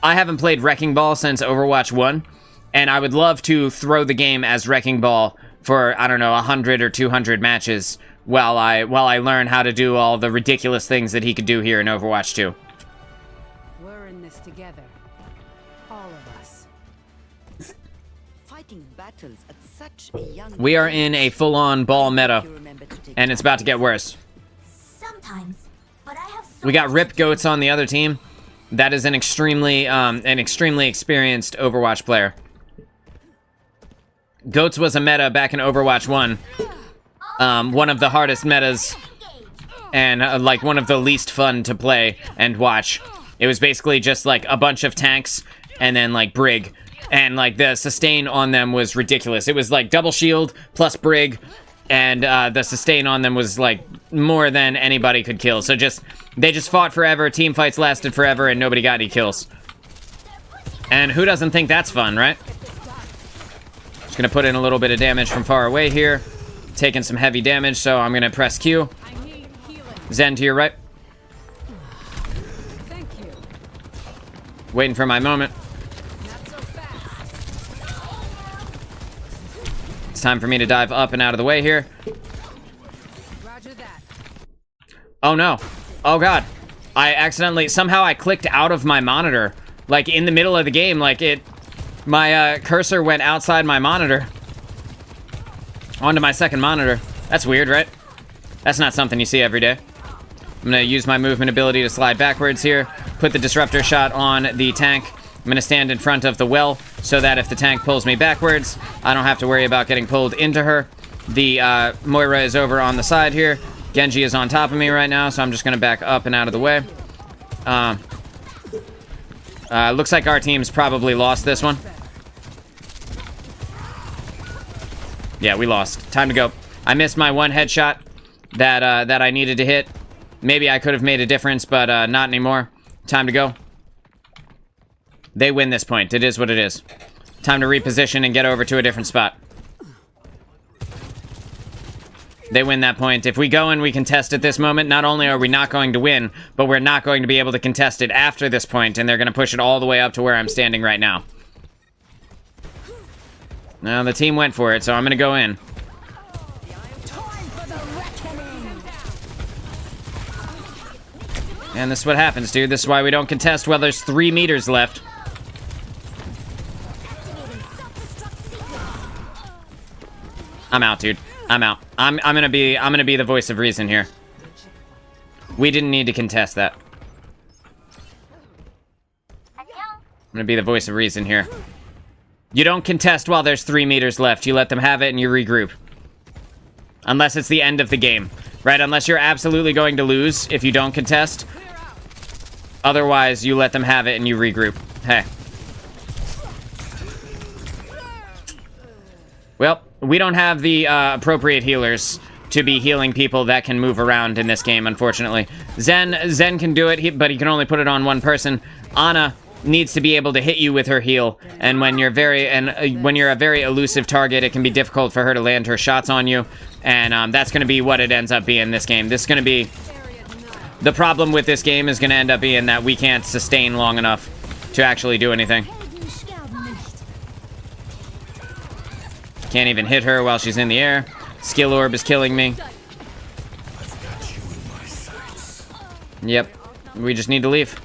I haven't played Wrecking Ball since Overwatch 1, and I would love to throw the game as Wrecking Ball for, I don't know, 100 or 200 matches while I learn how to do all the ridiculous things that he could do here in Overwatch 2. We're in this together. All of us. Fighting battles at such a young We are in a full-on ball meta, You remember to take and it's about to get worse. Sometimes, but I have so We got much Rip to Goats on the other team. That is an extremely experienced Overwatch player. Goats was a meta back in Overwatch 1. One of the hardest metas, and like one of the least fun to play and watch. It was basically just like a bunch of tanks and then like Brig. And like the sustain on them was ridiculous. It was like double shield plus Brig, and the sustain on them was like more than anybody could kill. So they just fought forever, team fights lasted forever, and nobody got any kills. And who doesn't think that's fun, right? Just gonna put in a little bit of damage from far away here. Taking some heavy damage, so I'm gonna press Q. I need healing. Zen to your right. Thank you. Waiting for my moment. Not so fast. It's time for me to dive up and out of the way here. Roger that. Oh no. Oh god. Somehow I clicked out of my monitor. Like in the middle of the game, like my cursor went outside my monitor. Onto my second monitor. That's weird, right? That's not something you see every day. I'm gonna use my movement ability to slide backwards here. Put the disruptor shot on the tank. I'm gonna stand in front of the well so that if the tank pulls me backwards, I don't have to worry about getting pulled into her. The Moira is over on the side here. Genji is on top of me right now, so I'm just gonna back up and out of the way. Looks like our team's probably lost this one. Yeah, we lost. Time to go. I missed my one headshot that I needed to hit. Maybe I could have made a difference, but not anymore. Time to go. They win this point. It is what it is. Time to reposition and get over to a different spot. They win that point. If we go and we contest at this moment, not only are we not going to win, but we're not going to be able to contest it after this point, and they're going to push it all the way up to where I'm standing right now. Now, the team went for it, so I'm going to go in. And this is what happens, dude. This is why we don't contest while there's 3 meters left. I'm out, dude. I'm out. I'm gonna be the voice of reason here. We didn't need to contest that. I'm gonna be the voice of reason here. You don't contest while there's 3 meters left. You let them have it and you regroup. Unless it's the end of the game, right? Unless you're absolutely going to lose if you don't contest. Otherwise, you let them have it and you regroup. Hey. Well, we don't have the appropriate healers to be healing people that can move around in this game, unfortunately. Zen can do it, but he can only put it on one person. Ana needs to be able to hit you with her heal, and when you're a very elusive target, it can be difficult for her to land her shots on you, and that's going to be what it ends up being in this game. This is going to be the problem with this game is going to end up being that we can't sustain long enough to actually do anything. Can't even hit her while she's in the air. Skill orb is killing me. Yep. We just need to leave.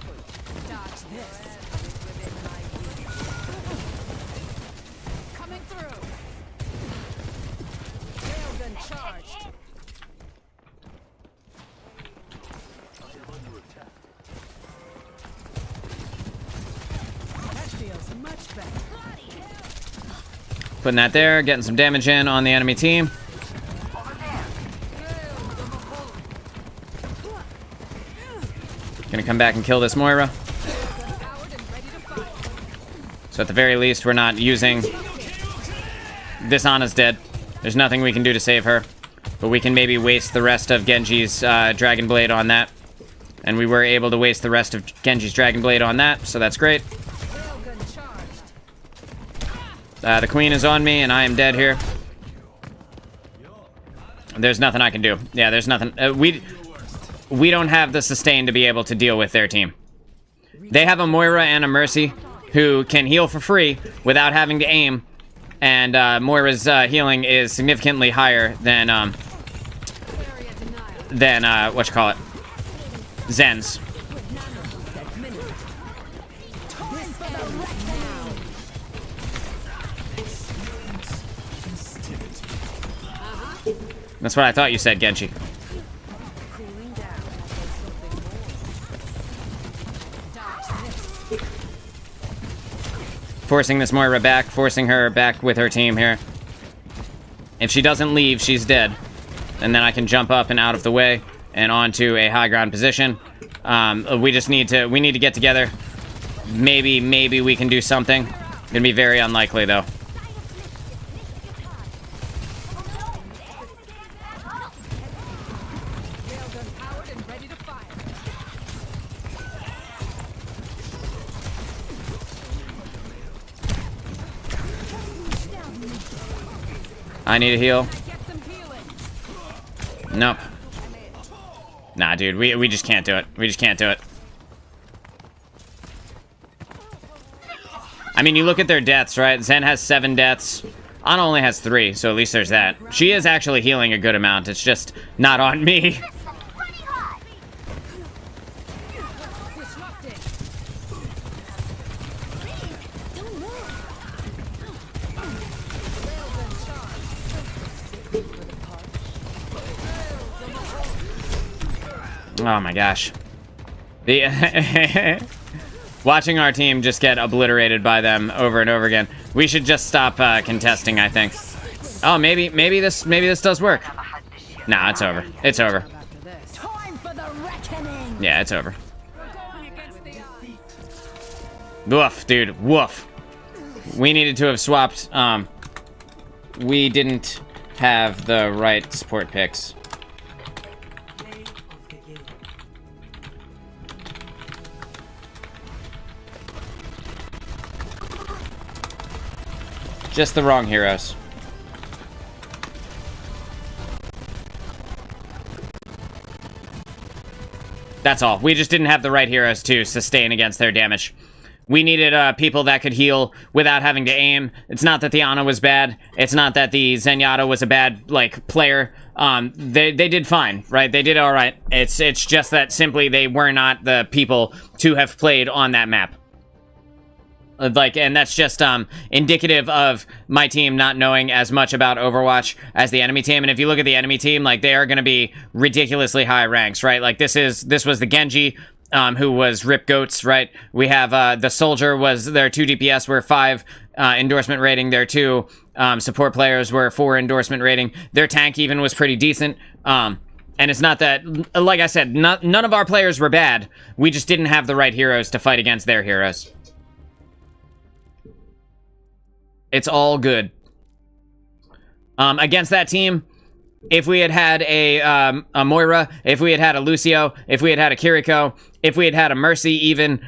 Putting that there, getting some damage in on the enemy team. Gonna come back and kill this Moira. So at the very least, we're not using... This Ana's dead. There's nothing we can do to save her. But we can maybe waste the rest of Genji's Dragon Blade on that. And we were able to waste the rest of Genji's Dragon Blade on that, so that's great. The queen is on me, and I am dead here. There's nothing I can do. Yeah, there's nothing. We don't have the sustain to be able to deal with their team. They have a Moira and a Mercy who can heal for free without having to aim, and Moira's healing is significantly higher than whatchamacallit, Zen's. That's what I thought you said, Genji. Forcing this Moira back, forcing her back with her team here. If she doesn't leave, she's dead. And then I can jump up and out of the way and onto a high ground position. We need to get together. Maybe we can do something. Gonna be very unlikely though. I need a heal. Nope. Nah, dude, we just can't do it. We just can't do it. I mean, you look at their deaths, right? Zen has 7 deaths. Ana only has 3, so at least there's that. She is actually healing a good amount. It's just not on me. Oh my gosh. Watching our team just get obliterated by them over and over again. We should just stop contesting, I think. Oh, maybe this does work. Nah, it's over. It's over. Yeah, it's over. Woof, dude. Woof. We needed to have swapped. We didn't have the right support picks. Just the wrong heroes. That's all. We just didn't have the right heroes to sustain against their damage. We needed people that could heal without having to aim. It's not that the Ana was bad. It's not that the Zenyatta was a bad, like, player. They did fine, right? They did all right. It's just that simply they were not the people to have played on that map. Like, and that's just indicative of my team not knowing as much about Overwatch as the enemy team. And if you look at the enemy team, like, they are going to be ridiculously high ranks, right? Like, this was the Genji, who was Rip Goats, right? We have the Soldier was their 2 DPS were 5 endorsement rating. Their 2 support players were 4 endorsement rating. Their tank even was pretty decent. And it's not that, like I said, none of our players were bad. We just didn't have the right heroes to fight against their heroes. It's all good. Against that team, if we had had a Moira, if we had had a Lucio, if we had had a Kiriko, if we had had a Mercy even,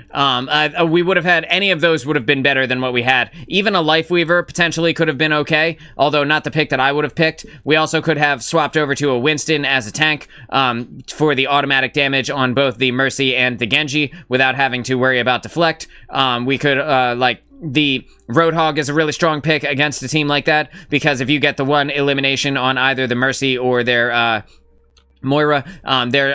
we would have had, any of those would have been better than what we had. Even a Lifeweaver potentially could have been okay, although not the pick that I would have picked. We also could have swapped over to a Winston as a tank for the automatic damage on both the Mercy and the Genji without having to worry about deflect. We could, the Roadhog is a really strong pick against a team like that, because if you get the one elimination on either the Mercy or their Moira, their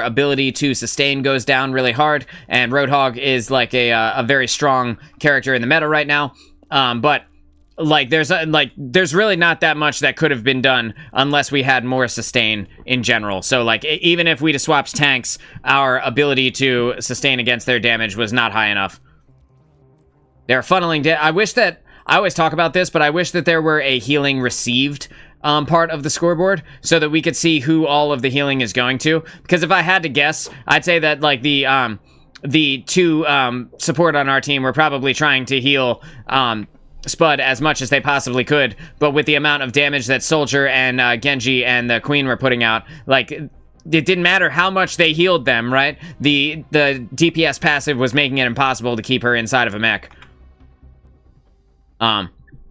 ability to sustain goes down really hard, and Roadhog is like a very strong character in the meta right now. But like there's really not that much that could have been done unless we had more sustain in general. So like even if we just swapped tanks, our ability to sustain against their damage was not high enough. They're funneling. I wish that, I always talk about this, but I wish that there were a healing received part of the scoreboard so that we could see who all of the healing is going to. Because if I had to guess, I'd say that like the 2 support on our team were probably trying to heal Spud as much as they possibly could, but with the amount of damage that Soldier and Genji and the Queen were putting out, like, it didn't matter how much they healed them, right? The DPS passive was making it impossible to keep her inside of a mech.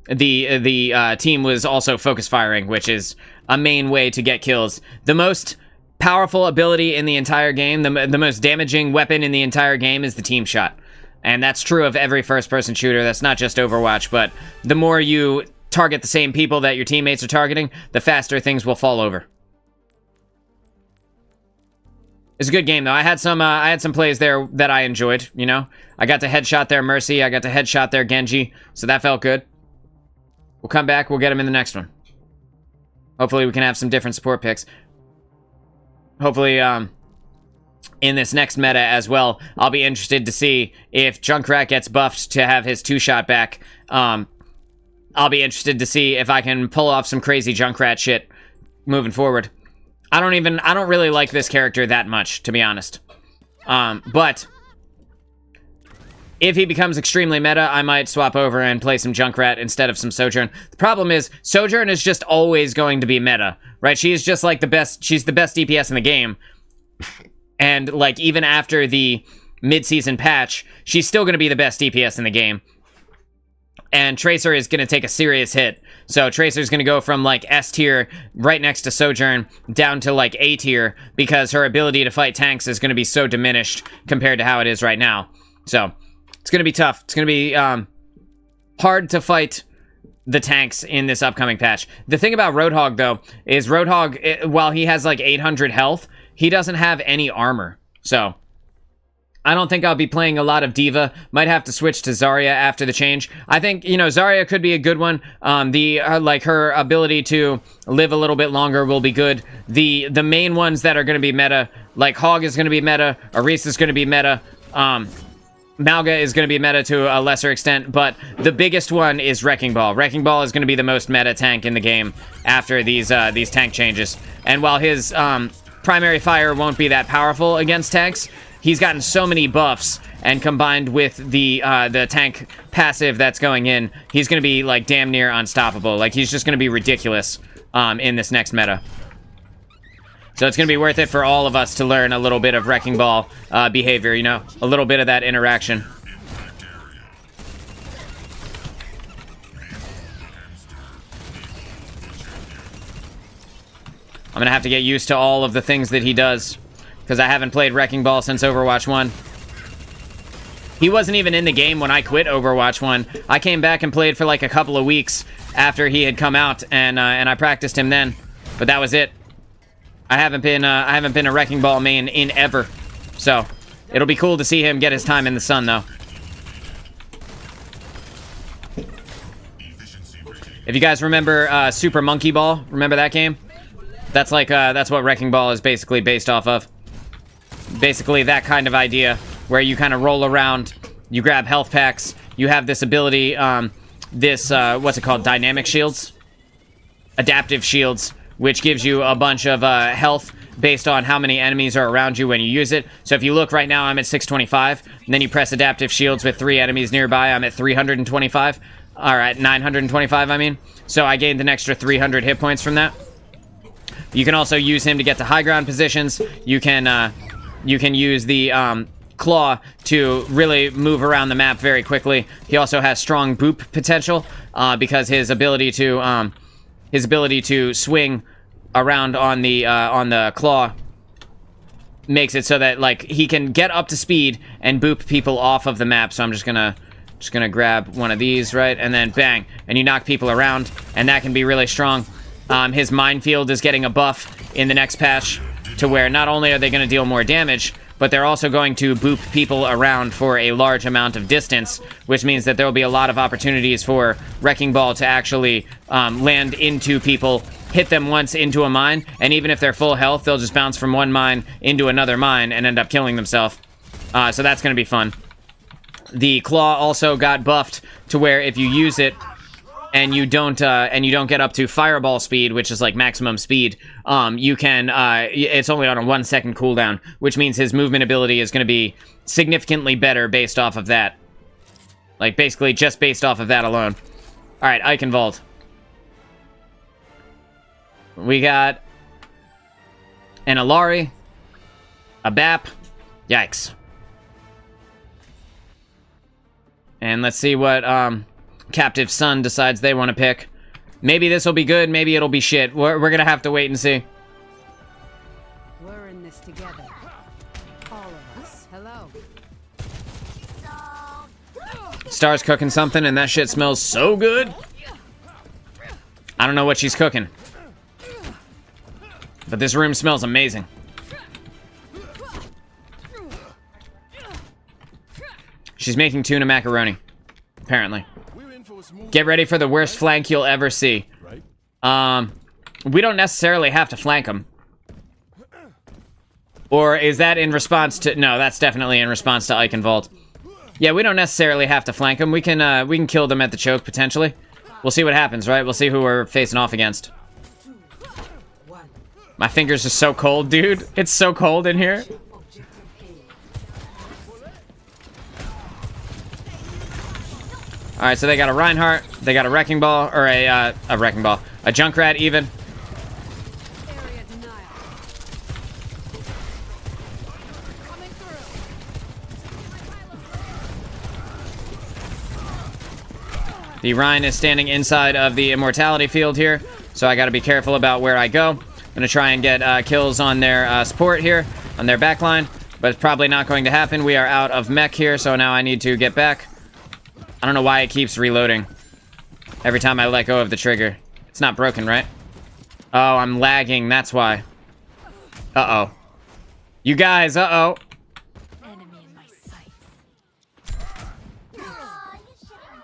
The team was also focus firing, which is a main way to get kills. The most powerful ability in the entire game, the most damaging weapon in the entire game is the team shot. And that's true of every first-person shooter. That's not just Overwatch, but the more you target the same people that your teammates are targeting, the faster things will fall over. It's a good game, though. I had some plays there that I enjoyed, you know? I got to headshot their Mercy, I got to headshot their Genji, so that felt good. We'll come back, we'll get them in the next one. Hopefully we can have some different support picks. Hopefully, in this next meta as well, I'll be interested to see if Junkrat gets buffed to have his 2-shot back. I'll be interested to see if I can pull off some crazy Junkrat shit moving forward. I don't really like this character that much, to be honest. But if he becomes extremely meta, I might swap over and play some Junkrat instead of some Sojourn. The problem is, Sojourn is just always going to be meta, right? She is just like the best, she's the best DPS in the game. And like, even after the mid-season patch, she's still going to be the best DPS in the game. And Tracer is going to take a serious hit. So Tracer's going to go from like S tier right next to Sojourn down to like A tier because her ability to fight tanks is going to be so diminished compared to how it is right now. So it's going to be tough. It's going to be hard to fight the tanks in this upcoming patch. The thing about Roadhog, though, is Roadhog, while he has like 800 health, he doesn't have any armor. So I don't think I'll be playing a lot of D.Va. Might have to switch to Zarya after the change. I think, you know, Zarya could be a good one. Like her ability to live a little bit longer will be good. The main ones that are going to be meta, like Hog is going to be meta, Aris is going to be meta, Malga is going to be meta to a lesser extent, but the biggest one is Wrecking Ball. Wrecking Ball is going to be the most meta tank in the game after these tank changes. And while his primary fire won't be that powerful against tanks, he's gotten so many buffs, and combined with the tank passive that's going in, he's going to be, like, damn near unstoppable. Like, he's just going to be ridiculous in this next meta. So it's going to be worth it for all of us to learn a little bit of Wrecking Ball behavior, you know? A little bit of that interaction. I'm going to have to get used to all of the things that he does. because I haven't played Wrecking Ball since Overwatch 1. He wasn't even in the game when I quit Overwatch 1. I came back and played for like a couple of weeks after he had come out, and I practiced him then. But that was it. I haven't been a Wrecking Ball main in ever. So it'll be cool to see him get his time in the sun, though. If you guys remember Super Monkey Ball, remember that game? That's like that's what Wrecking Ball is basically based off of. Basically that kind of idea where you kind of roll around, you grab health packs, you have this ability, what's it called? Dynamic shields? Adaptive shields, which gives you a bunch of health based on how many enemies are around you when you use it. So if you look right now, I'm at 625, and then you press adaptive shields with 3 enemies nearby, I'm at 325. Alright, 925, I mean. So I gained an extra 300 hit points from that. You can also use him to get to high ground positions. You can use the claw to really move around the map very quickly. He also has strong boop potential because his ability to swing around on the claw makes it so that like he can get up to speed and boop people off of the map. So I'm just gonna grab one of these, right, and then bang, and you knock people around, and that can be really strong. His minefield is getting a buff in the next patch to where not only are they going to deal more damage, but they're also going to boop people around for a large amount of distance, which means that there will be a lot of opportunities for Wrecking Ball to actually land into people, hit them once into a mine, and even if they're full health, they'll just bounce from one mine into another mine and end up killing themselves. So that's going to be fun. The claw also got buffed to where if you use it and you don't get up to fireball speed, which is like maximum speed, you can it's only on a 1 second cooldown, which means his movement ability is going to be significantly better based off of that. Like basically just based off of that alone. All right, Eichenwald. We got an Alari, a Bap. Yikes. And let's see what Captive Son decides they want to pick. Maybe this will be good, maybe it'll be shit. We're going to have to wait and see. We're in this together. All of us. Hello. Star's cooking something, and that shit smells so good. I don't know what she's cooking. But this room smells amazing. She's making tuna macaroni, apparently. Get ready for the worst flank you'll ever see. We don't necessarily have to flank them. Or is that in response to... No, that's definitely in response to Eichenwald. Yeah, we don't necessarily have to flank them. We can kill them at the choke, potentially. We'll see what happens, right? We'll see who we're facing off against. My fingers are so cold, dude. It's so cold in here. Alright, so they got a Reinhardt, they got a Wrecking Ball, or a Wrecking Ball, a Junkrat even. Area denial. Coming through. The Rhine is standing inside of the Immortality field here, so I gotta be careful about where I go. I'm gonna try and get kills on their support here, on their backline, but it's probably not going to happen. We are out of mech here, so now I need to get back. I don't know why it keeps reloading every time I let go of the trigger. It's not broken, right? Oh, I'm lagging, that's why. Uh-oh. You guys, uh-oh. Enemy in my sights.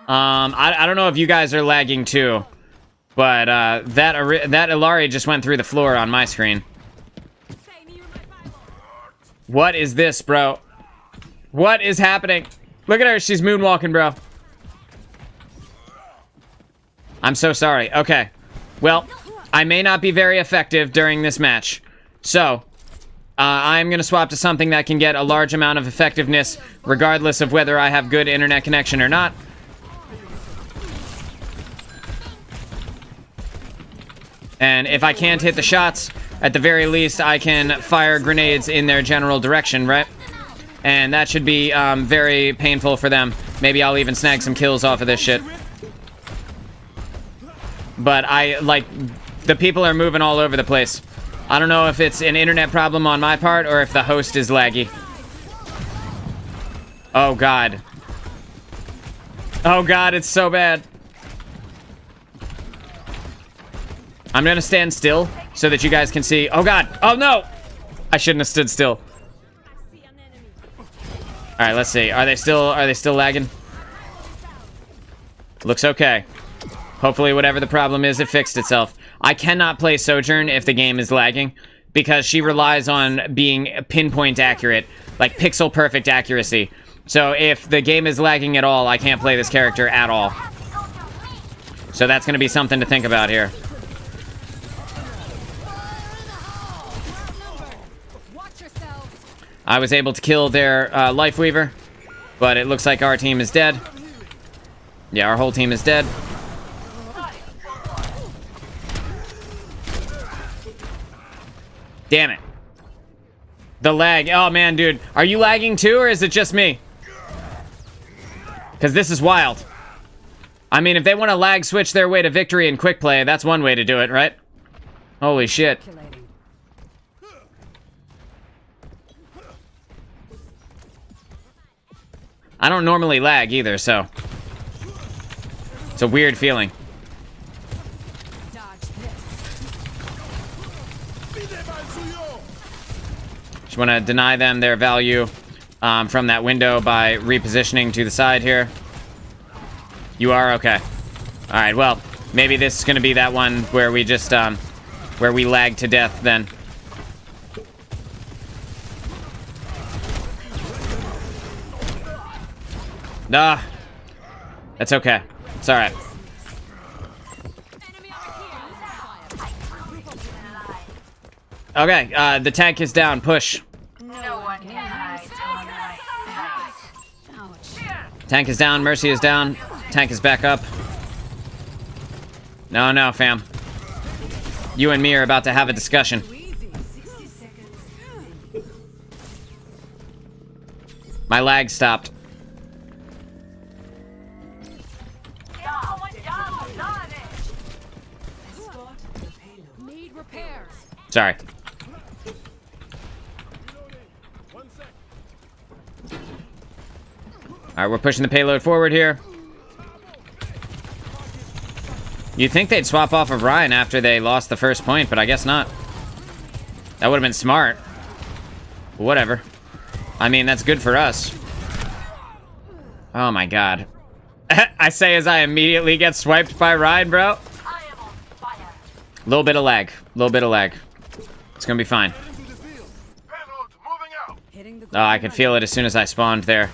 I don't know if you guys are lagging too, but that Ilari just went through the floor on my screen. What is this, bro? What is happening? Look at her, she's moonwalking, bro. I'm so sorry. Okay. Well, I may not be very effective during this match. So, I'm going to swap to something that can get a large amount of effectiveness, regardless of whether I have good internet connection or not. And if I can't hit the shots, at the very least, I can fire grenades in their general direction, right? And that should be very painful for them. Maybe I'll even snag some kills off of this shit. But the people are moving all over the place. I don't know if it's an internet problem on my part or if the host is laggy. Oh, God. Oh, God, it's so bad. I'm gonna stand still so that you guys can see. Oh, God. Oh, no. I shouldn't have stood still. All right, let's see. Are they still lagging? Looks okay. Hopefully whatever the problem is, it fixed itself. I cannot play Sojourn if the game is lagging because she relies on being pinpoint accurate, like pixel perfect accuracy. So if the game is lagging at all, I can't play this character at all. So that's going to be something to think about here. I was able to kill their Lifeweaver, but it looks like our team is dead. Yeah, our whole team is dead. Damn it. The lag. Oh, man, dude. Are you lagging too, or is it just me? Because this is wild. I mean, if they want to lag switch their way to victory in quick play, that's one way to do it, right? Holy shit. I don't normally lag either, so... It's a weird feeling. Just want to deny them their value from that window by repositioning to the side here. You are? Okay. All right, well, maybe this is going to be that one where we just, where we lag to death then. Nah. That's okay. It's alright. Okay, the tank is down. Push. No one can hide from my sight. Tank is down. Mercy is down. Tank is back up. No, no, fam. You and me are about to have a discussion. My lag stopped. Need repairs. Sorry. Alright, we're pushing the payload forward here. You'd think they'd swap off of Ryan after they lost the first point, but I guess not. That would have been smart. Whatever. I mean, that's good for us. Oh my god. I say as I immediately get swiped by Ryan, bro. Little bit of lag. Little bit of lag. It's gonna be fine. Oh, I could feel it as soon as I spawned there.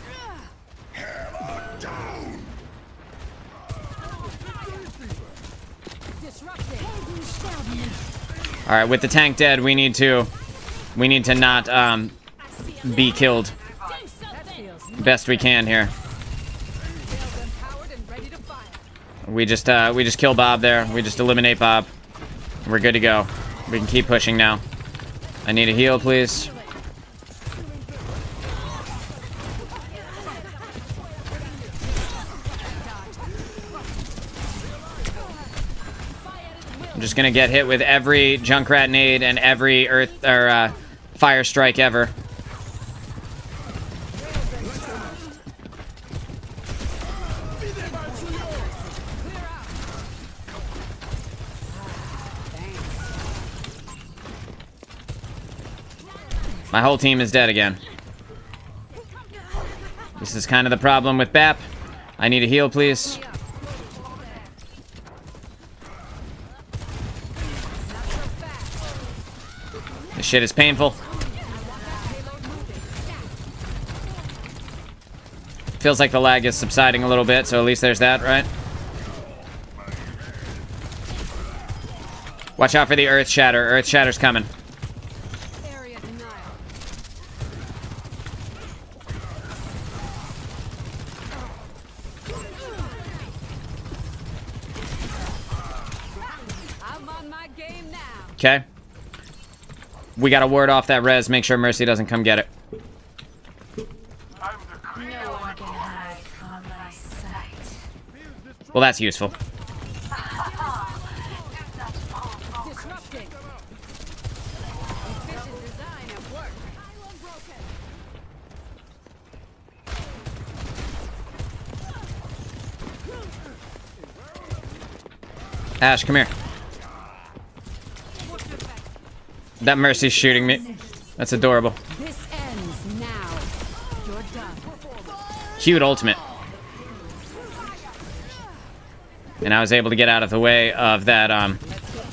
Alright, with the tank dead, we need to not be killed best we can here. We just kill Bob there. We just eliminate Bob. We're good to go. We can keep pushing now. I need a heal, please. I'm just gonna get hit with every Junkrat nade and every earth or fire strike ever. My whole team is dead again. This is kind of the problem with BAP. I need a heal, please. This shit is painful. Feels like the lag is subsiding a little bit, so at least there's that, right? Watch out for the Earth Shatter. Earth Shatter's coming. Okay. We gotta ward off that res, make sure Mercy doesn't come get it. No one can hide from my sight. Well, that's useful. Ash, come here. That Mercy's shooting me. That's adorable. This ends now. You're done. Cute ultimate. And I was able to get out of the way of that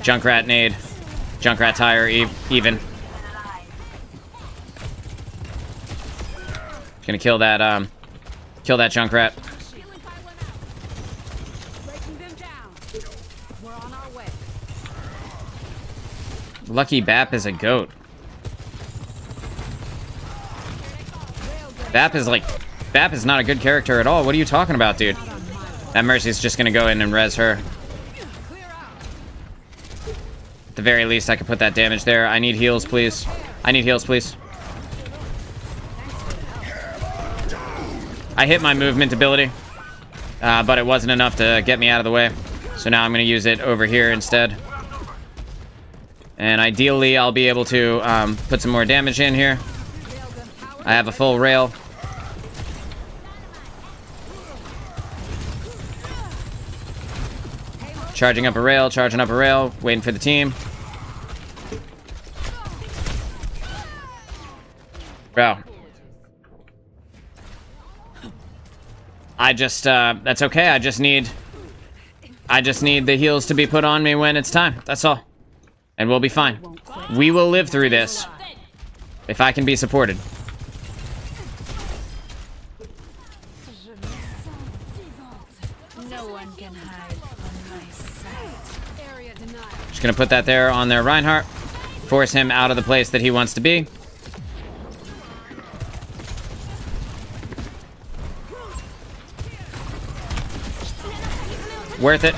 Junkrat nade. Junkrat tire even. Gonna kill that Junkrat. Breaking them down. We're on our way. Lucky Bap is a goat. Bap is not a good character at all. What are you talking about, dude? That Mercy's just gonna go in and res her. At the very least, I could put that damage there. I need heals, please. I need heals, please. I hit my movement ability, but it wasn't enough to get me out of the way. So now I'm gonna use it over here instead. And ideally, I'll be able to put some more damage in here. I have a full rail. Charging up a rail, waiting for the team. Bro. That's okay. I just need the heals to be put on me when it's time. That's all. And we'll be fine. We will live through this. If I can be supported. No one can hide from my sight. Area denied. Just gonna put that there on their Reinhardt. Force him out of the place that he wants to be. Worth it.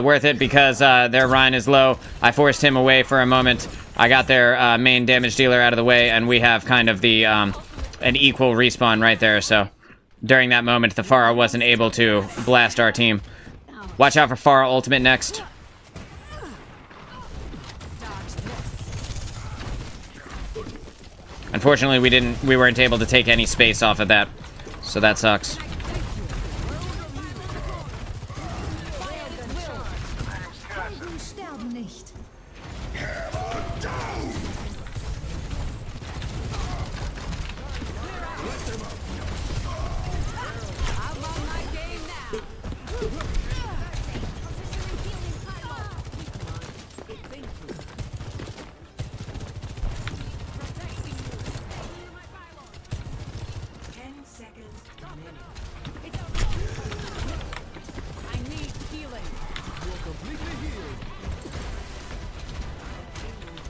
Worth it because their Rhine is low. I forced him away for a moment. I got their main damage dealer out of the way, and we have kind of the an equal respawn right there. So during that moment, the Pharah wasn't able to blast our team. Watch out for Pharah ultimate next. Unfortunately, we weren't able to take any space off of that, so that sucks.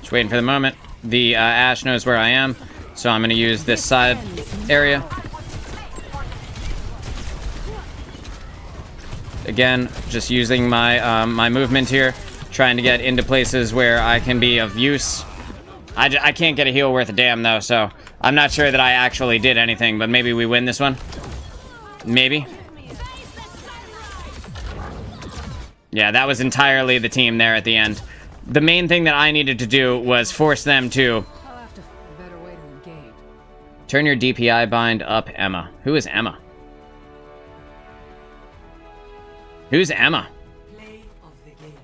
Just waiting for the moment. The Ashe knows where I am, so I'm going to use this side area. Again, just using my my movement here, trying to get into places where I can be of use. I can't get a heal worth a damn, though, so I'm not sure that I actually did anything, but maybe we win this one. Maybe. Yeah, that was entirely the team there at the end. The main thing that I needed to do was force them to I'll have to find a better way to engage. turn your DPI bind up, Emma. Who is Emma? Who's Emma? Play of the game.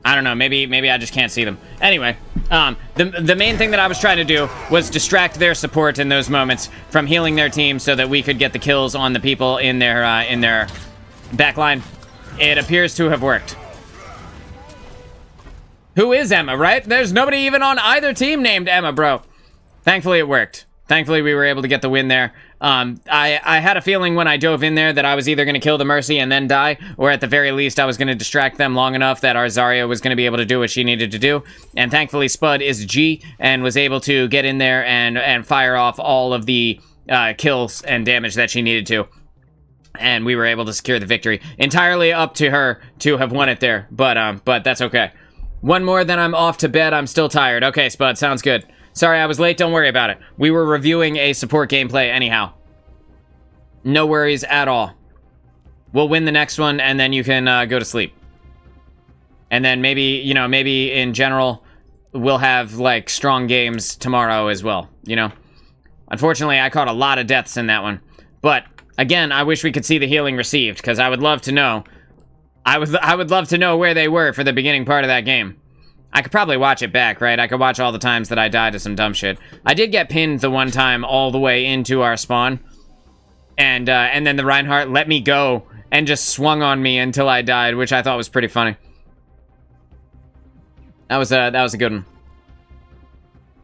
I don't know. Maybe I just can't see them. Anyway, the main thing that I was trying to do was distract their support in those moments from healing their team so that we could get the kills on the people in their backline. It appears to have worked. Who is Emma, right? There's nobody even on either team named Emma, bro. Thankfully, it worked. Thankfully, we were able to get the win there. I had a feeling when I dove in there that I was either going to kill the Mercy and then die, or at the very least, I was going to distract them long enough that our Zarya was going to be able to do what she needed to do. And thankfully, Spud is G and was able to get in there and fire off all of the kills and damage that she needed to. And we were able to secure the victory. Entirely up to her to have won it there, but that's okay. One more, then I'm off to bed. I'm still tired. Okay, Spud, sounds good. Sorry I was late. Don't worry about it. We were reviewing a support gameplay anyhow. No worries at all. We'll win the next one, and then you can go to sleep. And then maybe in general, we'll have, like, strong games tomorrow as well, you know? Unfortunately, I caught a lot of deaths in that one. But, again, I wish we could see the healing received, because I would love to know I would love to know where they were for the beginning part of that game. I could probably watch it back, right? I could watch all the times that I died to some dumb shit. I did get pinned the one time all the way into our spawn. And then the Reinhardt let me go and just swung on me until I died, which I thought was pretty funny. That was a good one.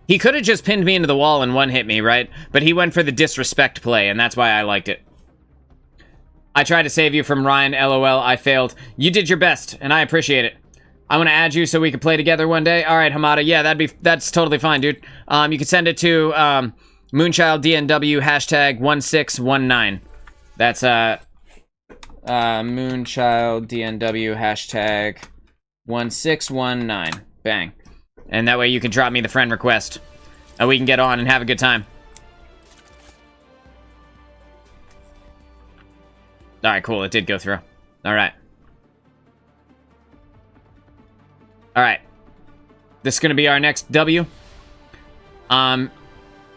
He could have just pinned me into the wall and one-hit me, right? But he went for the disrespect play, and that's why I liked it. I tried to save you from Ryan, LOL, I failed. You did your best, and I appreciate it. I want to add you so we can play together one day. All right, Hamada, yeah, that's totally fine, dude. You can send it to Moonchild DNW hashtag 1619. That's Moonchild DNW hashtag 1619. Bang. And that way you can drop me the friend request. And we can get on and have a good time. Alright, cool. It did go through. Alright. Alright. This is going to be our next W. Hamada,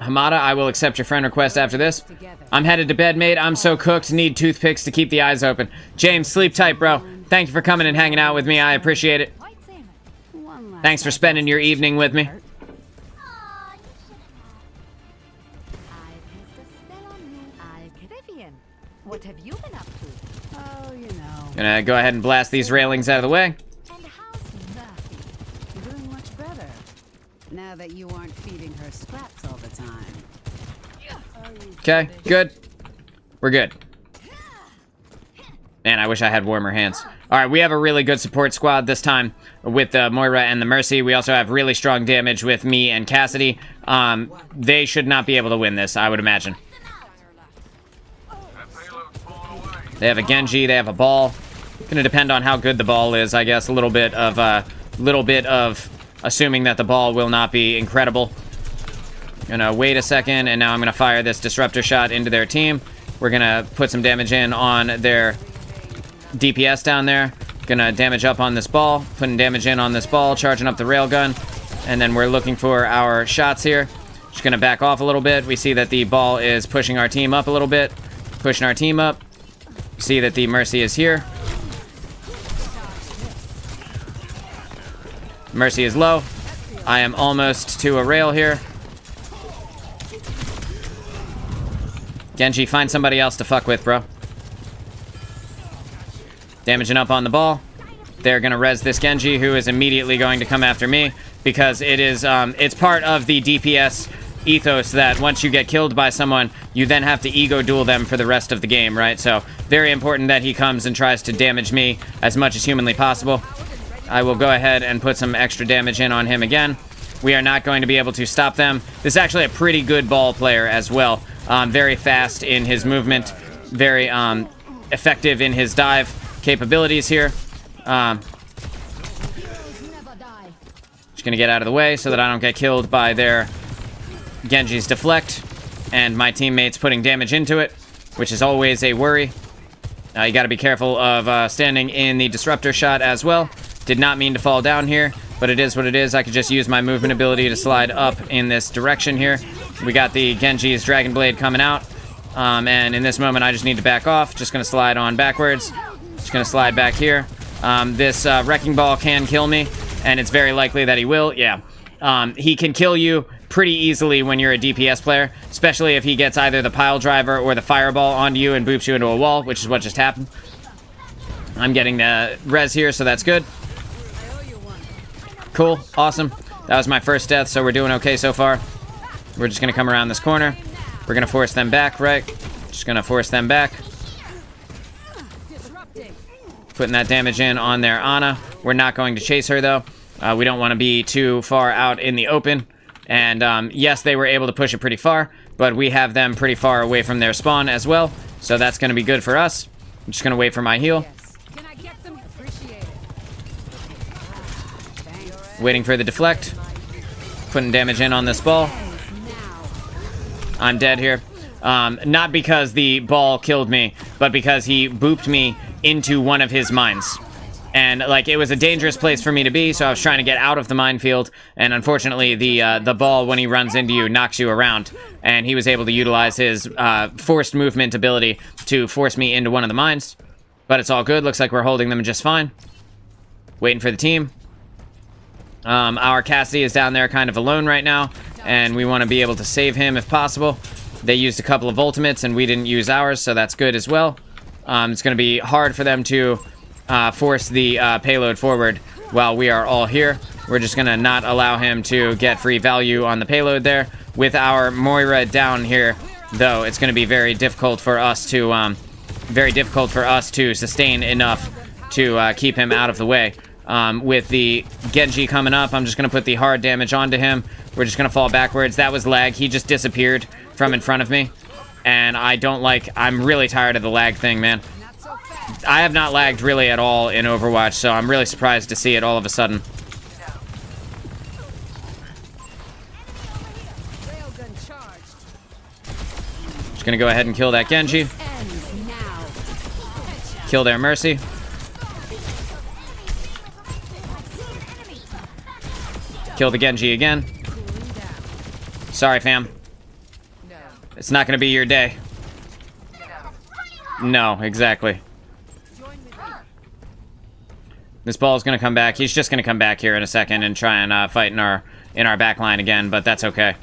I will accept your friend request after this. I'm headed to bed, mate. I'm so cooked. Need toothpicks to keep the eyes open. James, sleep tight, bro. Thank you for coming and hanging out with me. I appreciate it. Thanks for spending your evening with me. What have you been up to? Oh, you know. Gonna go ahead and blast these railings out of the way. And how's Murphy? Doing much better. Now that you aren't feeding her scraps all the time. Okay, good. We're good. Man, I wish I had warmer hands. Alright, we have a really good support squad this time with the Moira and the Mercy. We also have really strong damage with me and Cassidy. They should not be able to win this, I would imagine. They have a Genji, they have a ball. Gonna depend on how good the ball is, I guess. A little bit of assuming that the ball will not be incredible. Gonna wait a second, and now I'm gonna fire this disruptor shot into their team. We're gonna put some damage in on their DPS down there. Gonna damage up on this ball, putting damage in on this ball, charging up the railgun, and then we're looking for our shots here. Just gonna back off a little bit. We see that the ball is pushing our team up a little bit, pushing our team up. See that the Mercy is here. Mercy is low. I am almost to a rail here. Genji, find somebody else to fuck with, bro. Damaging up on the ball. They're gonna res this Genji, who is immediately going to come after me because it is it's part of the DPS ethos that once you get killed by someone, you then have to ego duel them for the rest of the game, right? So very important that he comes and tries to damage me as much as humanly possible. I will go ahead and put some extra damage in on him again. We are not going to be able to stop them. This is actually a pretty good ball player as well. Very fast in his movement, very effective in his dive capabilities here. Just gonna get out of the way so that I don't get killed by their Genji's deflect, and my teammates putting damage into it, which is always a worry. You gotta be careful of standing in the disruptor shot as well. Did not mean to fall down here, but it is what it is. I could just use my movement ability to slide up in this direction here. We got the Genji's Dragon Blade coming out, and in this moment I just need to back off. Just gonna slide on backwards. Just gonna slide back here. This Wrecking Ball can kill me, and it's very likely that he will. Yeah, he can kill you pretty easily when you're a DPS player, especially if he gets either the pile driver or the fireball onto you and boops you into a wall, which is what just happened. I'm getting the res here, so that's good. Cool, awesome. That was my first death, so we're doing okay so far. We're just gonna come around this corner. We're gonna force them back, right? Just gonna force them back. Putting that damage in on their Ana. We're not going to chase her, though. We don't want to be too far out in the open. And yes, they were able to push it pretty far, but we have them pretty far away from their spawn as well. So that's going to be good for us. I'm just going to wait for my heal. Can I get some? Appreciate it. Waiting for the deflect. Putting damage in on this ball. I'm dead here. Not because the ball killed me, but because he booped me into one of his mines. And, like, it was a dangerous place for me to be, so I was trying to get out of the minefield. And unfortunately, the ball, when he runs into you, knocks you around. And he was able to utilize his forced movement ability to force me into one of the mines. But it's all good. Looks like we're holding them just fine. Waiting for the team. Our Cassidy is down there kind of alone right now, and we want to be able to save him if possible. They used a couple of ultimates, and we didn't use ours, so that's good as well. It's going to be hard for them to force the payload forward while we are all here. We're just going to not allow him to get free value on the payload there. With our Moira down here, though, it's going to be very difficult for us to sustain enough to keep him out of the way. With the Genji coming up, I'm just going to put the hard damage onto him. We're just going to fall backwards. That was lag. He just disappeared from in front of me. And I'm really tired of the lag thing, man. I have not lagged really at all in Overwatch, so I'm really surprised to see it all of a sudden. Just going to go ahead and kill that Genji. Kill their Mercy. Kill the Genji again. Sorry, fam. It's not gonna be your day. No, exactly. This ball is gonna come back. He's just gonna come back here in a second and try and fight in our back line again, but that's okay.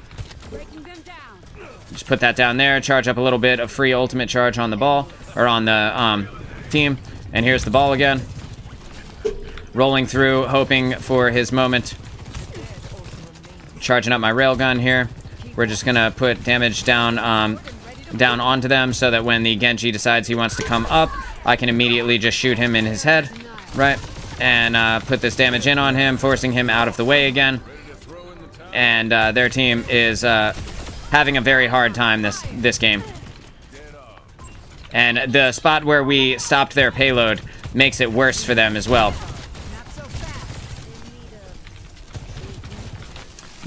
Just put that down there. Charge up a little bit of free ultimate charge on the ball, or on the team. And here's the ball again. Rolling through, hoping for his moment. Charging up my railgun here. We're just gonna put damage down onto them so that when the Genji decides he wants to come up, I can immediately just shoot him in his head, right? And put this damage in on him, forcing him out of the way again. And their team is having a very hard time this game. And the spot where we stopped their payload makes it worse for them as well.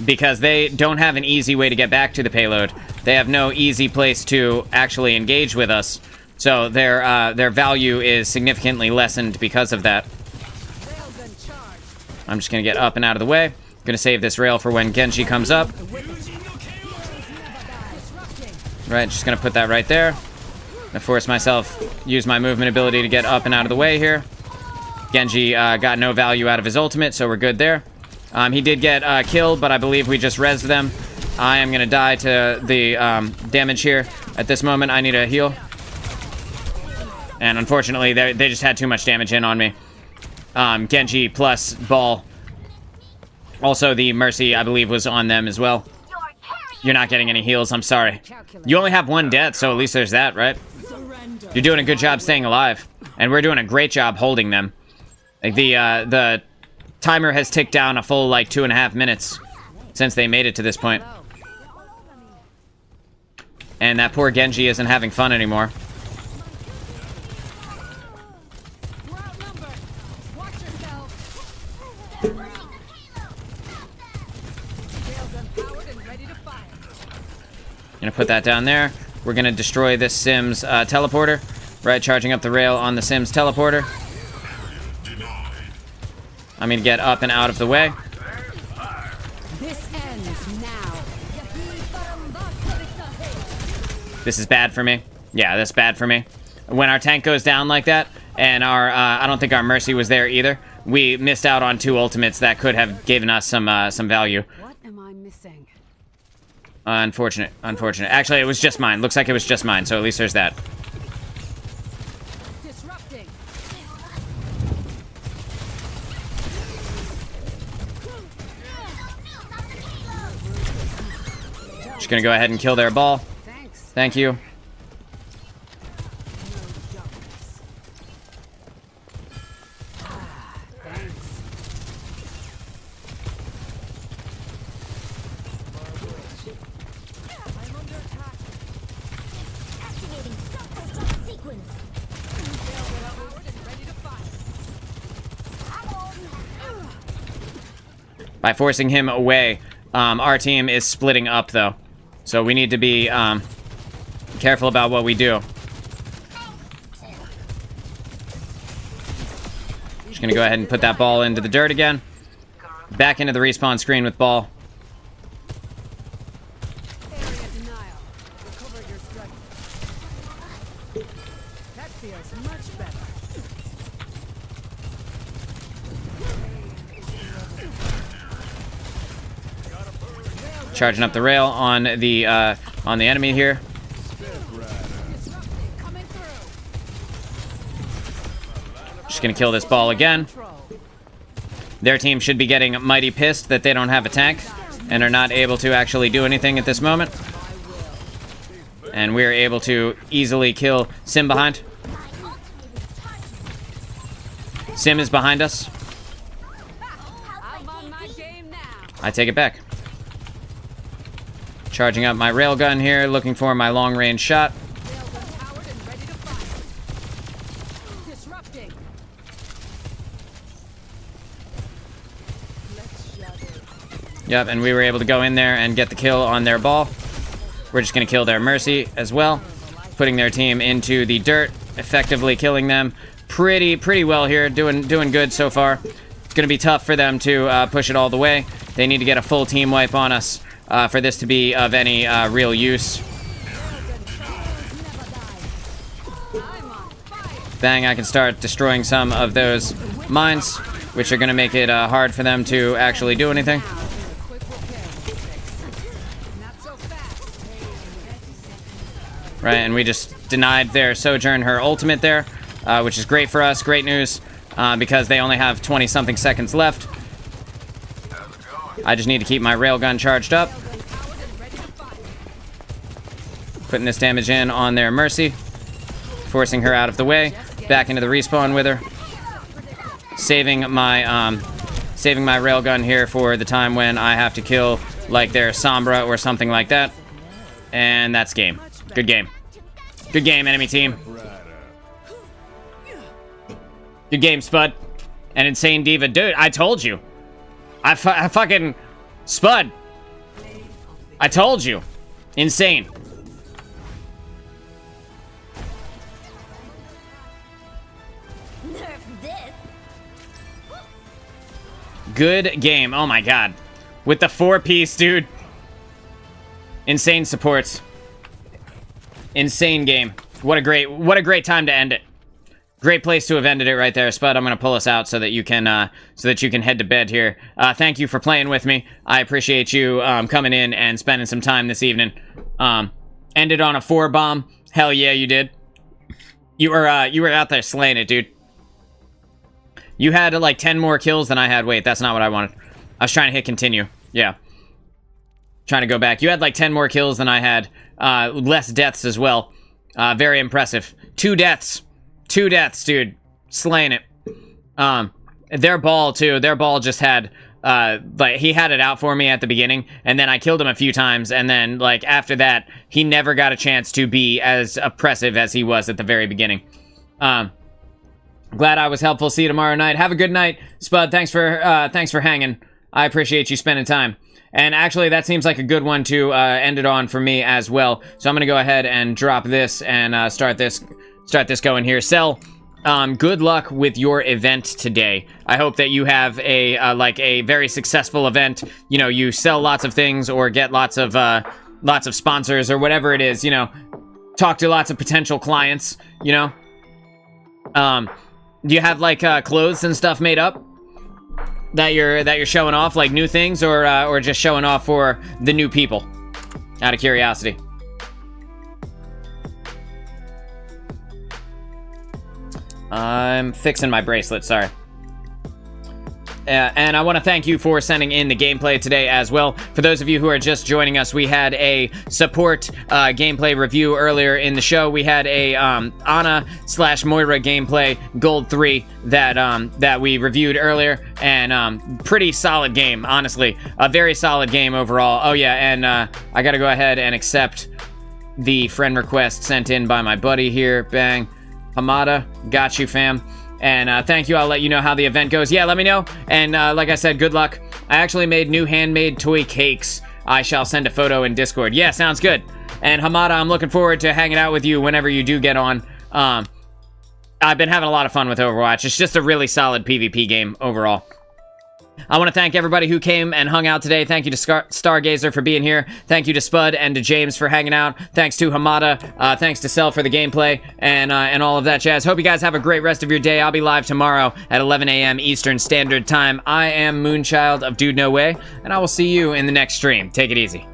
Because they don't have an easy way to get back to the payload. They have no easy place to actually engage with us. So their value is significantly lessened because of that. I'm just going to get up and out of the way. Going to save this rail for when Genji comes up. Right, just going to put that right there. Going to force myself, use my movement ability to get up and out of the way here. Genji got no value out of his ultimate, so we're good there. He did get killed, but I believe we just rezzed them. I am going to die to the damage here. At this moment, I need a heal. And unfortunately, they just had too much damage in on me. Genji plus ball. Also, the Mercy, I believe, was on them as well. You're not getting any heals, I'm sorry. You only have one death, so at least there's that, right? You're doing a good job staying alive. And we're doing a great job holding them. Like, the timer has ticked down a full, 2.5 minutes since they made it to this point. And that poor Genji isn't having fun anymore. Gonna put that down there. We're gonna destroy this Sims teleporter. Right, charging up the rail on the Sims teleporter. I'm gonna get up and out of the way. This ends now. This is bad for me. Yeah, that's bad for me. When our tank goes down like that, and our I don't think our Mercy was there either. We missed out on 2 ultimates that could have given us some value. What am I missing? Unfortunate. Actually, it was just mine. Looks like it was just mine, so at least there's that. Disrupting. Just gonna go ahead and kill their ball. Thanks. Thank you. By forcing him away, our team is splitting up, though. So we need to be careful about what we do. Just gonna go ahead and put that ball into the dirt again. Back into the respawn screen with ball. Area denial. Recover your strength. That feels much better. Charging up the rail on the enemy here. Just gonna kill this ball again. Their team should be getting mighty pissed that they don't have a tank and are not able to actually do anything at this moment. And we're able to easily kill Sim behind. Sim is behind us. I take it back. Charging up my railgun here, looking for my long-range shot. Yep, and we were able to go in there and get the kill on their ball. We're just going to kill their Mercy as well, putting their team into the dirt, effectively killing them pretty well here, doing good so far. It's going to be tough for them to push it all the way. They need to get a full team wipe on us for this to be of any real use. Bang, I can start destroying some of those mines, which are going to make it hard for them to actually do anything. Right, and we just denied their Sojourn her ultimate there, which is great for us. Great news, because they only have 20-something seconds left. I just need to keep my railgun charged up. Putting this damage in on their Mercy. Forcing her out of the way. Back into the respawn with her. Saving my railgun here for the time when I have to kill, like, their Sombra or something like that. And that's game. Good game. Good game, enemy team. Good game, Spud. And Insane Diva. Dude, I told you. I fucking... Spud. I told you. Insane. Good game. Oh my god. With the 4-piece, dude. Insane supports. Insane game. What a great time to end it. Great place to have ended it right there, Spud. I'm gonna pull us out so that you can head to bed here. Thank you for playing with me. I appreciate you coming in and spending some time this evening. Ended on a 4-bomb. Hell yeah, you did. You were out there slaying it, dude. You had like 10 more kills than I had. Wait, that's not what I wanted. I was trying to hit continue. Yeah. Trying to go back. You had like 10 more kills than I had. Less deaths as well. Very impressive. 2 deaths. 2 deaths, dude. Slaying it. Their ball, too. Their ball just had... like, he had it out for me at the beginning, and then I killed him a few times, and then, like, after that, he never got a chance to be as oppressive as he was at the very beginning. Glad I was helpful. See you tomorrow night. Have a good night, Spud. Thanks for hanging. I appreciate you spending time. And actually, that seems like a good one to end it on for me as well. So I'm gonna go ahead and drop this and start this going here. Cell, good luck with your event today. I hope that you have a very successful event. You know, you sell lots of things or get lots of sponsors or whatever it is. You know, talk to lots of potential clients. You know, do you have like clothes and stuff made up that you're showing off, like new things, or just showing off for the new people? Out of curiosity. I'm fixing my bracelet, sorry. And I want to thank you for sending in the gameplay today as well. For those of you who are just joining us, we had a support gameplay review earlier in the show. We had a Ana/Moira gameplay, Gold 3, that we reviewed earlier. And pretty solid game, honestly. A very solid game overall. Oh yeah, and I gotta go ahead and accept the friend request sent in by my buddy here. Bang. Hamada, got you, fam. And thank you. I'll let you know how the event goes. Yeah, let me know. And like I said, good luck. I actually made new handmade toy cakes. I shall send a photo in Discord. Yeah, sounds good. And Hamada, I'm looking forward to hanging out with you whenever you do get on. I've been having a lot of fun with Overwatch. It's just a really solid PvP game overall. I want to thank everybody who came and hung out today. Thank you to Stargazer for being here. Thank you to Spud and to James for hanging out. Thanks to Hamada. Thanks to Cell for the gameplay and all of that jazz. Hope you guys have a great rest of your day. I'll be live tomorrow at 11 a.m. Eastern Standard Time. I am Moonchild of DudeNoWay, and I will see you in the next stream. Take it easy.